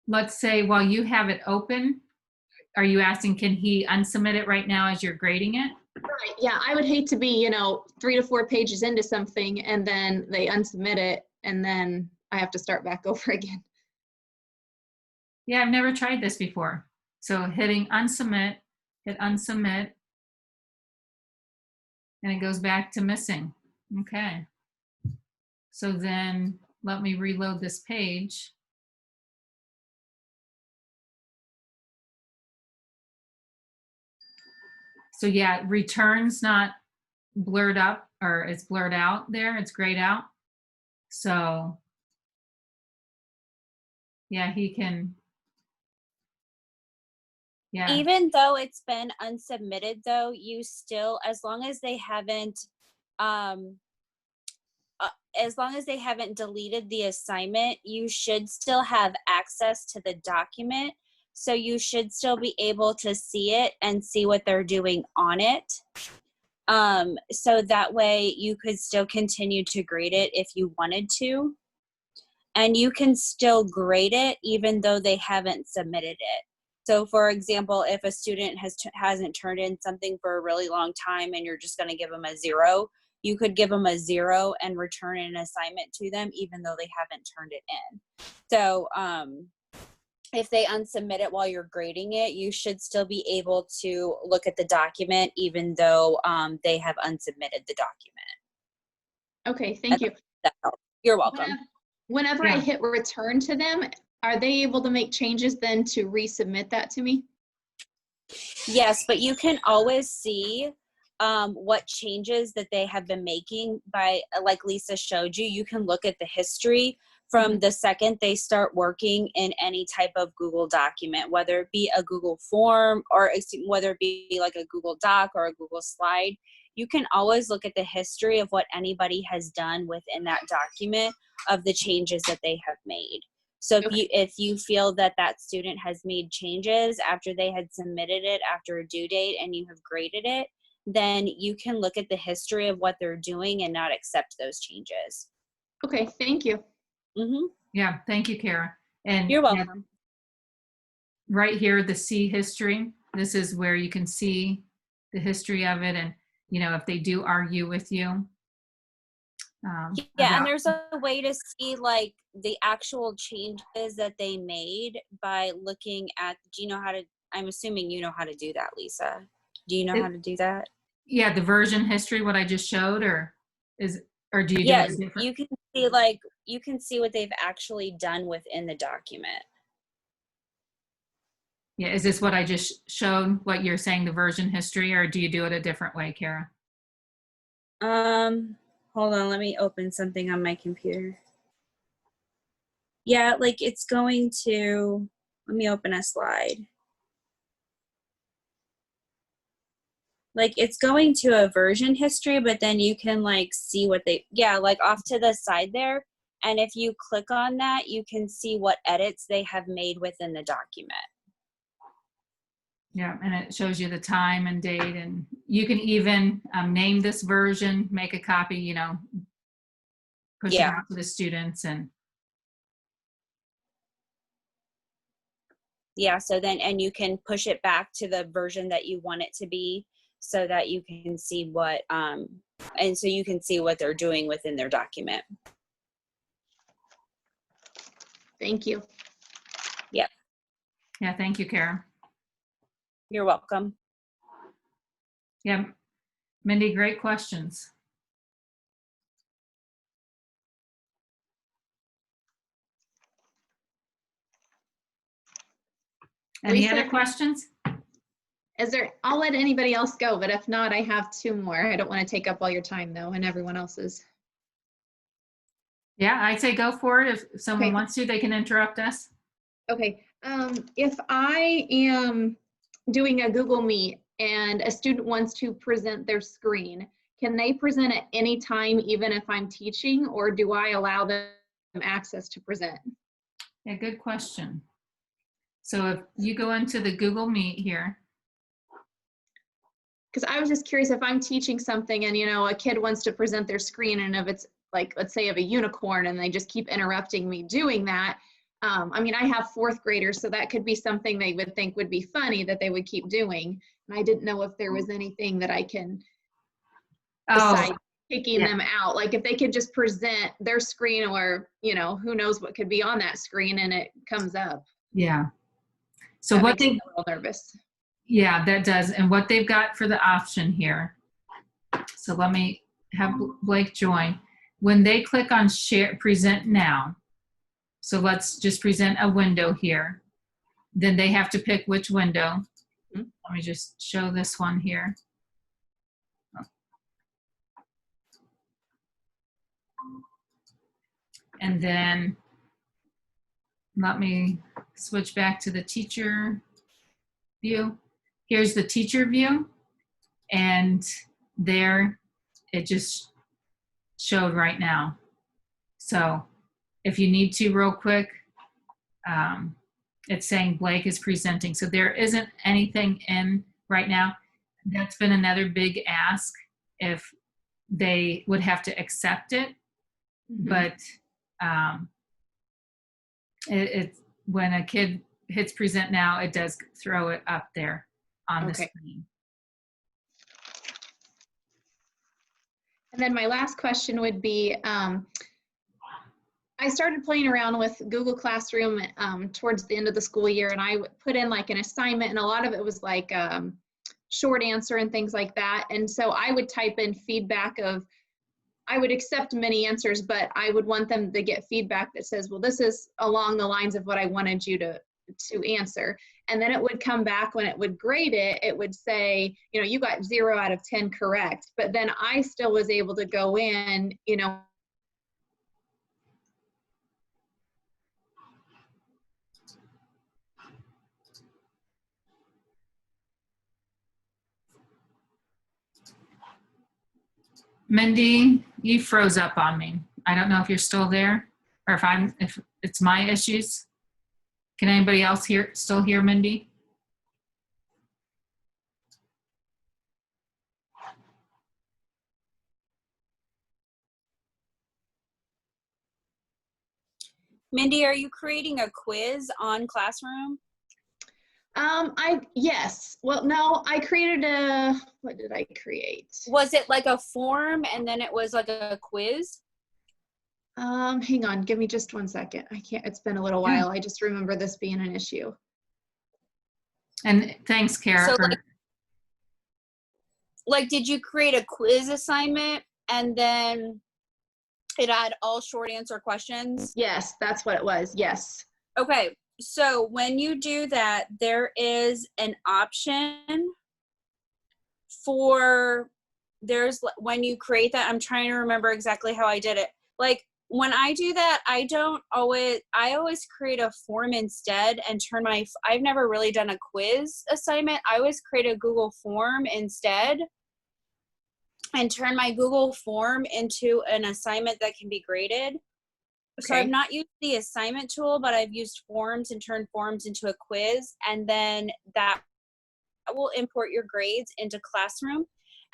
Let's say while you have it open, are you asking, can he unsubmit it right now as you're grading it? Right, yeah, I would hate to be, 3 to 4 pages into something and then they unsubmit it and then I have to start back over again. Yeah, I've never tried this before. So hitting unsubmit, hit unsubmit, and it goes back to missing. Okay. So then let me reload this page. So yeah, returns not blurred up, or it's blurred out there, it's grayed out. So yeah, he can, yeah. Even though it's been unsubmitted though, you still, as long as they haven't deleted the assignment, you should still have access to the document. So you should still be able to see it and see what they're doing on it. So that way you could still continue to grade it if you wanted to. And you can still grade it even though they haven't submitted it. So for example, if a student hasn't turned in something for a really long time and you're just going to give them a 0, you could give them a 0 and return an assignment to them even though they haven't turned it in. So if they unsubmit it while you're grading it, you should still be able to look at the document even though they have unsubmitted the document. Okay, thank you. You're welcome. Whenever I hit return to them, are they able to make changes then to resubmit that to me? Yes, but you can always see what changes that they have been making by, like Lisa showed you, you can look at the history from the second they start working in any type of Google document, whether it be a Google form or whether it be like a Google Doc or a Google slide. You can always look at the history of what anybody has done within that document of the changes that they have made. So if you feel that that student has made changes after they had submitted it after a due date and you have graded it, then you can look at the history of what they're doing and not accept those changes. Okay, thank you. Yeah, thank you, Kara. And you're welcome. Right here, the see history. This is where you can see the history of it, and if they do argue with you, Yeah, and about- there's a way to see like the actual changes that they made by looking at, do you know how to, I'm assuming you know how to do that, Lisa. Do you know how to do that? Yeah, the version history, what I just showed, or do you do Yeah, it different? you can see like, you can see what they've actually done within the document. Yeah, is this what I just showed, what you're saying, the version history, or do you do it a different way, Kara? Hold on, let me open something on my computer. Yeah, like it's going to, let me open a slide. Like it's going to a version history, but then you can like see what they, yeah, like off to the side there. And if you click on that, you can see what edits they have made within the document. Yeah, and it shows you the time and date, and you can even name this version, make a copy, you know, push it Yeah. out to the students. And Yeah, so then, and you can push it back to the version that you want it to be so that you can see what, and so you can see what they're doing within their document. Thank you. yeah, thank you, Kara. You're welcome. Yeah, Mindy, great questions. Any Lisa? other questions? Is there, I'll let anybody else go, but if not, I have two more. I don't want to take up all your time though, and everyone else's. Yeah, I'd say go for it. If someone Okay. wants to, they can interrupt us. Okay, if I am doing a Google Meet and a student wants to present their screen, can they present at any time, even if I'm teaching, or do I allow them access to present? Yeah, good question. So if you go into the Google Meet here, Because I was just curious, if I'm teaching something and, you know, a kid wants to present their screen, and if it's like, let's say of a unicorn, and they just keep interrupting me doing that. I mean, I have fourth graders, so that could be something they would think would be funny that they would keep doing. And I didn't know if there was anything that I can decide kicking them out. Like if they could just present their screen, or, you know, who knows what could be on that screen and it comes up. yeah. So That what makes they, me a little nervous. yeah, that does. And what they've got for the option here. So let me have Blake join. When they click on share, present now. So let's just present a window here. Then they have to pick which window. Let me just show this one here. And then let me switch back to the teacher view. Here's the teacher view. And there it just showed right now. So if you need to real quick, it's saying Blake is presenting. So there isn't anything in right now. That's been another big ask if they would have to accept it. But when a kid hits present now, it does throw it up there on the screen. And then my last question would be, I started playing around with Google Classroom towards the end of the school year, and I put in like an assignment, and a lot of it was like short answer and things like that. And so I would type in feedback of, I would accept many answers, but I would want them to get feedback that says, well, this is along the lines of what I wanted you to answer. And then it would come back when it would grade it, it would say, you know, you got 0 out of 10 correct. But then I still was able to go in, you know, Mindy, you froze up on me. I don't know if you're still there or if it's my issues. Can anybody else still hear Mindy? Mindy, are you creating a quiz on Classroom? yes. Well, no, I created what did I create? Was it like a form and then it was like a quiz? Hang on, give me just 1 second. I can't, it's been a little while. I just remember this being an issue. And thanks, Kara. So, for, like, did you create a quiz assignment and then it had all short answer questions? Yes, that's what it was. Yes. Okay, so when you do that, there is an option for, when you create that, I'm trying to remember exactly how I did it. Like, when I do that, I always create a form instead and I've never really done a quiz assignment. I always create a Google form instead and turn my Google form into an assignment that can be graded. So I've not used the assignment tool, but I've used forms and turned forms into a quiz, and then that will import your grades into Classroom.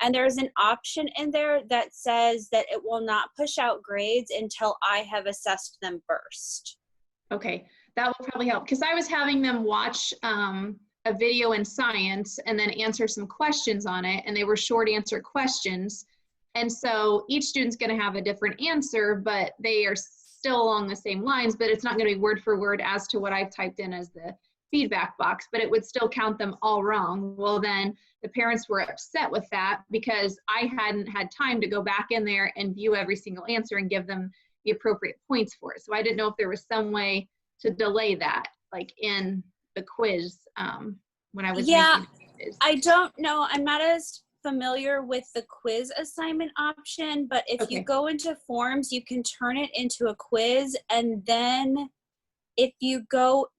And there's an option in there that says that it will not push out grades until I have assessed them first. Okay, that will probably help, because I was having them watch a video in science and then answer some questions on it, and they were short answer questions. And so each student's going to have a different answer, but they are still along the same lines, but it's not going to be word for word as to what I've typed in as the feedback box, but it would still count them all wrong. Well, then the parents were upset with that because I hadn't had time to go back in there and view every single answer and give them the appropriate points for it. So I didn't know if there was some way to delay that, like in the quiz when I was making the quiz. I don't know. I'm not as familiar with the quiz assignment option, but if you go into forms, you can turn it into a quiz, and then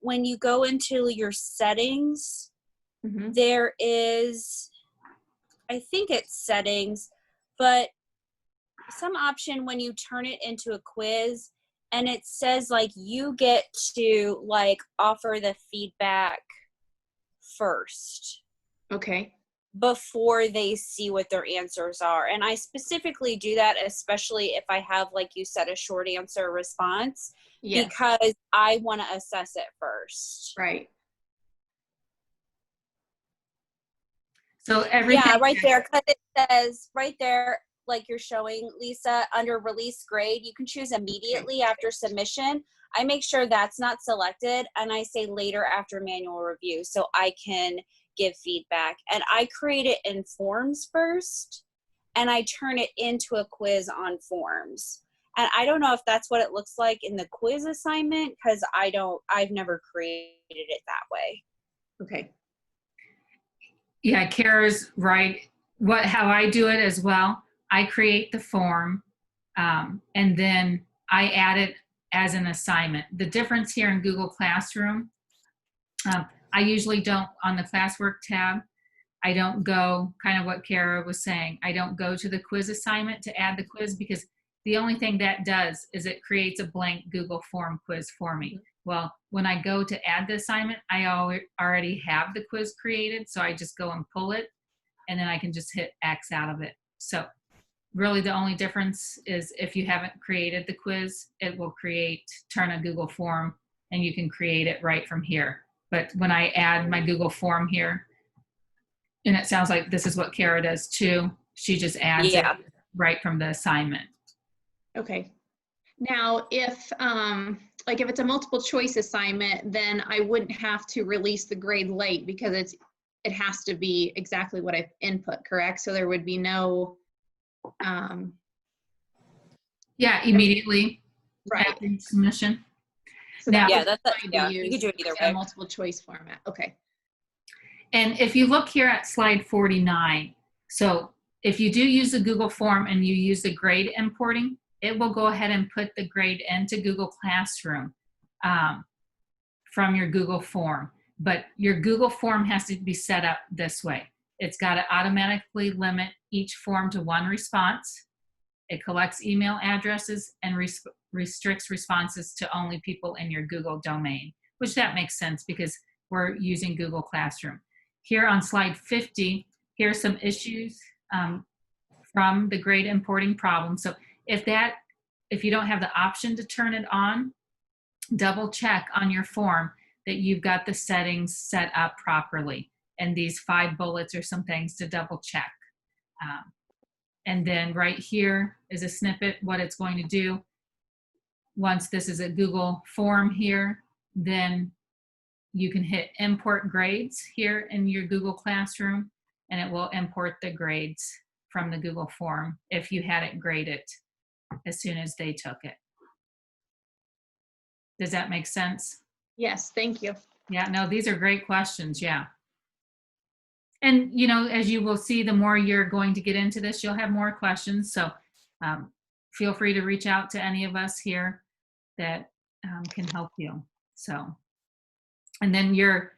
when you go into your settings, there is, I think it's settings, but some option when you turn it into a quiz, and it says like you get to like offer the feedback first. Okay. Before they see what their answers are. And I specifically do that, especially if I have, like you said, a short answer response, because I want to assess it first. Right. so everything. Yeah, right there, because it says right there, like you're showing, Lisa, under release grade, you can choose immediately after submission. I make sure that's not selected, and I say later after manual review, so I can give feedback. And I create it in forms first, and I turn it into a quiz on forms. And I don't know if that's what it looks like in the quiz assignment, because I've never created it that way. Okay. Yeah, Kara's right. How I do it as well, I create the form and then I add it as an assignment. The difference here in Google Classroom, I usually don't, on the classwork tab, I don't go, kind of what Kara was saying, I don't go to the quiz assignment to add the quiz, because the only thing that does is it creates a blank Google form quiz for me. Well, when I go to add the assignment, I already have the quiz created, so I just go and pull it, and then I can just hit X out of it. So really the only difference is if you haven't created the quiz, it will turn a Google form, and you can create it right from here. But when I add my Google form here, and it sounds like this is what Kara does too, she just adds it right from the assignment. Okay. Now, if if it's a multiple choice assignment, then I wouldn't have to release the grade late, because it has to be exactly what I've input, correct? So there would be no immediately after submission. So now, you can do it either way. Multiple choice format. Okay. And if you look here at slide 49, so if you do use the Google form and you use the grade importing, it will go ahead and put the grade into Google Classroom from your Google form. But your Google form has to be set up this way. It's got to automatically limit each form to one response. It collects email addresses and restricts responses to only people in your Google domain, which that makes sense because we're using Google Classroom. Here on slide 50, here are some issues from the grade importing problem. So if you don't have the option to turn it on, double check on your form that you've got the settings set up properly. And these 5 bullets are some things to double check. And then right here is a snippet, what it's going to do. once this is a Google form here, then you can hit import grades here in your Google Classroom, and it will import the grades from the Google form if you had it graded as soon as they took it. Does that make sense? Yes, thank you. Yeah, no, these are great questions. Yeah. And, you know, as you will see, the more you're going to get into this, you'll have more questions. So feel free to reach out to any of us here that can help you. So, and then your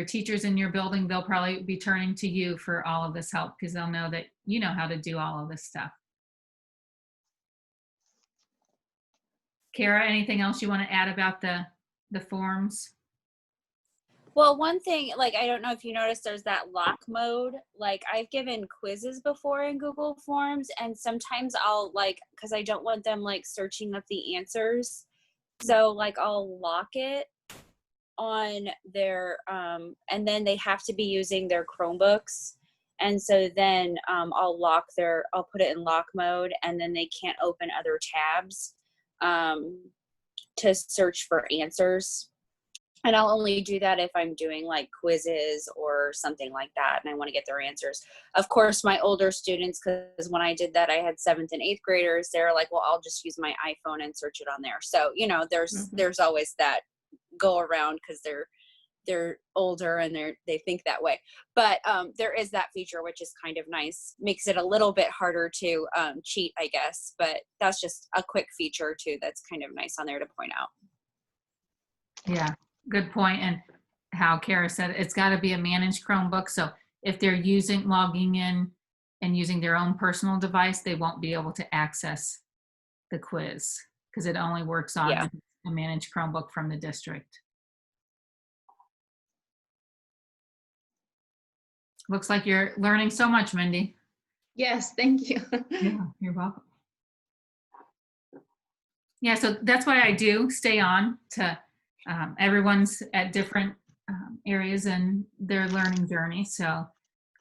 teachers in your building, they'll probably be turning to you for all of this help because they'll know that you know how to do all of this stuff. Kara, anything else you want to add about the forms? Well, one thing, like, I don't know if you noticed, there's that lock mode. Like, I've given quizzes before in Google Forms, and sometimes I'll, like, because I don't want them, like, searching up the answers. So, like, I'll lock it on their, and then they have to be using their Chromebooks. And so then I'll put it in lock mode, and then they can't open other tabs to search for answers. And I'll only do that if I'm doing like quizzes or something like that, and I want to get their answers. Of course, my older students, because when I did that, I had 7th and 8th graders. They're like, well, I'll just use my iPhone and search it on there. So, you know, there's always that go around because they're older and they think that way. But there is that feature, which is kind of nice. Makes it a little bit harder to cheat, I guess. But that's just a quick feature too. That's kind of nice on there to point out. Yeah. Good point. And how Kara said, it's got to be a managed Chromebook. So if they're logging in and using their own personal device, they won't be able to access the quiz because it only works on a managed Chromebook from the district. Looks like you're learning so much, Mindy. Yes, thank you. Yeah, you're welcome. Yeah, so that's why I do stay on to everyone's at different areas in their learning journey. So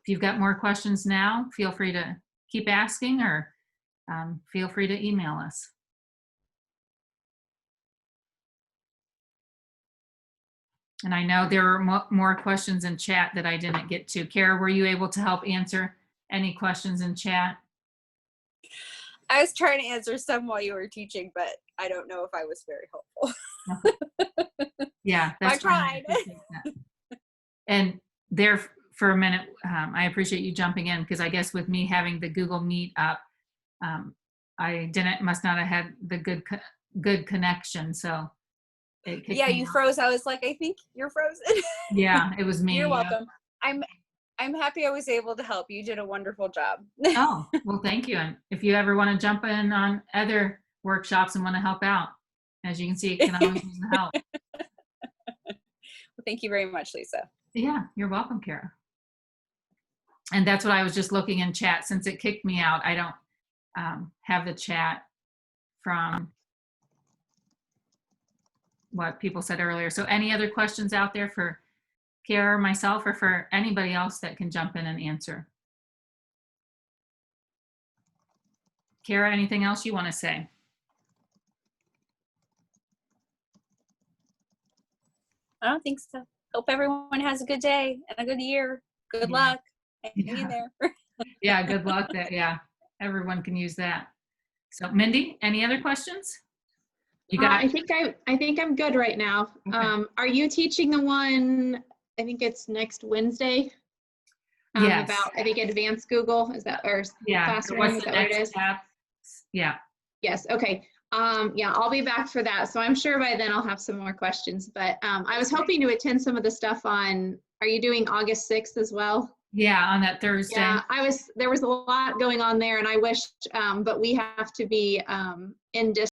if you've got more questions now, feel free to keep asking or feel free to email us. And I know there were more questions in chat that I didn't get to. Kara, were you able to help answer any questions in chat? I was trying to answer some while you were teaching, but I don't know if I was very helpful. Yeah, that's I tried. And there for a minute, I appreciate you jumping in because I guess with me having the Google Meet up, I must not have had the good connection. So yeah, you froze. I was like, I think you're frozen. Yeah, it was me. You're welcome. I'm happy I was able to help. You did a wonderful job. Oh, well, thank you. And if you ever want to jump in on other workshops and want to help out, as you can see, it can always use the help. Well, thank you very much, Lisa. Yeah, you're welcome, Kara. And that's what I was just looking in chat. Since it kicked me out, I don't have the chat from what people said earlier. So any other questions out there for Kara or myself or for anybody else that can jump in and answer? Kara, anything else you want to say? I don't think so. Hope everyone has a good day and a good year. Good luck. Hang in there. Yeah, good luck. Yeah, everyone can use that. So Mindy, any other questions? You got I think I'm good right now. Okay. Are you teaching the one, I think it's next Wednesday? Yes. About, I think, advanced Google, is that, or classroom, is that what it is? Yeah. Yes, okay. Yeah, I'll be back for that. So I'm sure by then I'll have some more questions, but I was hoping to attend some of the stuff on, are you doing August 6th as well? Yeah, on that Thursday. Yeah, there was a lot going on there and I wished, but we have to be in district